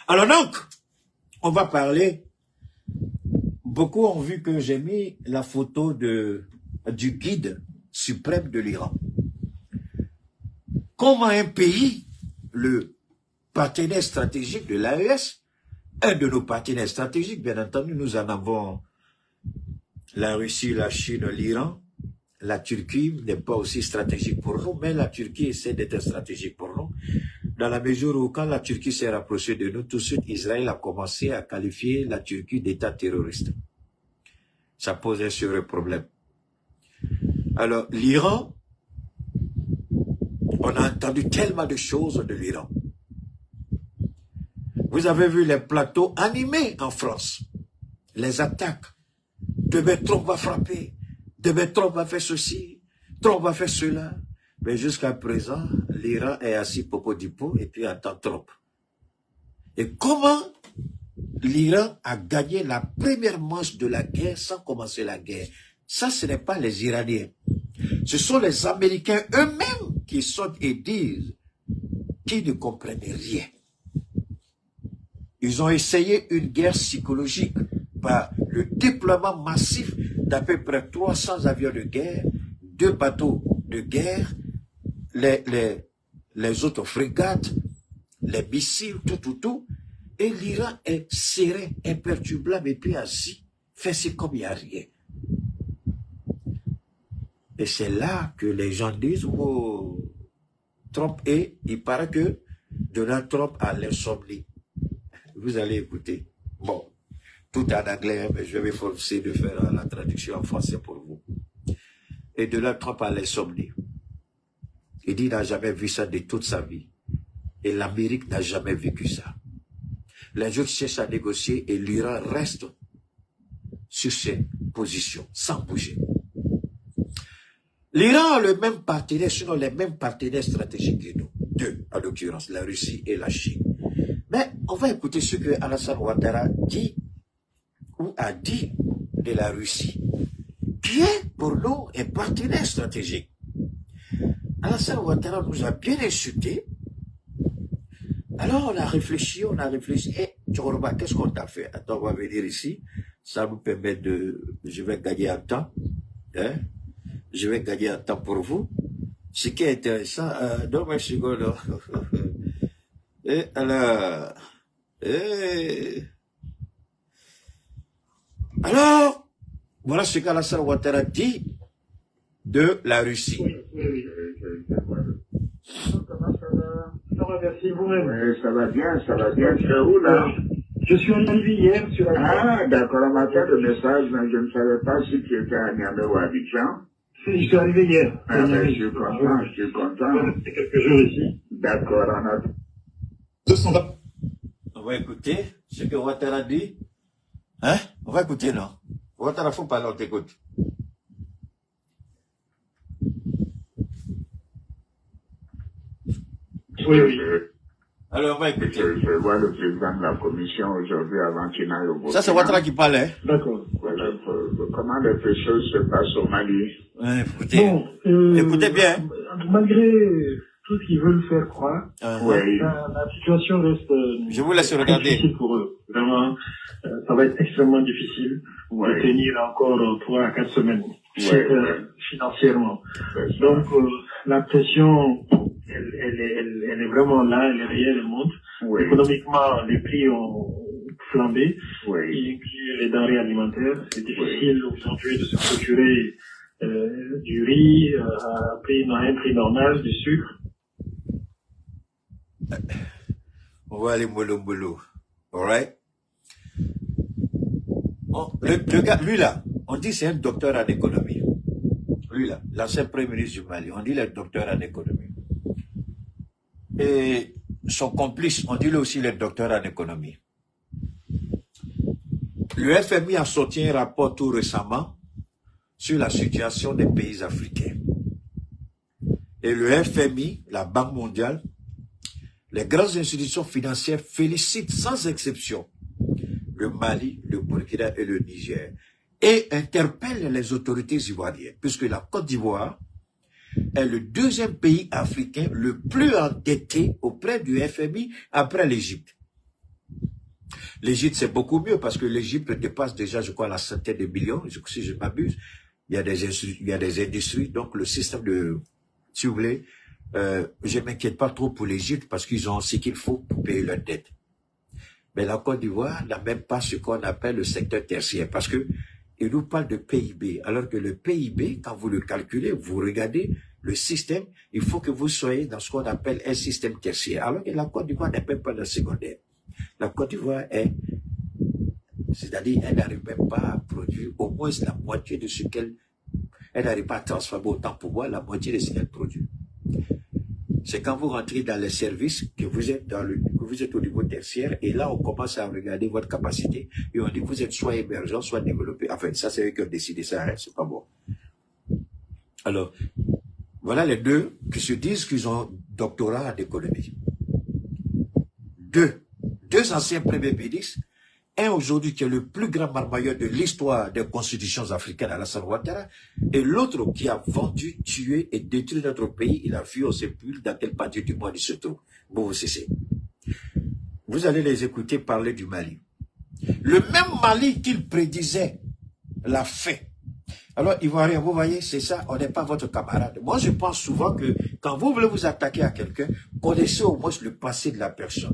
Alors donc, on va parler. Beaucoup ont vu que j'ai mis la photo du guide suprême de l'Iran. Comment un pays, le partenaire stratégique de l'AES, un de nos partenaires stratégiques, bien entendu, nous en avons la Russie, la Chine, l'Iran. La Turquie n'est pas aussi stratégique pour nous, mais la Turquie essaie d'être stratégique pour nous. Dans la mesure où, quand la Turquie s'est rapprochée de nous, tout de suite, Israël a commencé à qualifier la Turquie d'État terroriste. Ça pose un sérieux problème. Alors, l'Iran, on a entendu tellement de choses de l'Iran. Vous avez vu les plateaux animés en France, les attaques. Demain, Trump va frapper. Demain, Trump va faire ceci. Trump va faire cela. Mais jusqu'à présent, l'Iran est assis popo du pot et puis attend Trump. Et comment l'Iran a gagné la première manche de la guerre sans commencer la guerre? Ça, ce n'est pas les Iraniens. Ce sont les Américains eux-mêmes qui sortent et disent qu'ils ne comprennent rien. Ils ont essayé une guerre psychologique par le déploiement massif d'à peu près 300 avions de guerre, 2 bateaux de guerre, les autres frégates, les missiles, tout. Et l'Iran est serré, imperturbable, et puis assis, fait comme il n'y a rien. Et c'est là que les gens disent, oh, Trump il paraît que Donald Trump a l'insomnie. Vous allez écouter. Bon, tout en anglais, mais je vais m'efforcer de faire la traduction en français pour vous. Et Donald Trump a l'insomnie. Il dit qu'il n'a jamais vu ça de toute sa vie. Et l'Amérique n'a jamais vécu ça. Les autres cherchent à négocier et l'Iran reste sur ses positions, sans bouger. L'Iran a le même partenaire, sinon les mêmes partenaires stratégiques que nous. 2, en l'occurrence, la Russie et la Chine. Mais on va écouter ce que Alassane Ouattara dit, ou a dit de la Russie, qui est pour nous un partenaire stratégique. Alassane Ouattara nous a bien insultés. Alors on a réfléchi, et Tchorba, qu'est-ce qu'on t'a fait? Attends, on va venir ici, ça nous permet je vais gagner un temps, hein? Je vais gagner un temps pour vous. Ce qui est intéressant, donne-moi un second. Et alors, voilà ce qu'Alassane Ouattara dit de la Russie. Oui. Ça va, merci vous-même. Oui, ça va bien. C'est où là? Je suis arrivé hier sur la... Ah, d'accord, on m'a fait le message, mais je ne savais pas si tu étais à Niamey ou à Abidjan. Je suis arrivé hier. Ah, ben, je suis content. C'est quelques jours ici. D'accord, on a... 200. On va écouter ce que Ouattara dit. Hein? On va écouter, non? Ouattara, faut parler, on t'écoute. Oui. Alors, on va écouter. Je vois le président de la commission aujourd'hui avant qu'il n'aille au Burkina. Ça, c'est Ouattara qui parle, hein? D'accord. Voilà, comment les choses se passent au Mali. Ouais, écoutez bien. Malgré tout ce qu'ils veulent faire croire, Oui. la situation reste Je vous laisse regarder. difficile pour eux. Vraiment, ça va être extrêmement difficile de tenir encore 3 à 4 semaines financièrement. Donc, la pression, elle est vraiment là, elle est réelle, elle monte. Économiquement, les prix ont flambé, y inclut les denrées alimentaires. C'est difficile aujourd'hui de se procurer du riz à un prix normal, du sucre. On va aller mollo. Alright? Le gars, lui là, on dit c'est un docteur en économie. Lui là, l'ancien premier ministre du Mali, on dit le docteur en économie. Et son complice, on dit lui aussi le docteur en économie. Le FMI a sorti un rapport tout récemment sur la situation des pays africains. Et le FMI, la Banque mondiale, les grandes institutions financières félicitent sans exception le Mali, le Burkina et le Niger et interpellent les autorités ivoiriennes, puisque la Côte d'Ivoire est le 2e pays africain le plus endetté auprès du FMI après l'Égypte. L'Égypte, c'est beaucoup mieux parce que l'Égypte dépasse déjà, je crois, la centaine de millions, si je m'abuse. Il y a des industries, donc le système de, si vous voulez, je m'inquiète pas trop pour l'Égypte parce qu'ils ont ce qu'il faut pour payer leurs dettes. Mais la Côte d'Ivoire n'a même pas ce qu'on appelle le secteur tertiaire parce que il nous parle de PIB, alors que le PIB, quand vous le calculez, vous regardez le système, il faut que vous soyez dans ce qu'on appelle un système tertiaire, alors que la Côte d'Ivoire n'est même pas dans le secondaire. La Côte d'Ivoire c'est-à-dire, elle n'arrive même pas à produire au moins la moitié de ce elle n'arrive pas à transformer autant pour moi la moitié de ce qu'elle produit. C'est quand vous rentrez dans les services que vous êtes au niveau tertiaire et là on commence à regarder votre capacité et on dit que vous êtes soit émergent, soit développé. Enfin, ça c'est eux qui ont décidé ça, hein, c'est pas bon. Alors, voilà les deux qui se disent qu'ils ont doctorat en économie. Deux anciens premiers ministres, un aujourd'hui qui est le plus grand marmailleur de l'histoire des constitutions africaines, Alassane Ouattara, et l'autre qui a vendu, tué et détruit notre pays. Il a fui, on ne sait plus dans quelle partie du monde il se trouve. Bon, c'est. Vous allez les écouter parler du Mali. Le même Mali qu'il prédisait l'a fait. Alors, Ivoirien, vous voyez, c'est ça, on n'est pas votre camarade. Moi, je pense souvent que quand vous voulez vous attaquer à quelqu'un, connaissez au moins le passé de la personne.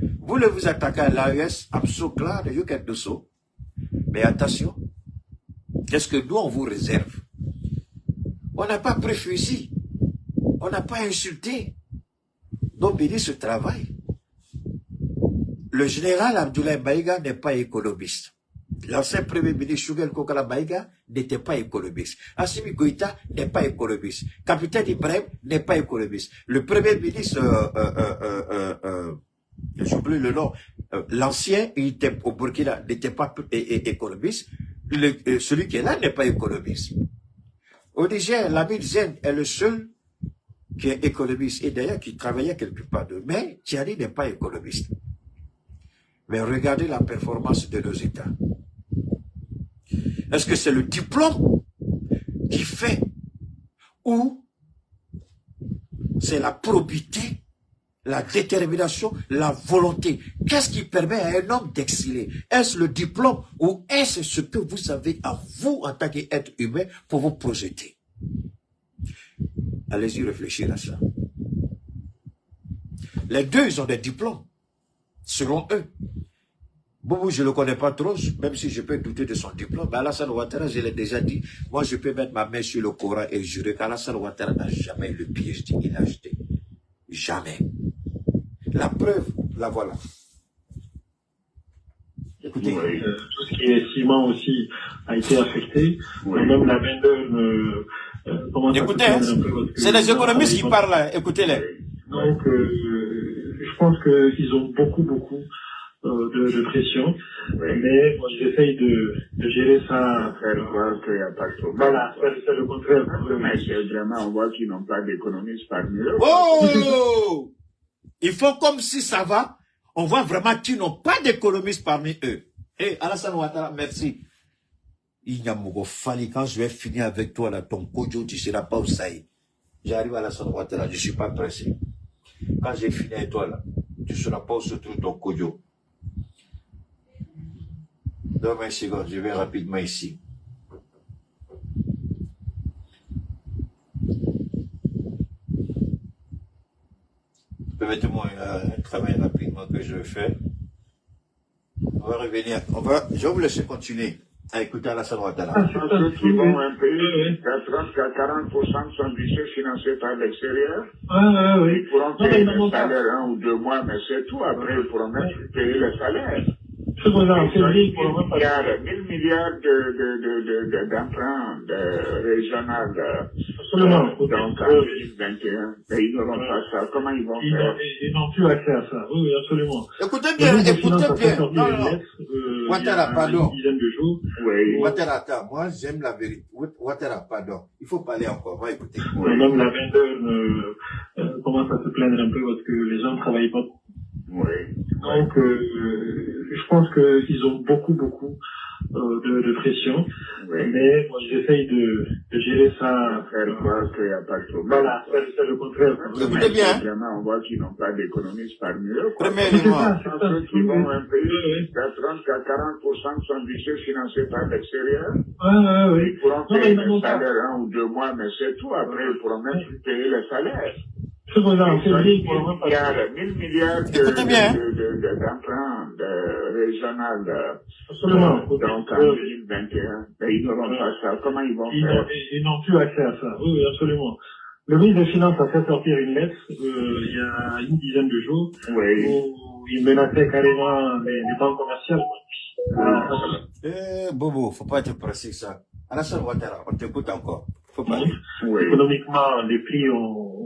Vous voulez vous attaquer à l'AES, I'm so glad you can do so. Mais attention, qu'est-ce que nous, on vous réserve? On n'a pas pris fusil. On n'a pas insulté. Nos ministres travaillent. Le général Abdoulaye Maïga n'est pas économiste. L'ancien premier ministre Choguel Kokala Maïga n'était pas économiste. Assimi Goïta n'est pas économiste. Capitaine Ibrahim n'est pas économiste. Le premier ministre, j'oublie le nom, l'ancien, il était au Burkina, n'était pas économiste. Celui qui est là n'est pas économiste. Au Niger, Lamine Zen est le seul qui est économiste et d'ailleurs qui travaillait quelque part d'autre. Mais Tiani n'est pas économiste. Mais regardez la performance de nos États. Est-ce que c'est le diplôme qui fait ou c'est la probité, la détermination, la volonté? Qu'est-ce qui permet à un homme d'exceller? Est-ce le diplôme ou est-ce ce que vous avez à vous en tant qu'être humain pour vous projeter? Allez-y réfléchir à ça. Les deux, ils ont des diplômes, selon eux. Boubou, je ne le connais pas trop, même si je peux douter de son diplôme. Mais Alassane Ouattara, je l'ai déjà dit, moi je peux mettre ma main sur le Coran et jurer qu'Alassane Ouattara n'a jamais eu le PhD qu'il a acheté. Jamais. La preuve, la voilà. Écoutez. Oui. Tout ce qui est ciment aussi a été affecté. Oui. Même la main-d'œuvre commence écoutez, à c'est les économistes qui parlent là, écoutez-les. Donc, je pense qu'ils ont beaucoup de pression, oui. Mais bon, ils essayent de gérer ça. Faire croire qu'il n'y a pas de problème. Voilà, c'est le contraire. Mais c'est vraiment, on voit qu'ils n'ont pas d'économistes parmi eux. Oh! Ils font comme si ça va. On voit vraiment qu'ils n'ont pas d'économistes parmi eux. Hé, Alassane Ouattara, merci. Ignamogo Fali, quand je vais finir avec toi, là, ton kojo, tu ne seras pas au Saïd. J'arrive à Alassane Ouattara, je ne suis pas pressé. Quand j'ai fini avec toi, là, tu ne seras pas où se trouve ton kojo. Donne-moi une seconde, je vais rapidement ici. Permettez-moi un travail rapidement que je vais faire. On va revenir. Je vais vous laisser continuer à écouter Alassane Ouattara. Ceux qui vont un pays, 40% sont vicieux financés par l'extérieur. Oui. Ils pourront payer le salaire 1 ou 2 mois, mais c'est tout. Après, ils pourront même payer le salaire. C'est pour ça, il y a 1000 milliards d'emprunts régionaux donc en 2021. Et ils n'auront pas ça. Comment ils vont faire? Ils n'ont plus accès à ça. Oui, absolument. Écoutez bien. Non. Ouattara, pardon. Une dizaine de jours. Oui. Ouattara, attends. Moi, j'aime la vérité. Ouattara, pardon. Il faut parler encore. Va écouter. Oui. Même la main-d'œuvre commence à se plaindre un peu parce que les gens ne travaillent pas. Oui. Donc, je pense qu'ils ont beaucoup de pression. Oui. Mais bon, ils essayent de gérer ça. Faire croire qu'il n'y a pas de problème. Voilà, c'est le contraire. Écoutez bien. Vraiment, on voit qu'ils n'ont pas d'économistes parmi eux. Premièrement, Ceux qui vont un pays, à 30 à 40% sont budgets financés par l'extérieur. Oui. Ils pourront Non, mais payer ils le n'ont pas. salaire 1 ou 2 mois, mais c'est tout. Après, ils pourront même plus payer le salaire. C'est pour ça, en février, ils 1000 pourront même pas. milliards, 1000 milliards Écoutez bien. d'emprunts régional. Absolument. Donc, en 2021, ils n'auront pas ça. Comment ils vont faire? Ils n'ont plus accès à ça. Oui, absolument. Le ministre des Finances a fait sortir une lettre il y a une dizaine de jours Oui. où il menaçait carrément les banques commerciales. Bobo, faut pas être pressé ça. Alassane Ouattara, on t'écoute encore. Faut pas. Oui. Économiquement, les prix ont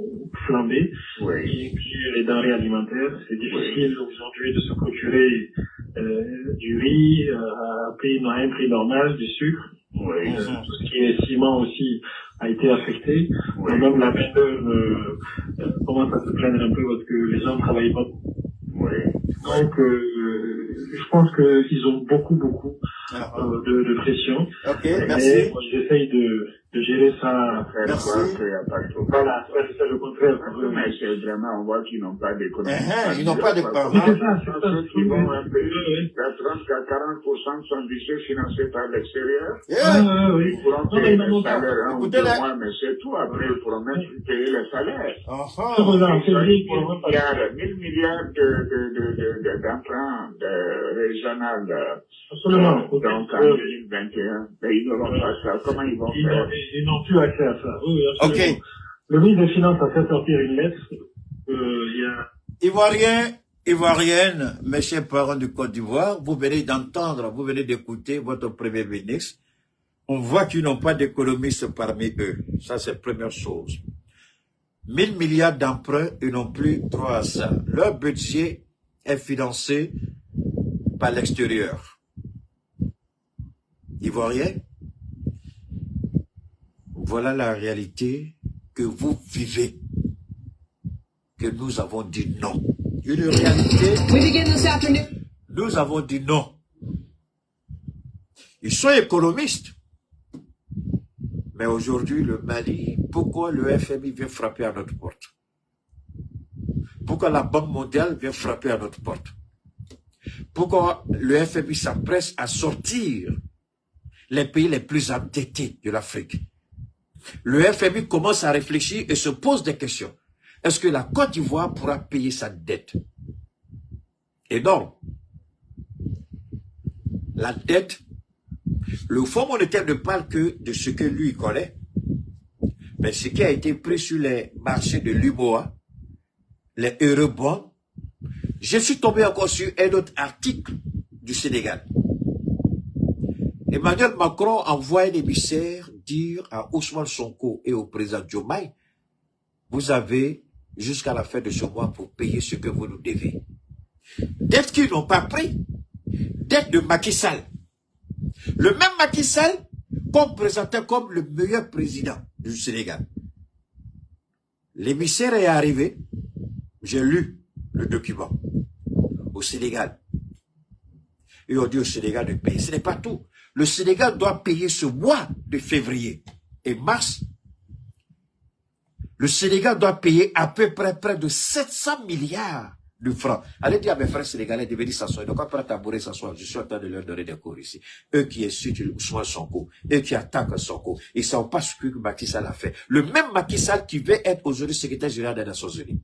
flambé. Oui. Et puis les denrées alimentaires, c'est difficile aujourd'hui de se procurer du riz à un prix normal, du sucre. Oui. Tout ce qui est ciment aussi a été affecté. Oui. Même la main-d'œuvre commence à se plaindre un peu parce que les gens ne travaillent pas. Oui. Donc, je pense qu'ils ont beaucoup de pression. Ok, Mais merci. bon, ils essayent de gérer ça. Faire Merci. croire qu'il n'y a pas de problème. Voilà, c'est le contraire. Mais c'est vraiment, on voit qu'ils n'ont pas d'économie. Ils n'ont pas de Mais c'est ça, c'est ça. Ceux qui vont un pays, à 30 à 40% sont budgets financés par l'extérieur. Oui. Ils pourront Non, mais payer ils le n'ont pas. salaire 1 ou Écoutez, 2 là. mois, mais c'est tout. Après, ils pourront même plus payer le salaire. C'est pour ça, en février, ils pourront même pas. 1000 milliards d'emprunts régional. Absolument. Donc, en 2021, ils n'auront pas ça. Comment ils vont faire? Ils n'ont plus accès à ça. Oui, absolument. Ok. Le ministre des Finances a fait sortir une lettre il y a... Ivoiriens, Ivoiriennes, mes chers parents du Côte d'Ivoire, vous venez d'entendre, vous venez d'écouter votre premier ministre. On voit qu'ils n'ont pas d'économistes parmi eux. Ça, c'est la première chose. 1000 milliards d'emprunts, ils n'ont plus droit à ça. Leur budget est financé par l'extérieur. Ivoiriens, voilà la réalité que vous vivez, que nous avons dit non. Une réalité, nous avons dit non. Ils sont économistes. Mais aujourd'hui, le Mali, pourquoi le FMI vient frapper à notre porte? Pourquoi la Banque mondiale vient frapper à notre porte? Pourquoi le FMI s'empresse à sortir les pays les plus endettés de l'Afrique? Le FMI commence à réfléchir et se pose des questions. Est-ce que la Côte d'Ivoire pourra payer sa dette? Et non. La dette, le Fonds monétaire ne parle que de ce que lui connaît. Mais ce qui a été pris sur les marchés de l'UMOA, les eurobonds, je suis tombé encore sur un autre article du Sénégal. Emmanuel Macron envoie un émissaire dire à Ousmane Sonko et au président Diomaye, vous avez jusqu'à la fin de ce mois pour payer ce que vous nous devez. Dette qu'ils n'ont pas pris, dette de Macky Sall. Le même Macky Sall qu'on présentait comme le meilleur président du Sénégal. L'émissaire est arrivé, j'ai lu le document, au Sénégal. Et on dit au Sénégal de payer. Ce n'est pas tout. Le Sénégal doit payer ce mois de février et mars. Le Sénégal doit payer à peu près de 700 milliards de francs. Allez dire à mes frères sénégalais de venir s'asseoir. Donc après tabouret s'asseoir, je suis en train de leur donner des cours ici. Eux qui insultent Ousmane Sonko, eux qui attaquent Sonko, ils ne savent pas ce que Macky Sall a fait. Le même Macky Sall qui veut être aujourd'hui secrétaire général des Nations Unies.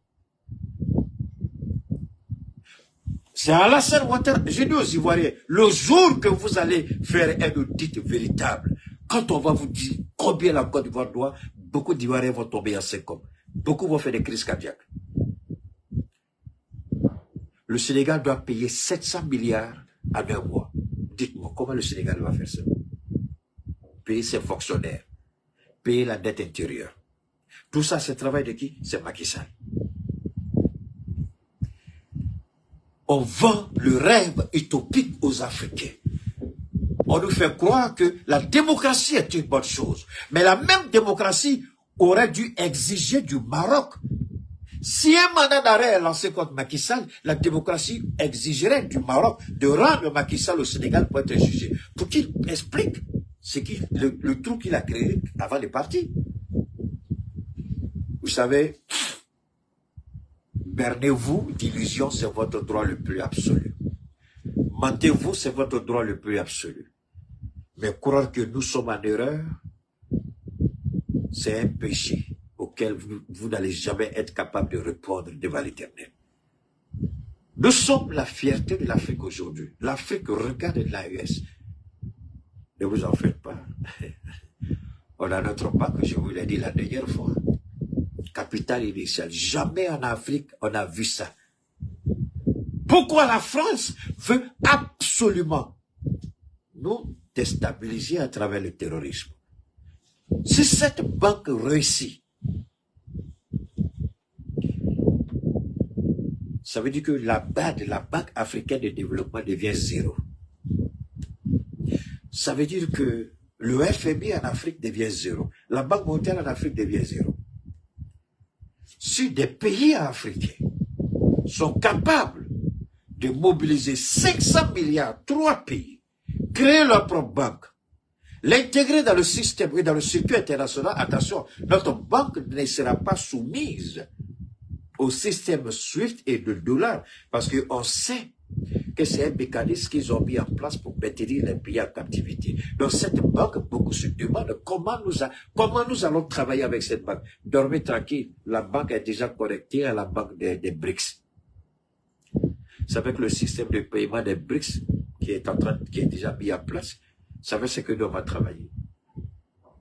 C'est Alassane Ouattara. J'ai dit aux Ivoiriens, le jour que vous allez faire un audit véritable, quand on va vous dire combien la Côte d'Ivoire doit, beaucoup d'Ivoiriens vont tomber à 5 ans. Beaucoup vont faire des crises cardiaques. Le Sénégal doit payer 700 milliards à 1 mois. Dites-moi, comment le Sénégal va faire ça? Payer ses fonctionnaires, payer la dette intérieure. Tout ça, c'est le travail de qui? C'est Macky Sall. On vend le rêve utopique aux Africains. On nous fait croire que la démocratie est une bonne chose. Mais la même démocratie aurait dû exiger du Maroc Si un mandat d'arrêt est lancé contre Macky Sall, la démocratie exigerait du Maroc de rendre Macky Sall au Sénégal pour être jugé. Pour qu'il explique le trou qu'il a créé avant de partir. Vous savez, bernez-vous d'illusions, c'est votre droit le plus absolu. Mentez-vous, c'est votre droit le plus absolu. Mais croire que nous sommes en erreur, c'est un péché auquel vous n'allez jamais être capable de répondre devant l'Éternel. Nous sommes la fierté de l'Afrique aujourd'hui. L'Afrique regarde l'AES. Ne vous en faites pas. On a notre banque, je vous l'ai dit la dernière fois. Capital initial. Jamais en Afrique, on a vu ça. Pourquoi la France veut absolument nous déstabiliser à travers le terrorisme? Si cette banque réussit, ça veut dire que la BAD, la Banque africaine de développement, devient zéro. Ça veut dire que le FMI en Afrique devient zéro. La Banque mondiale en Afrique devient zéro. Si des pays africains sont capables de mobiliser 500 milliards, 3 pays, créer leur propre banque, l'intégrer dans le système et dans le circuit international, attention, notre banque ne sera pas soumise au système SWIFT et de dollar, parce qu'on sait que c'est un mécanisme qu'ils ont mis en place pour maintenir les pays en captivité. Donc cette banque, beaucoup se demandent comment nous allons travailler avec cette banque. Dormez tranquille, la banque est déjà connectée à la banque des BRICS. Vous savez que le système de paiement des BRICS qui est déjà mis en place, vous savez ce que nous allons travailler.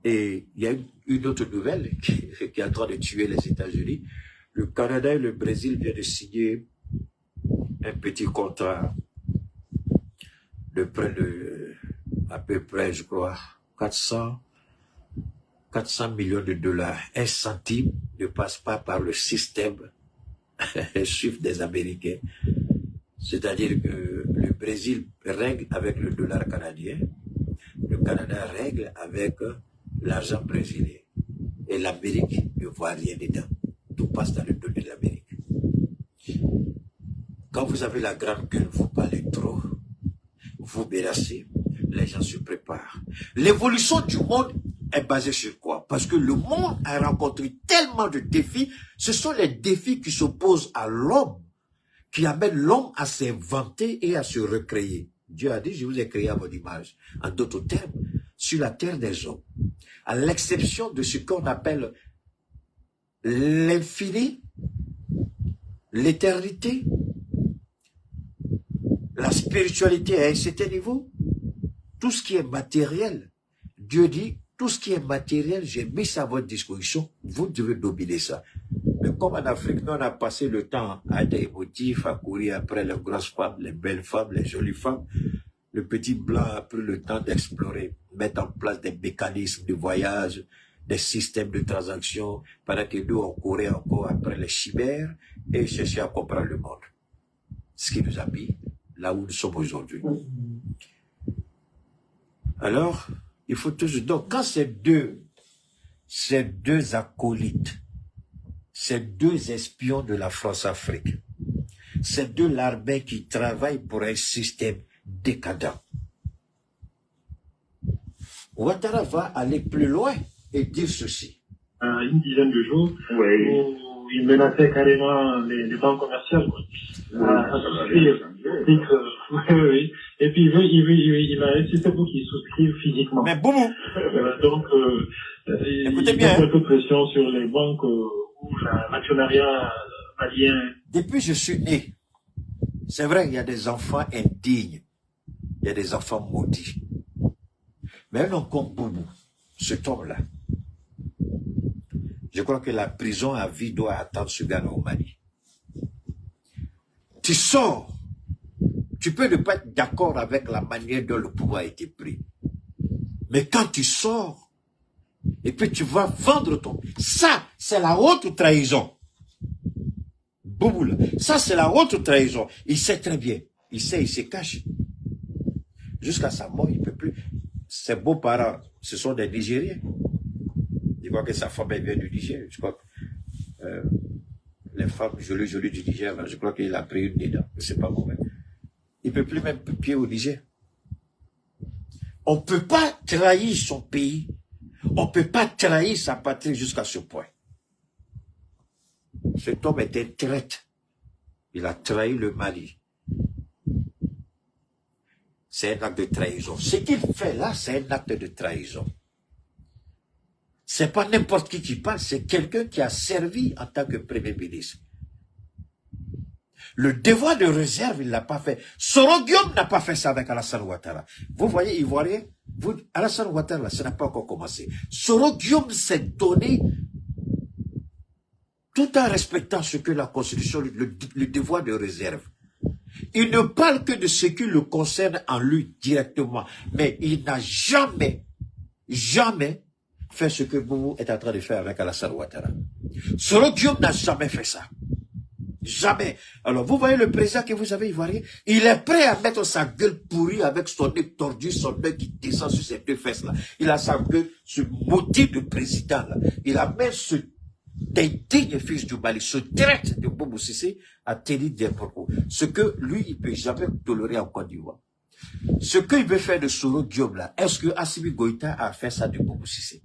Et il y a une autre nouvelle qui est en train de tuer les États-Unis. Le Canada et le Brésil viennent de signer un petit contrat de près de, à peu près, je crois, 400 millions de dollars. 1 centime ne passe pas par le système SWIFT des Américains. C'est-à-dire que le Brésil règle avec le dollar canadien, le Canada règle avec l'argent brésilien. Et l'Amérique ne voit rien dedans. Tout passe dans le dos de l'Amérique. Quand vous avez la grande gueule, vous parlez trop, vous menacez, les gens se préparent. L'évolution du monde est basée sur quoi? Parce que le monde a rencontré tellement de défis. Ce sont les défis qui s'opposent à l'homme, qui amènent l'homme à s'inventer et à se recréer. Dieu a dit, je vous ai créé à votre image. En d'autres termes, sur la terre des hommes, à l'exception de ce qu'on appelle l'infini, l'éternité, la spiritualité à un certain niveau, tout ce qui est matériel, Dieu dit, tout ce qui est matériel, j'ai mis ça à votre disposition, vous devez dominer ça. Mais comme en Afrique, nous on a passé le temps à être émotifs, à courir après les grosses femmes, les belles femmes, les jolies femmes, le petit blanc a pris le temps d'explorer, mettre en place des mécanismes de voyage, des systèmes de transactions, pendant que nous on courait encore après les chimères et cherchait à comprendre le monde. Ce qui nous a mis là où nous sommes aujourd'hui. Alors, il faut toujours... Donc, quand ces deux acolytes, ces deux espions de la France-Afrique, ces deux larbins qui travaillent pour un système décadent, Ouattara va aller plus loin et dire ceci. Une dizaine de jours, où il menaçait carrément les banques commerciales. Oui. Et puis il a insisté pour qu'ils souscrivent physiquement. Mais boum. Donc, écoutez il y bien. a quelques pressions sur les banques ou l'actionnariat malien. Depuis que je suis né, c'est vrai, il y a des enfants indignes, il y a des enfants maudits. Mais un homme comme Boubou, cet homme-là, je crois que la prison à vie doit attendre ce gars au Mali. Tu sors, tu peux ne pas être d'accord avec la manière dont le pouvoir a été pris. Mais quand tu sors, et puis tu vas vendre ton... Ça, c'est la haute trahison. Boubou, là. Ça, c'est la haute trahison. Il sait très bien. Il sait, il se cache. Jusqu'à sa mort, il ne peut plus. Ses beaux-parents, ce sont des Nigériens. Je crois que sa femme vient du Niger. Je crois que les femmes jolies du Niger, là, je crois qu'il a pris une dedans, c'est pas mauvais. Il ne peut plus mettre pied au Niger. On ne peut pas trahir son pays. On ne peut pas trahir sa patrie jusqu'à ce point. Cet homme était traître. Il a trahi le Mali. C'est un acte de trahison. Ce qu'il fait là, c'est un acte de trahison. C'est pas n'importe qui parle, c'est quelqu'un qui a servi en tant que Premier ministre. Le devoir de réserve, il ne l'a pas fait. Soro Guillaume n'a pas fait ça avec Alassane Ouattara. Vous voyez, Ivoirien, Alassane Ouattara, ça n'a pas encore commencé. Soro Guillaume s'est donné, tout en respectant ce que la Constitution, le devoir de réserve. Il ne parle que de ce qui le concerne en lui directement. Mais il n'a jamais fait ce que Boubou est en train de faire avec Alassane Ouattara. Soro Guillaume n'a jamais fait ça. Jamais. Alors, vous voyez le président que vous avez ivoirien, il est prêt à mettre sa gueule pourrie avec son nez tordu, son nez qui descend sur ses deux fesses là. Il a sa gueule, ce motif de président là. Il a même ce digne fils du Mali, ce traite de Boubou Cissé à tenir des propos. Ce que lui, il ne peut jamais tolérer en Côte d'Ivoire. Ce qu'il veut faire de Soro Guillaume là, est-ce que Assimi Goïta a fait ça de Boubou Cissé?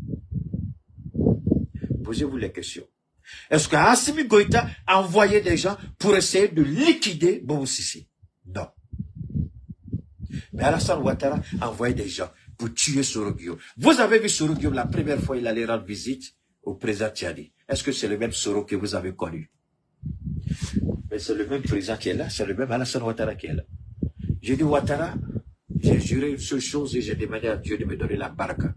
Posez-vous les questions. Est-ce qu'Assimi Goïta a envoyé des gens pour essayer de liquider Boubou Cissé? Non. Mais Alassane Ouattara a envoyé des gens pour tuer Soro Guillaume. Vous avez vu Soro Guillaume la première fois il allait rendre visite au président Tchadi. Est-ce que c'est le même Soro que vous avez connu? Mais c'est le même président qui est là, c'est le même Alassane Ouattara qui est là. J'ai dit Ouattara, j'ai juré une seule chose et j'ai demandé à Dieu de me donner la baraka.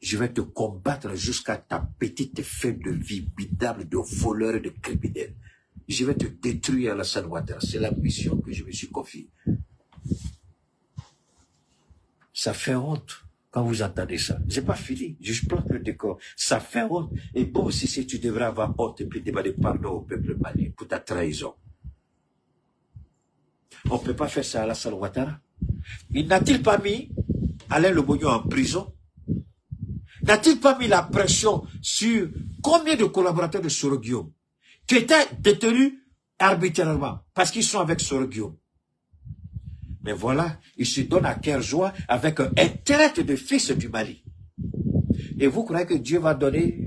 Je vais te combattre jusqu'à ta petite fin de vie bidable de voleur et de criminel. Je vais te détruire, Alassane Ouattara. C'est la mission que je me suis confiée. Ça fait honte quand vous entendez ça. J'ai pas fini. Je plante le décor. Ça fait honte. Et bon, si tu devrais avoir honte et puis demander pardon au peuple malien pour ta trahison. On ne peut pas faire ça à Alassane Ouattara. Il n'a-t-il pas mis Alain Lobogno en prison? N'a-t-il pas mis la pression sur combien de collaborateurs de Soro Guillaume qui étaient détenus arbitrairement parce qu'ils sont avec Soro Guillaume? Mais voilà, il se donne à cœur joie avec un traite de fils du Mali. Et vous croyez que Dieu va donner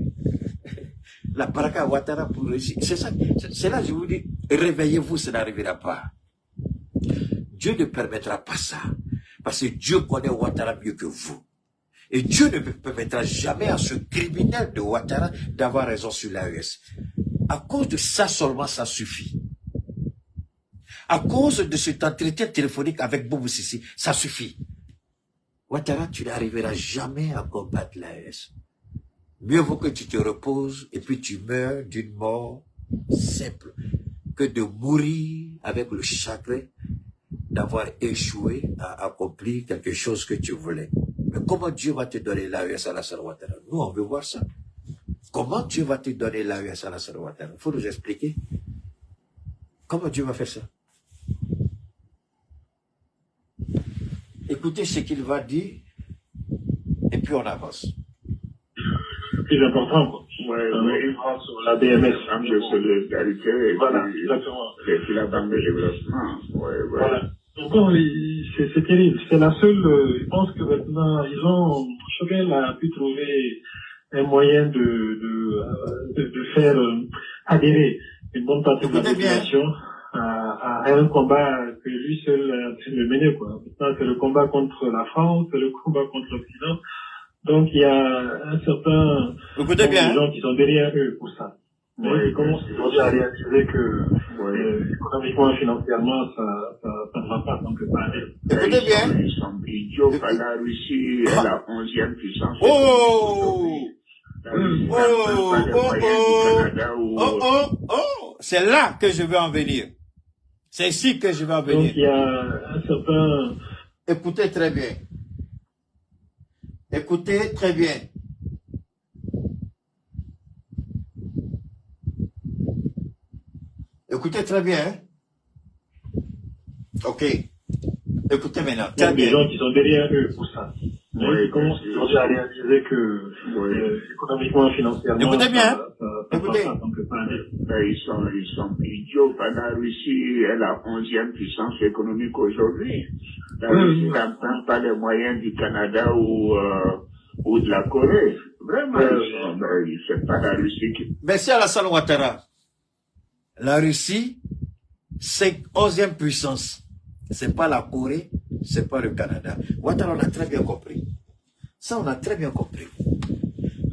la baraka à Ouattara pour réussir? C'est ça, c'est là que je vous dis, réveillez-vous, ça n'arrivera pas. Dieu ne permettra pas ça. Parce que Dieu connaît Ouattara mieux que vous. Et Dieu ne permettra jamais à ce criminel de Ouattara d'avoir raison sur l'AES. À cause de ça seulement, ça suffit. À cause de cet entretien téléphonique avec Boubou Cissé, ça suffit. Ouattara, tu n'arriveras jamais à combattre l'AES. Mieux vaut que tu te reposes et puis tu meurs d'une mort simple que de mourir avec le chagrin d'avoir échoué à accomplir quelque chose que tu voulais. Mais comment Dieu va te donner l'AES à Alassane Ouattara? Nous, on veut voir ça. Comment Dieu va te donner l'AES à Alassane Ouattara? Il faut nous expliquer. Comment Dieu va faire ça? Écoutez ce qu'il va dire, et puis on avance. C'est important, quoi. Oui. Sur la DMS. De solidarité, Voilà, exactement. Et puis la banque de développement. Voilà. Donc, c'est terrible. C'est la seule, je pense que maintenant, Choguel a pu trouver un moyen de faire adhérer une bonne partie de la population à un combat que lui seul est en train de mener, quoi. Maintenant, c'est le combat contre la France, c'est le combat contre l'Occident. Donc, il y a un certain nombre de gens qui sont derrière eux pour ça. Mais ils commencent aujourd'hui à réaliser que économiquement et financièrement, ça ne va pas tant que ça aller. Écoutez bien. Ils sont idiots, la Russie est la 11e puissance. C'est là que je veux en venir. C'est ici que je veux en venir. Donc, il y a un certain... Écoutez très bien. Écoutez très bien. Écoutez très bien. Hein? Ok. Écoutez maintenant. Il y a des gens qui sont derrière eux pour ça. Mais ils commencent aujourd'hui à réaliser que économiquement et financièrement, écoutez bien. ça écoutez. Ils sont idiots. La Russie est la 11e puissance économique aujourd'hui. La Russie n'a même pas les moyens du Canada ou de la Corée. Vraiment, c'est pas la Russie qui... Merci Alassane Ouattara. La Russie, c'est 11e puissance. C'est pas la Corée, c'est pas le Canada. Ouattara, on a très bien compris. Ça, on a très bien compris.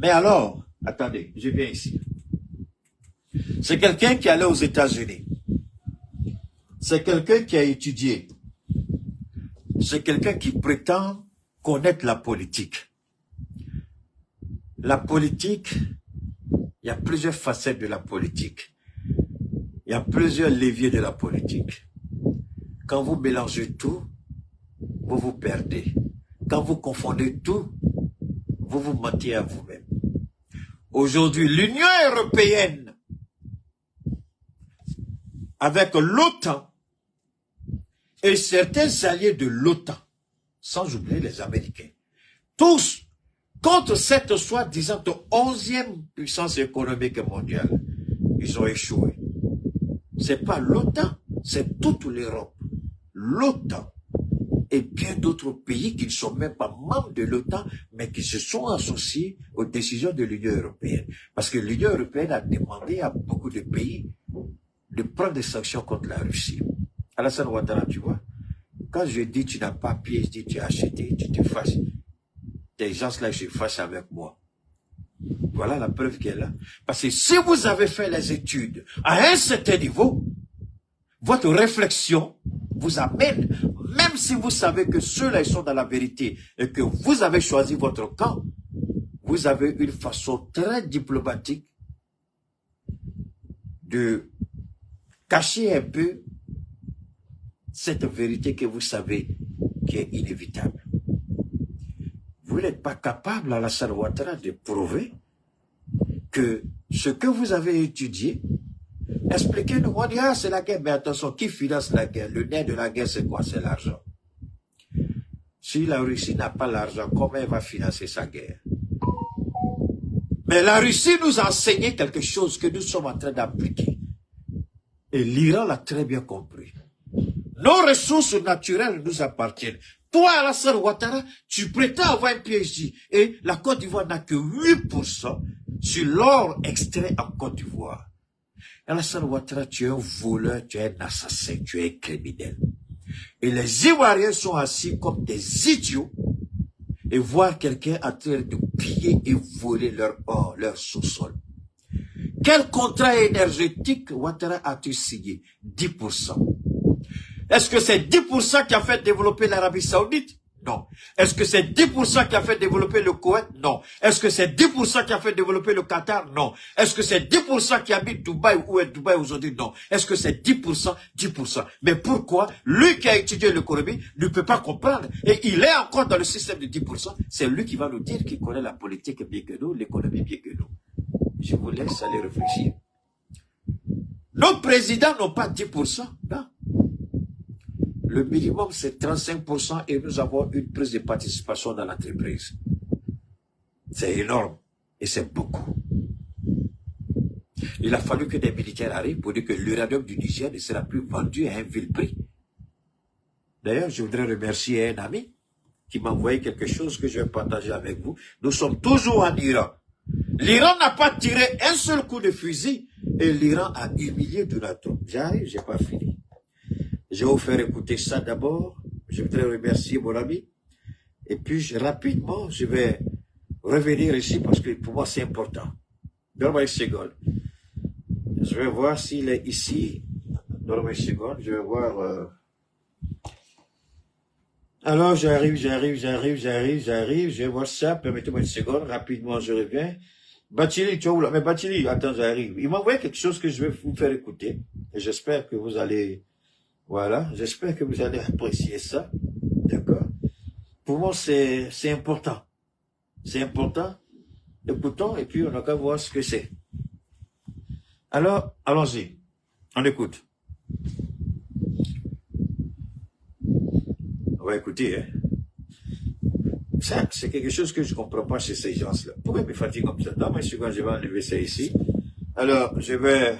Mais alors, attendez, je viens ici. C'est quelqu'un qui allait aux États-Unis. C'est quelqu'un qui a étudié. C'est quelqu'un qui prétend connaître la politique. La politique, il y a plusieurs facettes de la politique. Il y a plusieurs leviers de la politique. Quand vous mélangez tout, vous vous perdez. Quand vous confondez tout, vous vous mentez à vous-même. Aujourd'hui, l'Union européenne, avec l'OTAN et certains alliés de l'OTAN, sans oublier les Américains, tous contre cette soi-disant 11e puissance économique mondiale, ils ont échoué. C'est pas l'OTAN, c'est toute l'Europe. L'OTAN et bien d'autres pays qui ne sont même pas membres de l'OTAN, mais qui se sont associés aux décisions de l'Union européenne. Parce que l'Union européenne a demandé à beaucoup de pays de prendre des sanctions contre la Russie. Alassane Ouattara, tu vois, quand je dis tu n'as pas pied, je dis tu as acheté, tu te fâches. Des gens-là se fâchent avec moi. Voilà la preuve qu'elle est là. Parce que si vous avez fait les études à un certain niveau, votre réflexion vous amène, même si vous savez que ceux-là sont dans la vérité et que vous avez choisi votre camp, vous avez une façon très diplomatique de cacher un peu cette vérité que vous savez qui est inévitable. Vous n'êtes pas capable, Alassane Ouattara, de prouver que ce que vous avez étudié, expliquez-nous, on dit, ah, c'est la guerre, mais attention, qui finance la guerre? Le nerf de la guerre, c'est quoi? C'est l'argent. Si la Russie n'a pas l'argent, comment elle va financer sa guerre? Mais la Russie nous a enseigné quelque chose que nous sommes en train d'appliquer. Et l'Iran l'a très bien compris. Nos ressources naturelles nous appartiennent. Toi, Alassane Ouattara, tu prétends avoir un PhD et la Côte d'Ivoire n'a que 8% sur l'or extrait en Côte d'Ivoire. Alassane Ouattara, tu es un voleur, tu es un assassin, tu es un criminel. Et les Ivoiriens sont assis comme des idiots et voir quelqu'un en train de piller et voler leur or, leur sous-sol. Quel contrat énergétique Ouattara as-tu signé? 10%. Est-ce que c'est 10% qui a fait développer l'Arabie Saoudite? Non. Est-ce que c'est 10% qui a fait développer le Koweït? Non. Est-ce que c'est 10% qui a fait développer le Qatar? Non. Est-ce que c'est 10% qui habite Dubaï ou est Dubaï aujourd'hui? Non. Est-ce que c'est 10%? 10%. Mais pourquoi lui qui a étudié l'économie ne peut pas comprendre? Et il est encore dans le système de 10%. C'est lui qui va nous dire qu'il connaît la politique mieux que nous, l'économie mieux que nous. Je vous laisse aller réfléchir. Nos présidents n'ont pas 10%. Non. Le minimum, c'est 35% et nous avons une prise de participation dans l'entreprise. C'est énorme et c'est beaucoup. Il a fallu que des militaires arrivent pour dire que l'uranium du Niger ne sera plus vendu à un vil prix. D'ailleurs, je voudrais remercier un ami qui m'a envoyé quelque chose que je vais partager avec vous. Nous sommes toujours en Iran. L'Iran n'a pas tiré un seul coup de fusil et l'Iran a humilié Donald Trump. J'arrive, j'ai pas fini. Je vais vous faire écouter ça d'abord. Je voudrais remercier mon ami. Et puis, rapidement, je vais revenir ici parce que pour moi, c'est important. Donne-moi une seconde. Je vais voir s'il est ici. Donne-moi une seconde. Je vais voir. Alors, j'arrive. Je vais voir ça. Permettez-moi une seconde. Rapidement, je reviens. Bachili, tu vois où là? Mais Bachili, attends, j'arrive. Il m'a envoyé quelque chose que je vais vous faire écouter. Et j'espère que vous allez... Voilà, j'espère que vous allez apprécier ça, d'accord? Pour moi, c'est important. C'est important. Écoutons et puis on n'a qu'à voir ce que c'est. Alors, allons-y. On écoute. On va écouter, hein. Ça, c'est quelque chose que je ne comprends pas chez ces gens-là. Pourquoi ils me fatiguent comme ça? Dans ma seconde, je vais enlever ça ici. Alors, je vais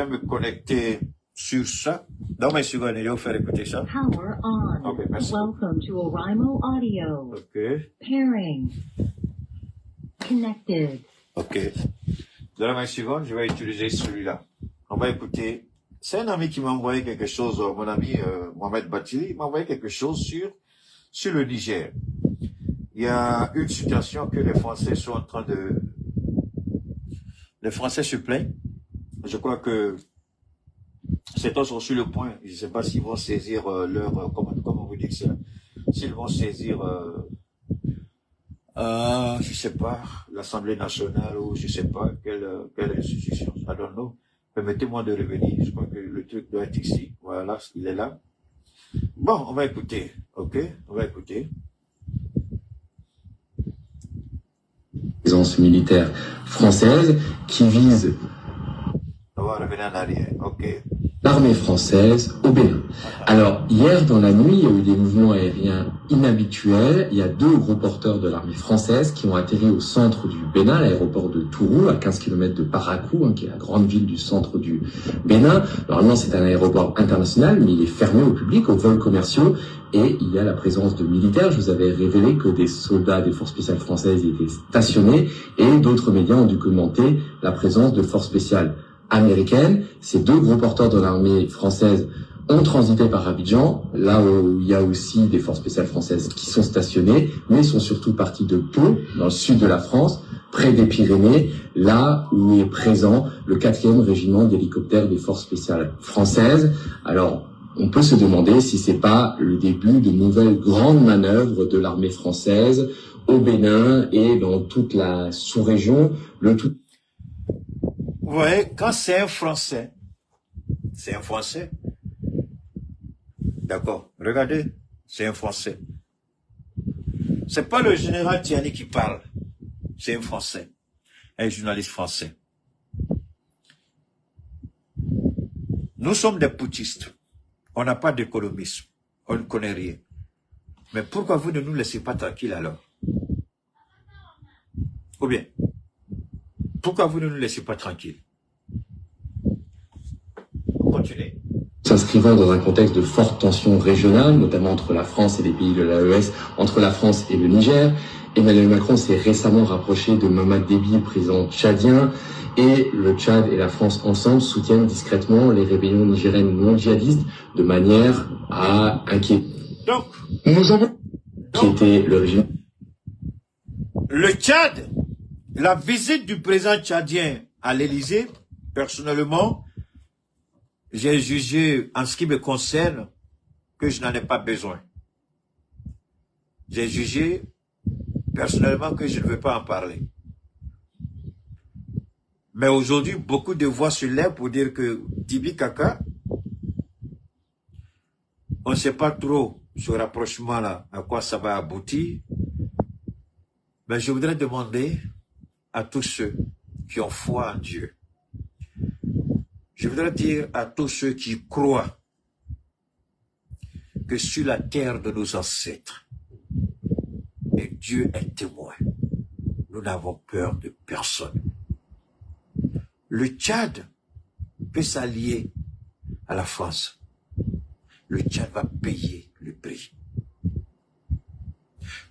me connecter sur ça. Dans mes secondes, je vais vous faire écouter ça. Power on. Ok, merci. Welcome to Oraimo Audio. Ok. Pairing. Connected. Ok. Dans mes secondes, je vais utiliser celui-là. On va écouter. C'est un ami qui m'a envoyé quelque chose, mon ami Mohamed Batili, m'a envoyé quelque chose sur le Niger. Il y a une situation que les Français sont en train de... Les Français se plaignent. Je crois que ces temps sont sur le point. Je ne sais pas s'ils vont saisir comment vous dites ça, s'ils vont saisir, je sais pas, l'Assemblée nationale ou je sais pas quelle institution. I don't know. Permettez-moi de revenir. Je crois que le truc doit être ici. Voilà, il est là. Bon, on va écouter. Ok, on va écouter. Présence militaire française qui vise On va revenir en arrière. Ok. l'armée française au Bénin. Alors, hier dans la nuit, il y a eu des mouvements aériens inhabituels. Il y a 2 gros porteurs de l'armée française qui ont atterri au centre du Bénin, l'aéroport de Tourou, à 15 km de Parakou, qui est la grande ville du centre du Bénin. Normalement, c'est un aéroport international, mais il est fermé au public, aux vols commerciaux, et il y a la présence de militaires. Je vous avais révélé que des soldats des forces spéciales françaises y étaient stationnés, et d'autres médias ont dû commenter la présence de forces spéciales américaines. Ces 2 gros porteurs de l'armée française ont transité par Abidjan, là où il y a aussi des forces spéciales françaises qui sont stationnées, mais sont surtout partis de Pau, dans le sud de la France, près des Pyrénées, là où est présent le 4e régiment d'hélicoptères des forces spéciales françaises. Alors, on peut se demander si c'est pas le début de nouvelles grandes manœuvres de l'armée française au Bénin et dans toute la sous-région, le tout. Vous voyez, quand c'est un Français, d'accord, regardez, c'est un Français. C'est pas le général Tiani qui parle, c'est un Français, un journaliste français. Nous sommes des putschistes, on n'a pas d'économisme, on ne connaît rien. Mais pourquoi vous ne nous laissez pas tranquilles alors? Ou bien, pourquoi vous ne nous laissez pas tranquilles? Continuez. S'inscrivant dans un contexte de forte tension régionale, notamment entre la France et les pays de l'AES, entre la France et le Niger. Emmanuel Macron s'est récemment rapproché de Mamad Déby, le président tchadien, et le Tchad et la France ensemble soutiennent discrètement les rébellions nigériennes non djihadistes de manière à inquiéter. Donc, Nous avons inquiété le régime. le Tchad, la visite du président tchadien à l'Élysée, personnellement, j'ai jugé, en ce qui me concerne, que je n'en ai pas besoin. J'ai jugé, personnellement, que je ne veux pas en parler. Mais aujourd'hui, beaucoup de voix se lèvent pour dire que Tibi Kaka, on ne sait pas trop ce rapprochement-là, à quoi ça va aboutir. Mais je voudrais demander à tous ceux qui ont foi en Dieu, je voudrais dire à tous ceux qui croient que sur la terre de nos ancêtres, et Dieu est témoin, nous n'avons peur de personne. Le Tchad peut s'allier à la France. Le Tchad va payer le prix.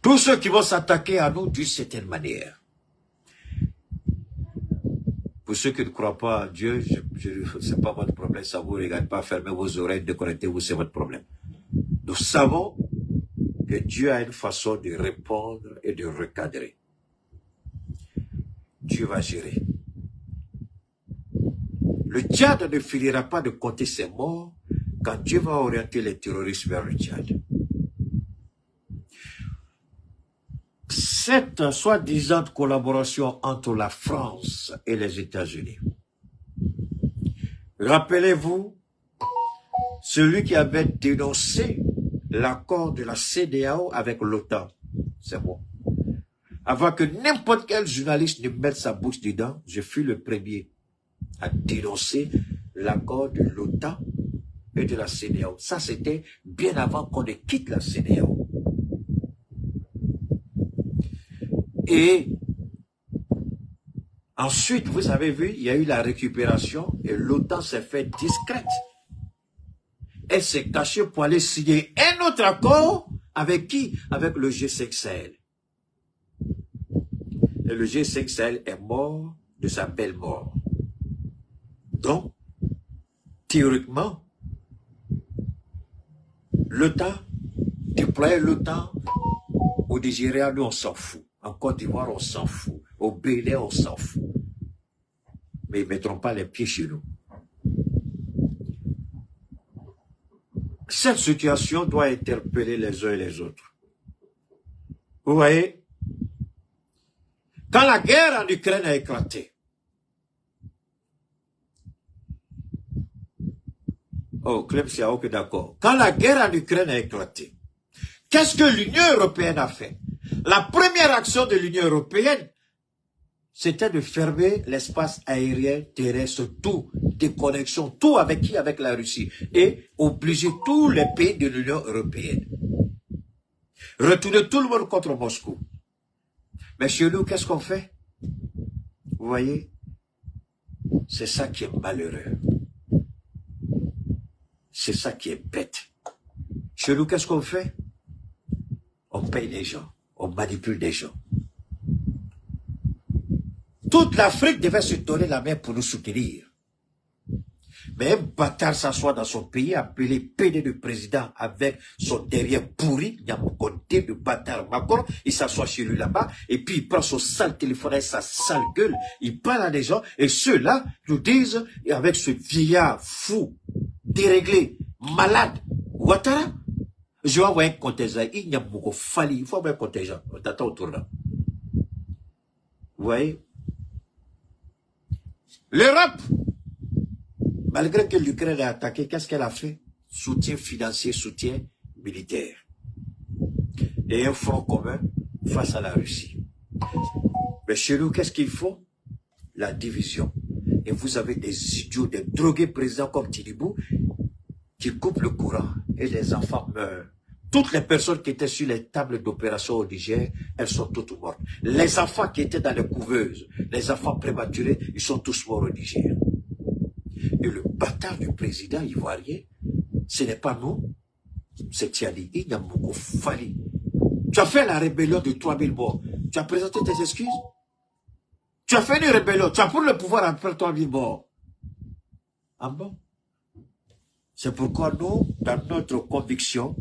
Tous ceux qui vont s'attaquer à nous d'une certaine manière. Pour ceux qui ne croient pas à Dieu, c'est pas votre problème, ça vous regarde pas, fermez vos oreilles, déconnectez-vous, c'est votre problème. Nous savons que Dieu a une façon de répondre et de recadrer. Dieu va gérer. Le Tchad ne finira pas de compter ses morts quand Dieu va orienter les terroristes vers le Tchad. Cette soi-disant collaboration entre la France et les États-Unis. Rappelez-vous, celui qui avait dénoncé l'accord de la CEDEAO avec l'OTAN. C'est bon. Avant que n'importe quel journaliste ne mette sa bouche dedans, je fus le premier à dénoncer l'accord de l'OTAN et de la CEDEAO. Ça, c'était bien avant qu'on ne quitte la CEDEAO. Et Ensuite, vous avez vu, il y a eu la récupération et l'OTAN s'est fait discrète. Elle s'est cachée pour aller signer un autre accord avec qui? Avec le G5 Sahel. Et le G5 Sahel est mort de sa belle mort. Donc, théoriquement, l'OTAN, déployer l'OTAN au Nigeria, nous on s'en fout. En Côte d'Ivoire, on s'en fout. Au Bénin, on s'en fout. Mais ils ne mettront pas les pieds chez nous. Cette situation doit interpeller les uns et les autres. Vous voyez, quand la guerre en Ukraine a éclaté, oh, Clem Siaouk, d'accord. Quand la guerre en Ukraine a éclaté, qu'est-ce que l'Union européenne a fait? La première action de l'Union européenne, c'était de fermer l'espace aérien, terrestre, tout, des connexions, tout avec qui? Avec la Russie. Et obliger tous les pays de l'Union européenne. Retourner tout le monde contre Moscou. Mais chez nous, qu'est-ce qu'on fait? Vous voyez? C'est ça qui est malheureux. C'est ça qui est bête. Chez nous, qu'est-ce qu'on fait? On paye les gens. On manipule des gens. Toute l'Afrique devait se donner la main pour nous soutenir. Mais un bâtard s'assoit dans son pays, appelé PD de président, avec son derrière pourri, il y a un côté de bâtard Macron, il s'assoit chez lui là-bas, et puis il prend son sale téléphone et sa sale gueule, il parle à des gens, et ceux-là nous disent, et avec ce vieillard fou, déréglé, malade, Ouattara, je vais envoyer un contingent, il y a beaucoup fallu, il faut envoyer un contingent, on t'attend autour là. Vous voyez? L'Europe, malgré que l'Ukraine a attaqué, qu'est-ce qu'elle a fait? Soutien financier, soutien militaire. Et un front commun face à la Russie. Mais chez nous, qu'est-ce qu'il faut? La division. Et vous avez des idiots, des drogués présidents comme Tinibou, qui coupent le courant et les enfants meurent. Toutes les personnes qui étaient sur les tables d'opération au Niger, elles sont toutes mortes. Les enfants qui étaient dans les couveuses, les enfants prématurés, ils sont tous morts au Niger. Et le bâtard du président ivoirien, ce n'est pas nous, c'est Tiani Inyamouko Fali. Tu as fait la rébellion de 3000 morts. Tu as présenté tes excuses? Tu as fait une rébellion. Tu as pris le pouvoir après 3000 morts. Ah bon? C'est pourquoi nous, dans notre conviction,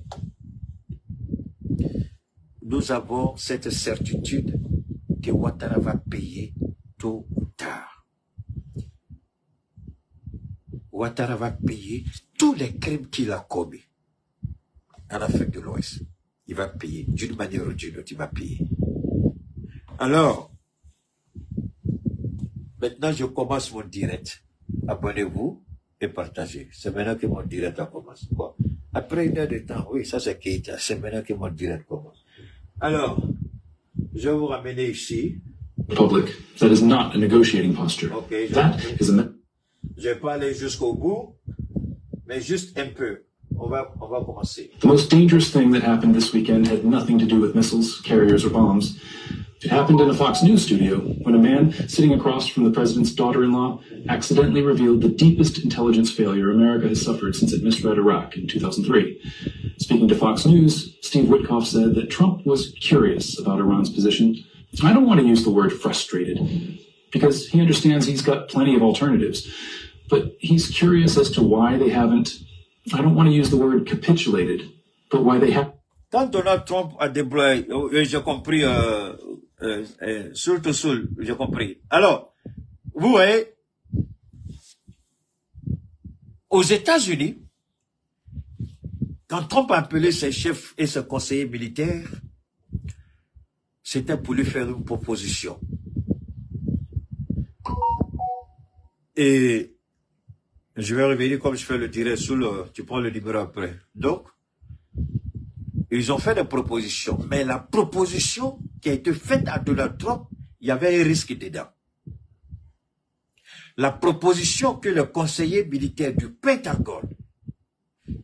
nous avons cette certitude que Ouattara va payer tôt ou tard. Ouattara va payer tous les crimes qu'il a commis en Afrique de l'Ouest. Il va payer d'une manière ou d'une autre, il va payer. Alors, maintenant je commence mon direct. Abonnez-vous et partagez. C'est maintenant que mon direct commence. Bon. Après une heure de temps, oui, ça c'est Keita. C'est maintenant que mon direct commence. Alors, je vais vous ramener ici. Republic. That is not a negotiating posture. Okay, that is a... Je vais pas aller jusqu'au bout, mais juste un peu. On va commencer. The most dangerous thing that happened this weekend had nothing to do with missiles, carriers, or bombs. It happened in a Fox News studio when a man sitting across from the president's daughter-in-law accidentally revealed the deepest intelligence failure America has suffered since it misread Iraq in 2003. Speaking to Fox News, Steve Witkoff said that Trump was curious about Iran's position. I don't want to use the word frustrated, because he understands he's got plenty of alternatives. But he's curious as to why they haven't, I don't want to use the word capitulated, but why they have... Quand Donald Trump a déployé, j'ai compris, surtout, j'ai compris. Alors, vous voyez, aux États-Unis, quand Trump a appelé ses chefs et ses conseillers militaires, c'était pour lui faire une proposition. Et je vais revenir comme je fais le direct sous le, tu prends le numéro après. Donc, ils ont fait des propositions. Mais la proposition qui a été faite à Donald Trump, il y avait un risque dedans. La proposition que le conseiller militaire du Pentagone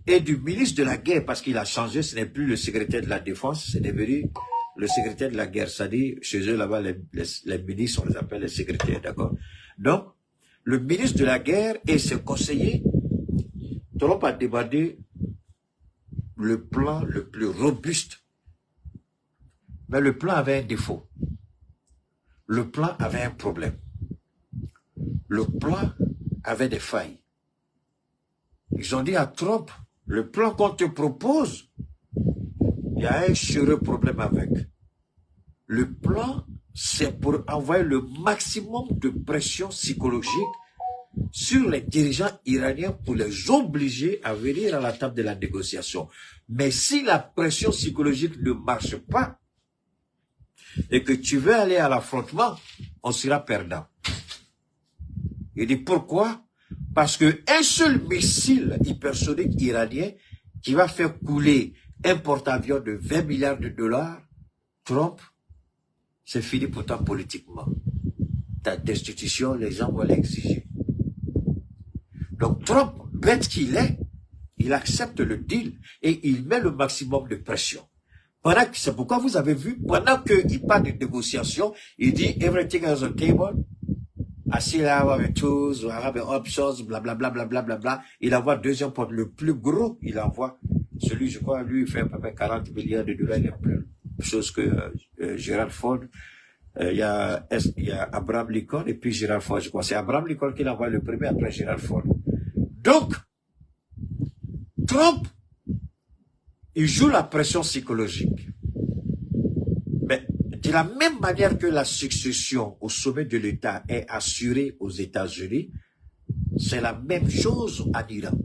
et du ministre de la guerre, parce qu'il a changé, ce n'est plus le secrétaire de la défense, c'est devenu le secrétaire de la guerre. C'est-à-dire, chez eux là-bas, les ministres, on les appelle les secrétaires, d'accord? Donc, le ministre de la guerre et ses conseillers, Trump a demandé le plan le plus robuste. Mais le plan avait un défaut. Le plan avait un problème. Le plan avait des failles. Ils ont dit à Trump, le plan qu'on te propose, il y a un sérieux problème avec. Le plan, c'est pour envoyer le maximum de pression psychologique sur les dirigeants iraniens pour les obliger à venir à la table de la négociation. Mais si la pression psychologique ne marche pas et que tu veux aller à l'affrontement, on sera perdant. Il dit pourquoi? Parce qu'un seul missile hypersonique iranien qui va faire couler un porte-avions de 20 milliards de dollars, Trump, c'est fini pourtant politiquement. Ta destitution, les gens vont l'exiger. Donc Trump, bête qu'il est, il accepte le deal et il met le maximum de pression. C'est pourquoi vous avez vu, pendant qu'il parle de négociation, il dit « Everything is on the table ». Assis là, avec tous, avec options, blablabla, blablabla. Il envoie deuxième porte, le plus gros, il envoie. Celui, je crois, lui, il fait à peu près 40 milliards de dollars, il est plus chose que Gerald Ford. Il y a Abraham Lincoln et puis Gerald Ford, je crois. C'est Abraham Lincoln qui l'envoie le premier après Gerald Ford. Donc, Trump, il joue la pression psychologique. Mais de la même manière que la succession au sommet de l'État est assurée aux États-Unis, c'est la même chose en Iran.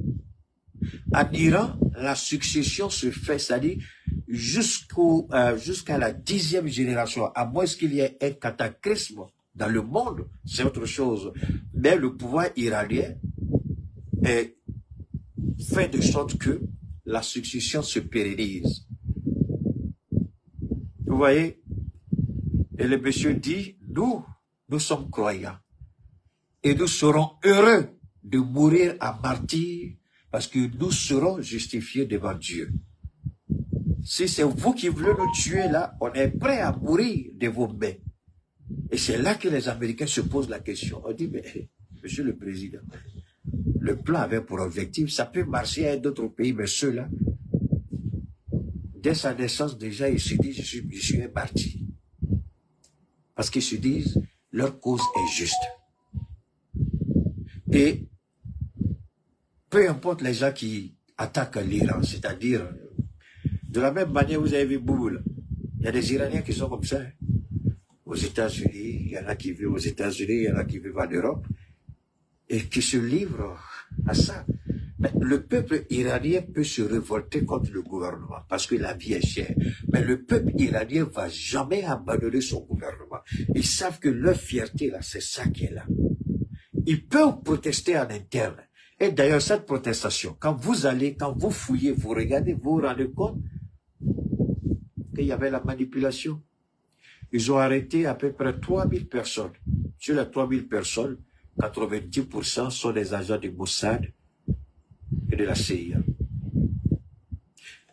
En Iran, la succession se fait, c'est-à-dire jusqu'à la 10e génération, à moins qu'il y ait un cataclysme dans le monde, c'est autre chose. Mais le pouvoir iranien est fait de sorte que la succession se pérennise. Vous voyez? Et le monsieur dit, nous sommes croyants. Et nous serons heureux de mourir à martyr parce que nous serons justifiés devant Dieu. Si c'est vous qui voulez nous tuer là, on est prêt à mourir de vos mains. Et c'est là que les Américains se posent la question. On dit, mais monsieur le président, le plan avait pour objectif, ça peut marcher à d'autres pays, mais ceux-là, dès sa naissance déjà, ils se disent, je suis un martyr. Parce qu'ils se disent, leur cause est juste. Et peu importe les gens qui attaquent l'Iran, c'est-à-dire, de la même manière, vous avez vu Bouboula. Il y a des Iraniens qui sont comme ça. Hein. Aux États-Unis, il y en a qui vivent aux États-Unis, il y en a qui vivent en Europe, et qui se livrent à ça. Mais le peuple iranien peut se révolter contre le gouvernement, parce que la vie est chère. Mais le peuple iranien ne va jamais abandonner son gouvernement. Ils savent que leur fierté, là, c'est ça qui est là. Ils peuvent protester en interne. Et d'ailleurs, cette protestation, quand vous fouillez, vous regardez, vous vous rendez compte qu'il y avait la manipulation. Ils ont arrêté à peu près 3000 personnes. Sur les 3000 personnes, 90% sont des agents du Mossad et de la CIA.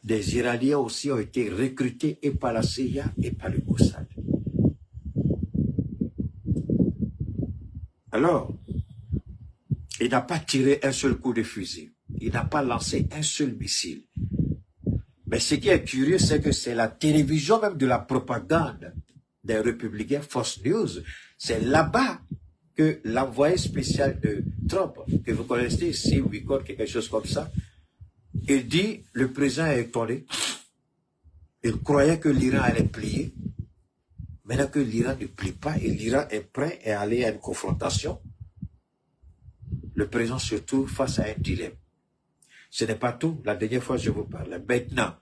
Des Iraniens aussi ont été recrutés et par la CIA et par le Mossad. Alors, il n'a pas tiré un seul coup de fusil. Il n'a pas lancé un seul missile. Mais ce qui est curieux, c'est que c'est la télévision même de la propagande des républicains, Fox News. C'est là-bas que l'envoyé spécial de Trump, que vous connaissez ici, Wicor, quelque chose comme ça, il dit, le président est étonné. Il croyait que l'Iran allait plier. Maintenant que l'Iran ne plie pas et l'Iran est prêt à aller à une confrontation, le président se trouve face à un dilemme. Ce n'est pas tout. La dernière fois, je vous parlais. Maintenant,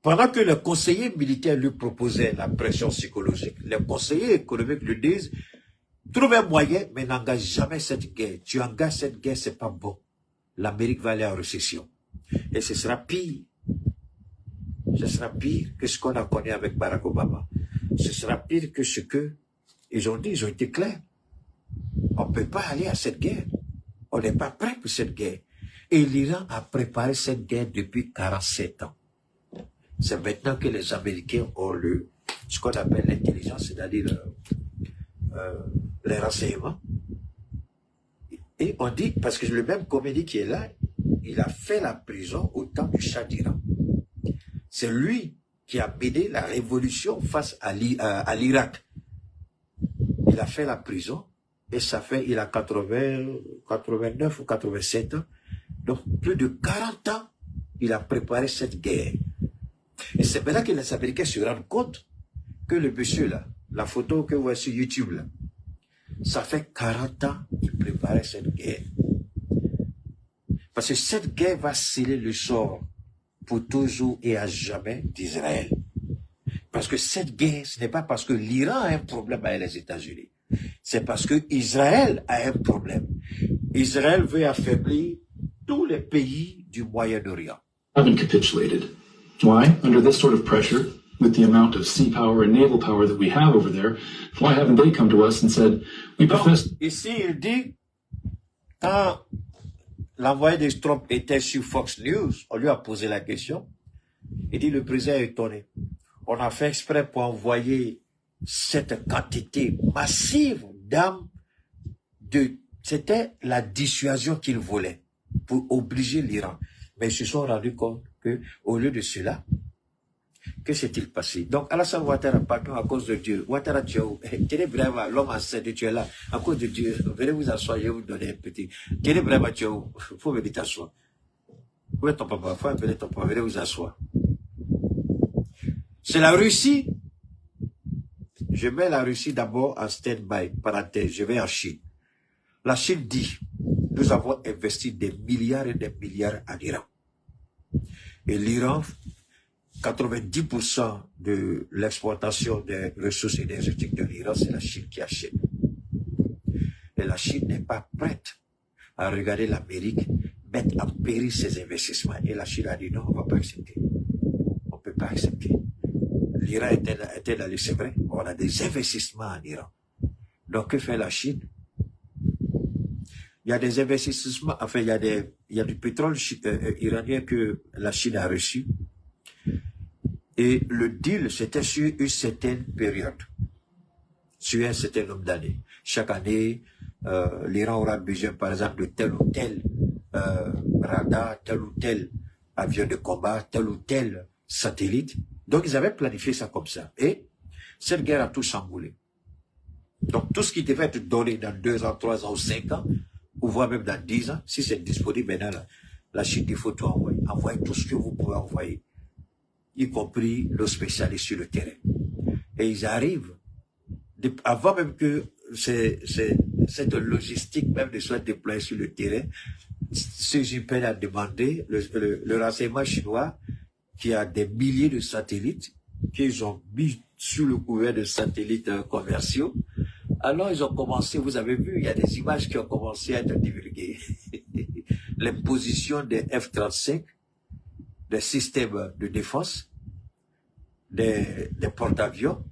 pendant que les conseillers militaires lui proposaient la pression psychologique, les conseillers économiques lui disent, trouve un moyen, mais n'engage jamais cette guerre. Tu engages cette guerre, c'est pas bon. L'Amérique va aller en récession. Et ce sera pire. Ce sera pire que ce qu'on a connu avec Barack Obama. Ce sera pire que ce que ils ont dit, ils ont été clairs. On ne peut pas aller à cette guerre. On n'est pas prêt pour cette guerre. Et l'Iran a préparé cette guerre depuis 47 ans. C'est maintenant que les Américains ont ce qu'on appelle l'intelligence, c'est-à-dire les renseignements. Et on dit, parce que le même comédie qui est là, il a fait la prison au temps du Shah d'Iran. C'est lui qui a mené la révolution face à l'Irak. Il a fait la prison et ça fait, il a 89 ou 87 ans. Donc, plus de 40 ans, il a préparé cette guerre. Et c'est maintenant que les Américains se rendent compte que le monsieur là, la photo que vous voyez sur YouTube là, ça fait 40 ans qu'il préparait cette guerre. Parce que cette guerre va sceller le sort pour toujours et à jamais d'Israël. Parce que cette guerre, ce n'est pas parce que l'Iran a un problème avec les États-Unis. C'est parce que Israël a un problème. Israël veut affaiblir tous les pays du Moyen-Orient. Haven't capitulated. Why? Under this sort of pressure, with the amount of sea power and naval power that we have over there, why haven't they come to us and said, we profess... Donc, ici, il dit, quand l'envoyé de Trump était sur Fox News, on lui a posé la question, il dit, le président est étonné. On a fait exprès pour envoyer cette quantité massive d'armes. C'était la dissuasion qu'il voulait pour obliger l'Iran. Mais ils se sont rendus compte qu'au lieu de cela, que s'est-il passé? Donc, Alassane Ouattara, pardon, à cause de Dieu. Ouattara, tu es où? Tenez vraiment, l'homme enceinte, tu es là. À cause de Dieu, venez vous asseoir, je vais vous donner un petit. Tenez vraiment, tu es où? Faut venir t'asseoir. Où est ton papa? Faut appeler ton papa, venez vous asseoir. C'est la Russie. Je mets la Russie d'abord en stand-by, parenthèse, je vais en Chine. La Chine dit, nous avons investi des milliards et des milliards en Iran. Et l'Iran, 90% de l'exportation des ressources énergétiques de l'Iran, c'est la Chine qui achète. Et la Chine n'est pas prête à regarder l'Amérique mettre en péril ses investissements. Et la Chine a dit non, on ne va pas accepter. On ne peut pas accepter. L'Iran était là, c'est vrai, on a des investissements en Iran. Donc, que fait la Chine? Il y a des investissements, enfin, il y a du pétrole iranien que la Chine a reçu. Et le deal, c'était sur une certaine période, sur un certain nombre d'années. Chaque année, l'Iran aura besoin, par exemple, de tel ou tel radar, tel ou tel avion de combat, tel ou tel satellite. Donc, ils avaient planifié ça comme ça. Et cette guerre a tout chamboulé. Donc, tout ce qui devait être donné dans 2 ans, 3 ans ou 5 ans, ou voire même dans 10 ans, si c'est disponible maintenant, la Chine, il faut tout envoyer. Envoyez tout ce que vous pouvez envoyer, y compris nos spécialistes sur le terrain. Et ils arrivent, avant même que cette logistique même ne soit déployée sur le terrain, Xi Jinping a demandé, le renseignement chinois, qui a des milliers de satellites, qu'ils ont mis sous le couvert de satellites commerciaux. Alors ils ont commencé, vous avez vu, il y a des images qui ont commencé à être divulguées. Les positions des F-35, des systèmes de défense, des porte-avions,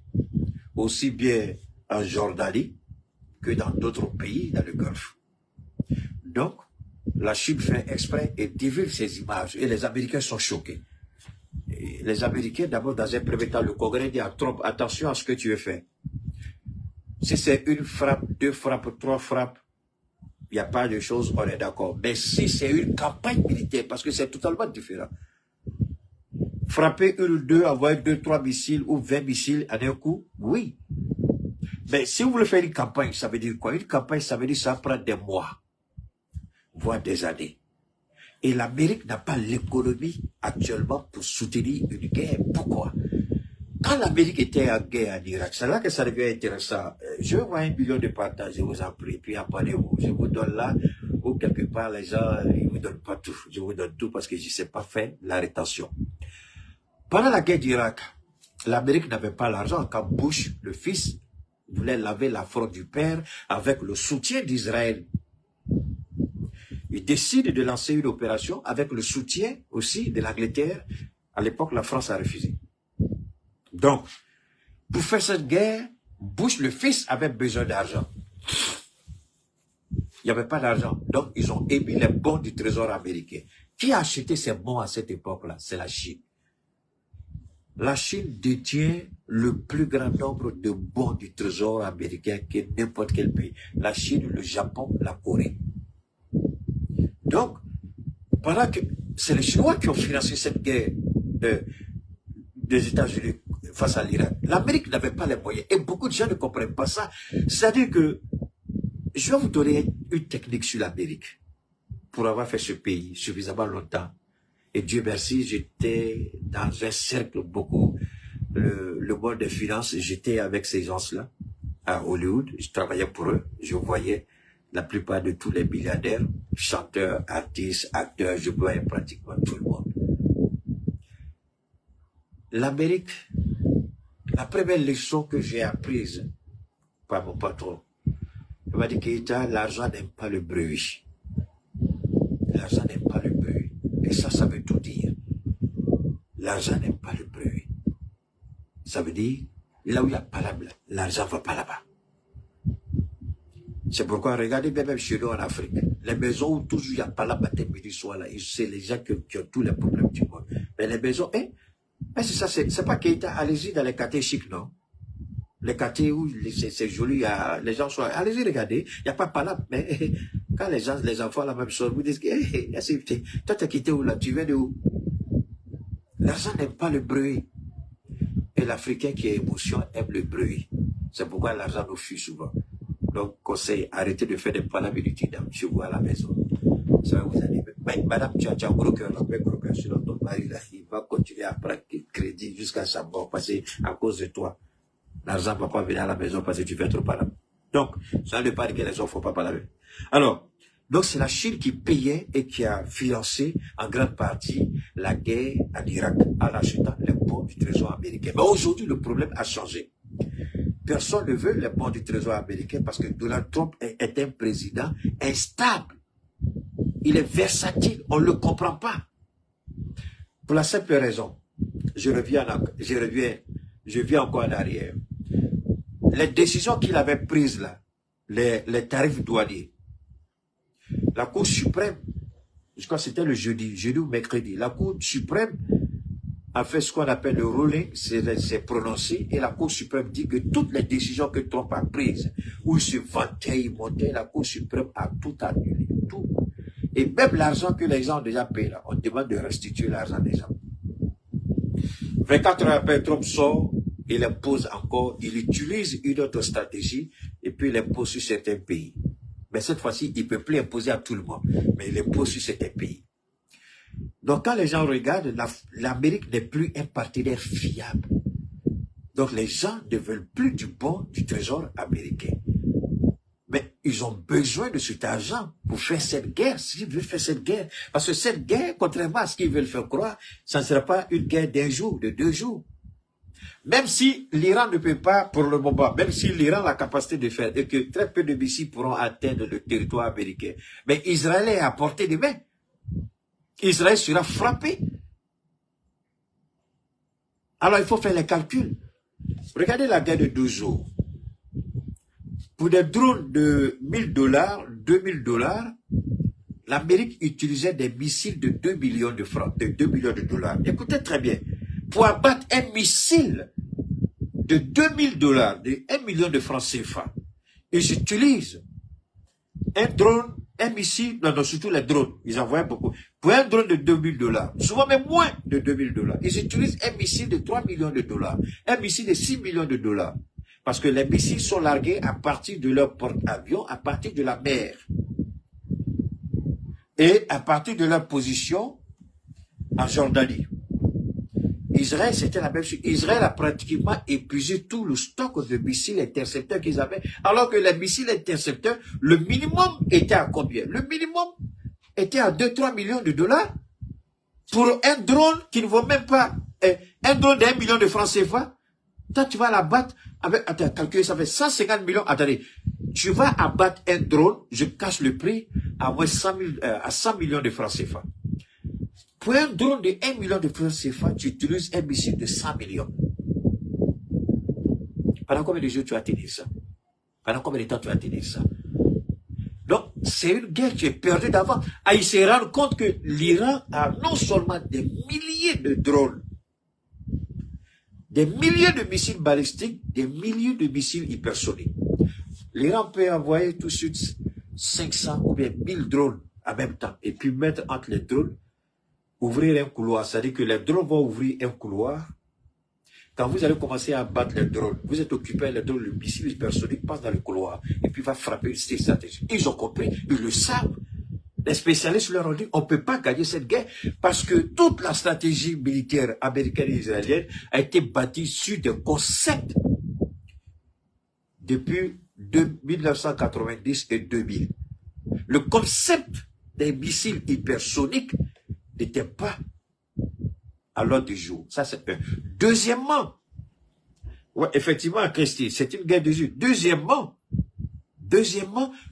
aussi bien en Jordanie que dans d'autres pays dans le Golfe. Donc, la Chine fait exprès et divulgue ces images et les Américains sont choqués. Et les Américains, d'abord, dans un premier temps, le Congrès dit à Trump, attention à ce que tu veux faire. Si c'est une frappe, 2 frappes, 3 frappes, il n'y a pas de choses, on est d'accord. Mais si c'est une campagne militaire, parce que c'est totalement différent. Frapper 1 ou 2, envoyer 2, 3 missiles ou 20 missiles en un coup, oui. Mais si vous voulez faire une campagne, ça veut dire quoi? Une campagne, ça veut dire que ça prend des mois, voire des années. Et l'Amérique n'a pas l'économie actuellement pour soutenir une guerre. Pourquoi? Quand l'Amérique était en guerre en Irak, c'est là que ça devient intéressant. Je vois 1 million de partages, je vous en prie, puis abonnez-vous. Je vous donne là, ou quelque part, les gens, ils ne vous donnent pas tout. Je vous donne tout parce que je ne sais pas faire la rétention. Pendant la guerre d'Irak, l'Amérique n'avait pas l'argent. Quand Bush, le fils, voulait laver la fraude du père avec le soutien d'Israël, il décide de lancer une opération avec le soutien aussi de l'Angleterre. À l'époque, la France a refusé. Donc, pour faire cette guerre, Bush, le fils, avait besoin d'argent. Il n'y avait pas d'argent. Donc, ils ont émis les bons du trésor américain. Qui a acheté ces bons à cette époque-là? C'est la Chine. la Chine détient le plus grand nombre de bons du trésor américain que n'importe quel pays. La Chine, le Japon, la Corée. Donc, pendant que c'est les Chinois qui ont financé cette guerre des États-Unis face à l'Irak, l'Amérique n'avait pas les moyens. Et beaucoup de gens ne comprennent pas ça. C'est-à-dire que, je vais vous donner une technique sur l'Amérique pour avoir fait ce pays suffisamment longtemps. Et Dieu merci, j'étais dans un cercle beaucoup, le monde des finances, j'étais avec ces gens-là à Hollywood, je travaillais pour eux, je voyais la plupart de tous les milliardaires, chanteurs, artistes, acteurs, je voyais pratiquement tout le monde. L'Amérique, la première leçon que j'ai apprise par mon patron, il m'a dit que l'argent n'aime pas le bruit. L'argent n'aime pas le bruit. Et ça veut tout dire. L'argent n'aime pas le bruit. Ça veut dire, là où il y a pas là, l'argent ne va pas là-bas. C'est pourquoi, regardez bien même chez nous en Afrique, les maisons où toujours il y a pas là matin, midi, soir, là, c'est les gens qui ont tous les problèmes du monde. Mais les maisons, c'est ça, c'est pas Keïta, allez-y dans les quartiers chics, non? Les quartiers où c'est joli, les gens sont, allez-y regardez, il n'y a pas là, mais quand les enfants la même chose, vous disent, toi t'as quitté où là, tu viens de où? L'argent n'aime pas le bruit. Et l'Africain qui a émotion aime le bruit. C'est pourquoi l'argent nous fuit souvent. Donc, conseil, arrêtez de faire des palabres inutiles chez vous à la maison. Ça va vous aller. Mais, madame, tu as un gros cœur, sinon ton mari, là, il va continuer à prendre crédit jusqu'à sa mort, parce que à cause de toi, l'argent ne va pas venir à la maison parce que tu fais trop palabres. Donc, ça ne veut pas dire que les gens ne font pas palabres. Alors, donc c'est la Chine qui payait et qui a financé en grande partie la guerre en Irak en achetant les bons du trésor américain. Mais aujourd'hui, le problème a changé. Personne ne veut les bons du trésor américain parce que Donald Trump est un président instable. Il est versatile, on ne le comprend pas. Pour la simple raison, je reviens encore en arrière. Les décisions qu'il avait prises là, les tarifs douaniers, la Cour suprême, je crois que c'était le jeudi ou mercredi, la Cour suprême a fait ce qu'on appelle le ruling, c'est prononcé, et la Cour suprême dit que toutes les décisions que Trump a prises, où il se vantait, il montait, la Cour suprême a tout annulé, tout. Et même l'argent que les gens ont déjà payé, là, on demande de restituer l'argent des gens. 24 heures après, Trump sort, il impose encore, il utilise une autre stratégie, et puis il impose sur certains pays. Mais cette fois-ci, il ne peut plus imposer à tout le monde, mais il impose sur certains pays. Donc quand les gens regardent, l'Amérique n'est plus un partenaire fiable. Donc les gens ne veulent plus du bon du trésor américain. Mais ils ont besoin de cet argent pour faire cette guerre, s'ils veulent faire cette guerre. Parce que cette guerre, contrairement à ce qu'ils veulent faire croire, ça ne sera pas une guerre d'un jour, de 2 jours. Même si l'Iran ne peut pas, pour le moment, même si l'Iran a la capacité de faire, et que très peu de missiles pourront atteindre le territoire américain, mais Israël est à portée de main. Israël sera frappé. Alors il faut faire les calculs. Regardez la guerre de 12 jours. Pour des drones de $1000, $2000, l'Amérique utilisait des missiles de 2 millions de francs, de 2 millions de dollars. Écoutez très bien. Pour abattre un missile de $2000, de 1 million de francs CFA, ils utilisent un drone, un missile, non, surtout les drones, ils envoient beaucoup. Pour un drone de $2000, souvent même moins de $2000, ils utilisent un missile de 3 millions de dollars, un missile de 6 millions de dollars. Parce que les missiles sont largués à partir de leur porte-avions, à partir de la mer. Et à partir de leur position en Jordanie. Israël, c'était la même chose. Israël a pratiquement épuisé tout le stock de missiles intercepteurs qu'ils avaient. Alors que les missiles intercepteurs, le minimum était à combien? Le minimum était à 2-3 millions de dollars. Pour un drone qui ne vaut même pas, un drone d'1 million de francs CFA, toi tu vas l'abattre avec, attends, calculer, ça fait 150 millions, attendez, tu vas abattre un drone, je cache le prix, à moins 100 millions de francs CFA. Pour un drone de 1 million de francs CFA, tu utilises un missile de 100 millions. Pendant combien de jours tu vas tenir ça? Pendant combien de temps tu vas tenir ça? Donc, c'est une guerre qui est perdue d'avant. Ah, ils se rendent compte que l'Iran a non seulement des milliers de drones, des milliers de missiles balistiques, des milliers de missiles hypersoniques. L'Iran peut envoyer tout de suite 500 ou bien 1000 drones en même temps et puis mettre entre les drones, ouvrir un couloir. C'est-à-dire que les drones vont ouvrir un couloir. Quand vous allez commencer à battre les drones, vous êtes occupé, les drones, le missile hypersonique passe dans le couloir et puis va frapper une cité stratégique. Ils ont compris, ils le savent. Les spécialistes leur ont dit, on ne peut pas gagner cette guerre parce que toute la stratégie militaire américaine et israélienne a été bâtie sur des concepts depuis 1990 et 2000. Le concept des missiles hypersoniques n'était pas à l'ordre du jour. Ça, c'est un. Deuxièmement, ouais, effectivement, Christy, c'est une guerre de jeu. Deuxièmement,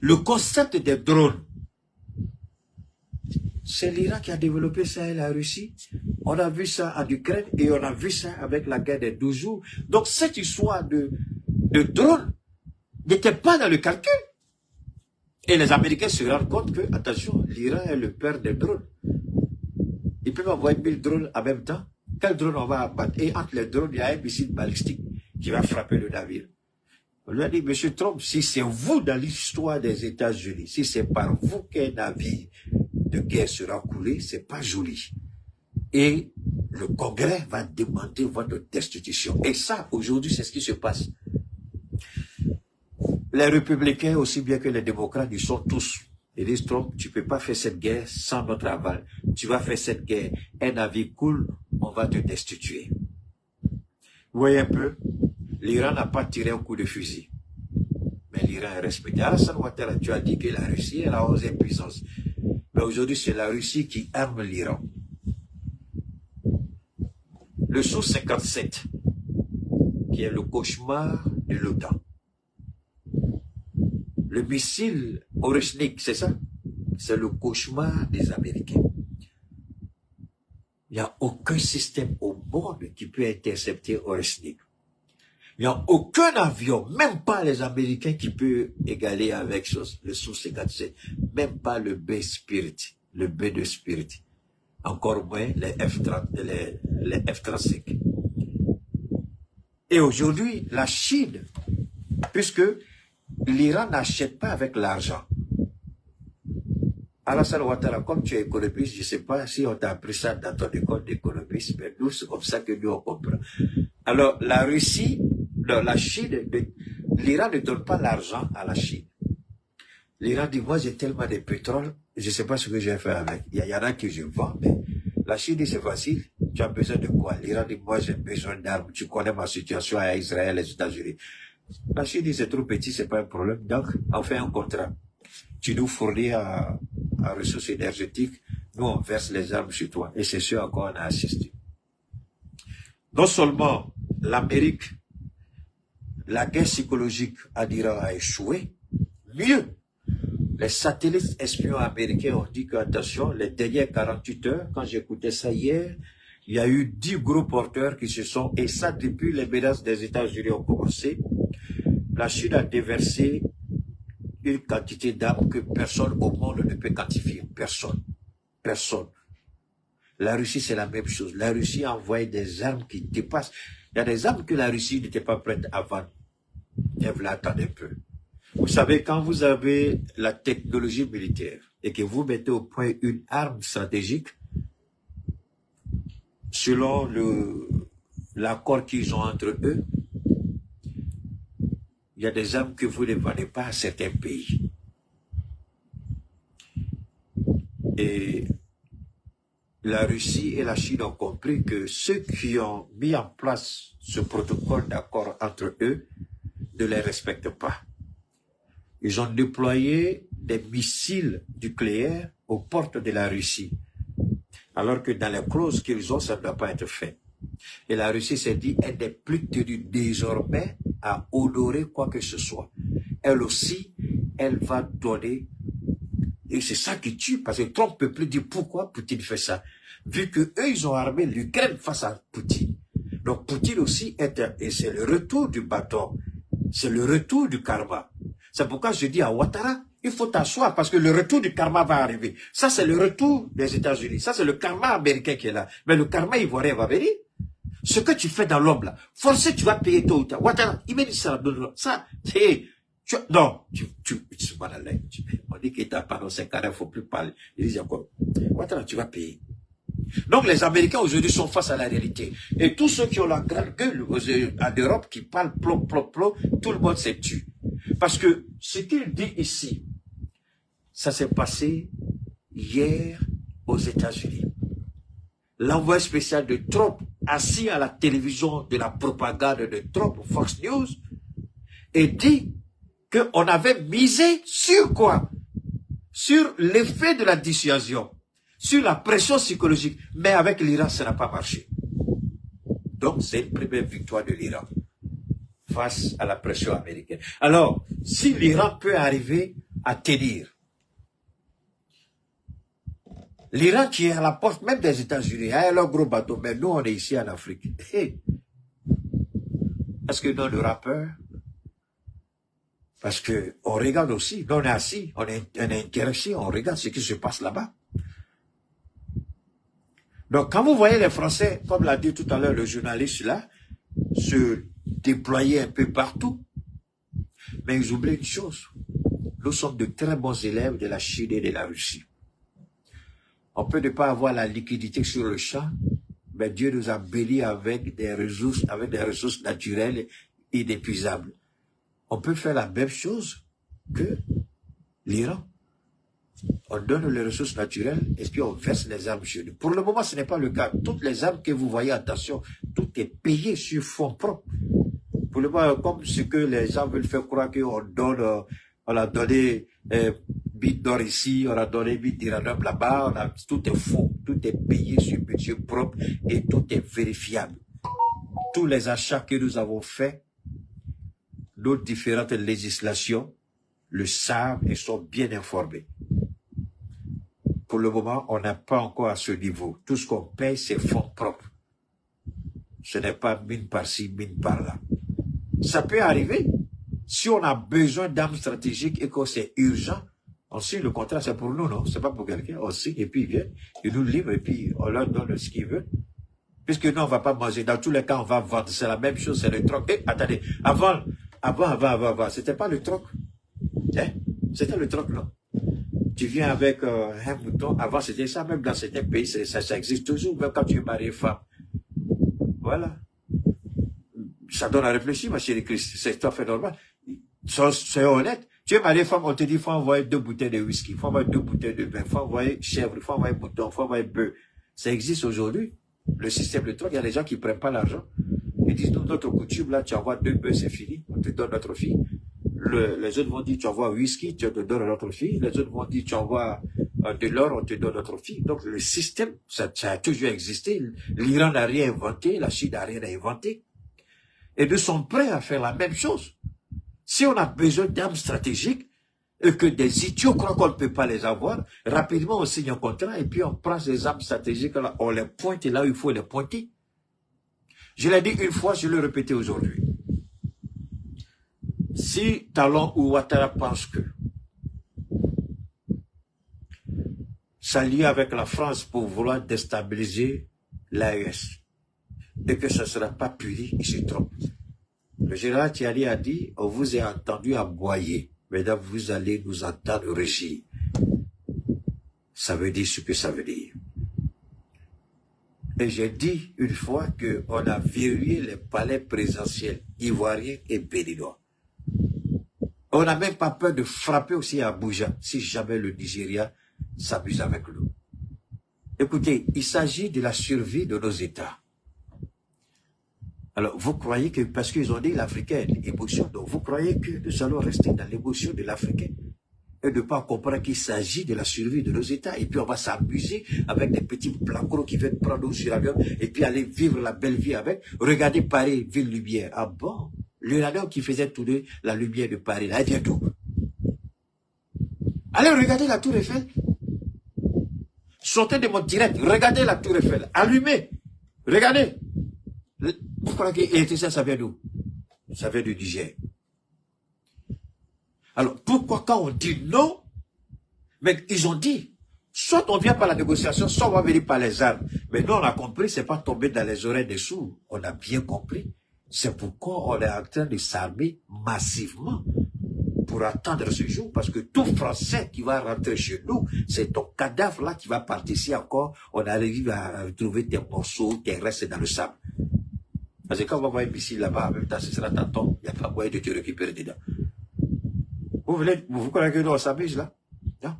le concept des drones. C'est l'Iran qui a développé ça et la Russie. On a vu ça en Ukraine et on a vu ça avec la guerre des 12 jours. Donc, cette histoire de drones n'était pas dans le calcul. Et les Américains se rendent compte que, attention, l'Iran est le père des drones. Ils peuvent envoyer 1000 drones en même temps. Quel drone on va abattre? Et entre les drones, il y a un missile balistique qui va frapper le navire. On lui a dit, Monsieur Trump, si c'est vous dans l'histoire des États-Unis, si c'est par vous qu'un navire de guerre sera coulé, c'est pas joli. Et le Congrès va demander votre destitution. Et ça, aujourd'hui, c'est ce qui se passe. Les républicains, aussi bien que les démocrates, ils sont tous. Ils disent, Trump, tu peux pas faire cette guerre sans notre aval. Tu vas faire cette guerre, un navire coule, on va te destituer. Vous voyez un peu, l'Iran n'a pas tiré un coup de fusil. Mais l'Iran est respecté. Alassane Ouattara, tu as dit que la Russie est la 11e puissance. Mais aujourd'hui, c'est la Russie qui arme l'Iran. Le Su-57, qui est le cauchemar de l'OTAN. Le missile Oreshnik, c'est ça? C'est le cauchemar des Américains. Il n'y a aucun système au monde qui peut intercepter Oreshnik. Il n'y a aucun avion, même pas les Américains, qui peut égaler avec le Su-57. Même pas le B-Spirit, le B-2 Spirit. Encore moins les F-35. Et aujourd'hui, la Chine, puisque l'Iran n'achète pas avec l'argent. Alassane Ouattara, comme tu es économiste, je ne sais pas si on t'a appris ça dans ton école d'économiste, mais nous, c'est comme ça que nous on comprend. Alors, la Russie, non, la Chine, l'Iran ne donne pas l'argent à la Chine. L'Iran dit, moi j'ai tellement de pétrole, je ne sais pas ce que je vais faire avec. Il y en a que je vends, mais la Chine dit, c'est facile, tu as besoin de quoi? L'Iran dit, moi j'ai besoin d'armes, tu connais ma situation à Israël, les États-Unis. La Chine dit, c'est trop petit, c'est pas un problème, donc on fait un contrat. Tu nous fournis à ressources énergétiques, nous on verse les armes sur toi. Et c'est ce à quoi on a assisté. Non seulement l'Amérique, la guerre psychologique en Iran a échoué, mieux, les satellites espions américains ont dit que, attention, les dernières 48 heures, quand j'écoutais ça hier, il y a eu 10 gros porteurs qui se sont, et ça depuis les menaces des États-Unis ont commencé, la Chine a déversé une quantité d'armes que personne au monde ne peut quantifier. Personne. Personne. La Russie, c'est la même chose. La Russie a envoyé des armes qui dépassent. Il y a des armes que la Russie n'était pas prête à vendre. Elle voulait attendre un peu. Vous savez, quand vous avez la technologie militaire et que vous mettez au point une arme stratégique, selon l'accord qu'ils ont entre eux, il y a des armes que vous ne vendez pas à certains pays. Et la Russie et la Chine ont compris que ceux qui ont mis en place ce protocole d'accord entre eux ne les respectent pas. Ils ont déployé des missiles nucléaires aux portes de la Russie, alors que dans les clauses qu'ils ont, ça ne doit pas être fait. Et la Russie s'est dit, elle n'est plus tenue désormais à honorer quoi que ce soit. Elle aussi, elle va donner. Et c'est ça qui tue, parce que Trump ne peut plus dire pourquoi Poutine fait ça. Vu que eux, ils ont armé l'Ukraine face à Poutine. Donc Poutine aussi et c'est le retour du bâton. C'est le retour du karma. C'est pourquoi je dis à Ouattara, il faut t'asseoir parce que le retour du karma va arriver. Ça, c'est le retour des États-Unis. Ça, c'est le karma américain qui est là. Mais le karma ivoirien va venir. Ce que tu fais dans l'homme là, forcément tu vas payer tôt ou tard. Ouattara, il m'a dit ça, ça, c'est, non, on dit qu'il t'a pendant 5 ans, il ne faut plus parler. Il dit encore, Ouattara, tu vas payer. Donc les Américains aujourd'hui sont face à la réalité. Et tous ceux qui ont la grande gueule en Europe, qui parlent plop, tout le monde s'est tué. Parce que ce qu'il dit ici, ça s'est passé hier aux États-Unis. L'envoyé spécial de Trump, assis à la télévision de la propagande de Trump, Fox News, et dit qu'on avait misé sur quoi? Sur l'effet de la dissuasion, sur la pression psychologique. Mais avec l'Iran, ça n'a pas marché. Donc, c'est une première victoire de l'Iran face à la pression américaine. Alors, si l'Iran peut arriver à tenir, l'Iran qui est à la porte même des États-Unis, a leur gros bateau, mais nous on est ici en Afrique. Est-ce que nous on aura peur? Parce que on regarde aussi, nous on est assis, on est intéressé, on regarde ce qui se passe là-bas. Donc quand vous voyez les Français, comme l'a dit tout à l'heure le journaliste là, se déployer un peu partout, mais ils oublient une chose, nous sommes de très bons élèves de la Chine et de la Russie. On peut ne pas avoir la liquidité sur le champ, mais Dieu nous a bénis avec des ressources naturelles inépuisables. On peut faire la même chose que l'Iran. On donne les ressources naturelles et puis on verse les armes chez nous. Pour le moment, ce n'est pas le cas. Toutes les armes que vous voyez, attention, tout est payé sur fonds propres. Pour le moment, comme ce que les gens veulent faire croire qu'on donne, on a donné bit d'or ici, on a donné bit d'uranium là-bas, tout est faux, tout est payé sur budget propre et tout est vérifiable. Tous les achats que nous avons faits, nos différentes législations le savent et sont bien informés. Pour le moment, on n'a pas encore à ce niveau. Tout ce qu'on paye, c'est fonds propres. Ce n'est pas mine par-ci, mine par-là. Ça peut arriver. Si on a besoin d'armes stratégiques et que c'est urgent, on signe le contrat, c'est pour nous, non? C'est pas pour quelqu'un. On signe et puis ils viennent, ils nous livrent et puis on leur donne ce qu'ils veulent. Puisque nous, on va pas manger. Dans tous les cas, on va vendre. C'est la même chose, c'est le troc. Eh, attendez. Avant, c'était pas le troc. Hein? C'était le troc, non? Tu viens avec un mouton. Avant, c'était ça. Même dans certains pays, ça existe toujours. Même quand tu es marié femme. Voilà. Ça donne à réfléchir, ma chérie Christ. C'est tout à fait normal. C'est honnête. Tu es marié femme, on te dit, il faut envoyer 2 bouteilles de whisky, il faut envoyer 2 bouteilles de vin, il faut envoyer chèvre, il faut envoyer mouton, il faut envoyer bœuf. Ça existe aujourd'hui. Le système de troc, il y a des gens qui ne prennent pas l'argent. Ils disent, nous, notre coutume, là, tu envoies 2 bœufs, c'est fini. On te donne notre fille. Les autres vont dire, tu envoies whisky, tu te donnes notre fille. Les autres vont dire, tu envoies de l'or, on te donne notre fille. Donc, le système, ça a toujours existé. L'Iran n'a rien inventé, la Chine n'a rien inventé. Et nous sommes prêts à faire la même chose. Si on a besoin d'armes stratégiques et que des idiots croient qu'on ne peut pas les avoir, rapidement on signe un contrat et puis on prend ces armes stratégiques là, on les pointe là où il faut les pointer. Je l'ai dit une fois, je le répète aujourd'hui. Si Talon ou Ouattara pensent que s'allier avec la France pour vouloir déstabiliser l'AES et que ce ne sera pas puni, il se trompe. Le général Thiali a dit, on vous a entendu aboyer. Mesdames, vous allez nous entendre rugir. Ça veut dire ce que ça veut dire. Et j'ai dit une fois qu'on a verrouillé les palais présidentiels ivoiriens et béninois. On n'a même pas peur de frapper aussi à Abuja si jamais le Nigeria s'amuse avec nous. Écoutez, il s'agit de la survie de nos États. Alors, vous croyez que, parce qu'ils ont dit l'Africain, l'émotion, donc vous croyez que nous allons rester dans l'émotion de l'Africain et ne pas comprendre qu'il s'agit de la survie de nos États. Et puis on va s'amuser avec des petits blancos qui viennent prendre nos uranium et puis aller vivre la belle vie avec. Regardez Paris, ville lumière. Ah bon? L'uranium qui faisait tourner la lumière de Paris, là, elle vient d'où? Allez, regardez la tour Eiffel. Sortez de mon direct, regardez la tour Eiffel, allumez, regardez. Vous croyez que l'électricité, ça vient d'où? Ça vient du Niger. Alors, pourquoi quand on dit non, mais ils ont dit, Soit on vient par la négociation, soit on va venir par les armes. Mais nous, on a compris, c'est pas tomber dans les oreilles des sourds. On a bien compris. C'est pourquoi on est en train de s'armer massivement pour attendre ce jour, parce que tout Français qui va rentrer chez nous, c'est ton cadavre là qui va partir. Si encore on arrive à retrouver tes morceaux, tes restes dans le sable. Parce que quand on va voir un missile là-bas, en même temps, ce sera ta tombe, il n'y a pas moyen de te récupérer dedans. Vous croyez que nous on s'amuse là? Non.